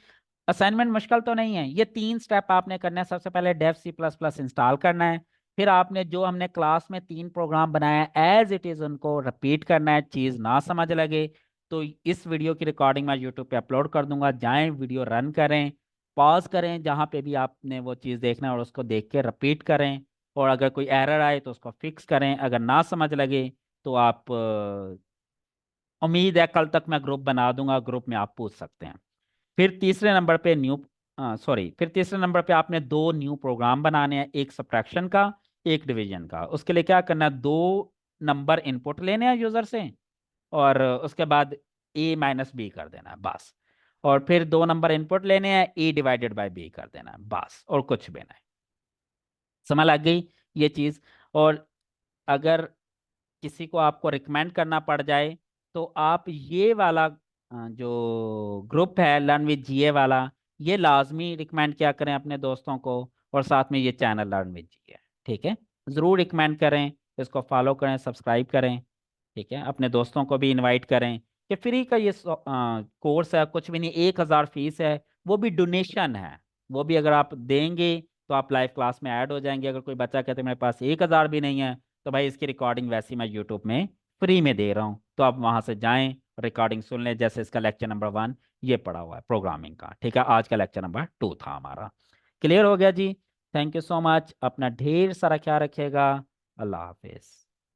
S1: असाइनमेंट मुश्किल तो नहीं है, ये 3 स्टेप आपने करना है। सबसे पहले डेव C++ इंस्टॉल करना है, फिर आपने जो हमने क्लास में 3 प्रोग्राम बनाया एज इट इज उनको रिपीट करना है, चीज ना समझ लगे तो इस वीडियो की रिकॉर्डिंग मैं यूट्यूब पे अपलोड कर दूंगा, जाएं वीडियो रन करें, पॉज करें जहां पे भी आपने वो चीज़ देखना है और उसको देख के रिपीट करें, और अगर कोई एरर आए तो उसको फिक्स करें, अगर ना समझ लगे तो आप उम्मीद है कल तक मैं ग्रुप बना दूंगा, ग्रुप में आप पूछ सकते हैं। फिर तीसरे नंबर पे फिर तीसरे नंबर पे आपने 2 न्यू प्रोग्राम बनाने हैं, एक सब्ट्रैक्शन का, एक डिवीजन का। उसके लिए क्या करना है, 2 नंबर इनपुट लेने हैं यूजर से और उसके बाद A-B कर देना है बस, और फिर 2 नंबर इनपुट लेने हैं, A/B कर देना है बस, और कुछ भी नहीं। समझ लग गई ये चीज। और अगर किसी को आपको रिकमेंड करना पड़ जाए तो आप ये वाला जो ग्रुप है लर्न विद जीए वाला, ये लाजमी रिकमेंड किया करें अपने दोस्तों को, और साथ में ये चैनल लर्न विद जीए, ठीक है, ज़रूर रिकमेंड करें, इसको फॉलो करें, सब्सक्राइब करें। ठीक है, अपने दोस्तों को भी इनवाइट करें कि फ्री का ये कोर्स है, कुछ भी नहीं, 1,000 फीस है, वो भी डोनेशन है, वो भी अगर आप देंगे तो आप लाइव क्लास में ऐड हो जाएंगे। अगर कोई बच्चा कहते हैं मेरे पास 1,000 भी नहीं है, तो भाई इसकी रिकॉर्डिंग वैसे ही मैं यूट्यूब में फ्री में दे रहा हूँ, तो आप वहां से जाएं, रिकॉर्डिंग सुन लें, जैसे इसका लेक्चर नंबर 1 ये पड़ा हुआ है प्रोग्रामिंग का। ठीक है, आज का लेक्चर नंबर 2 था हमारा। क्लियर हो गया जी, थैंक यू सो मच, अपना ढेर सारा ख्याल रखिएगा, अल्लाह हाफिज।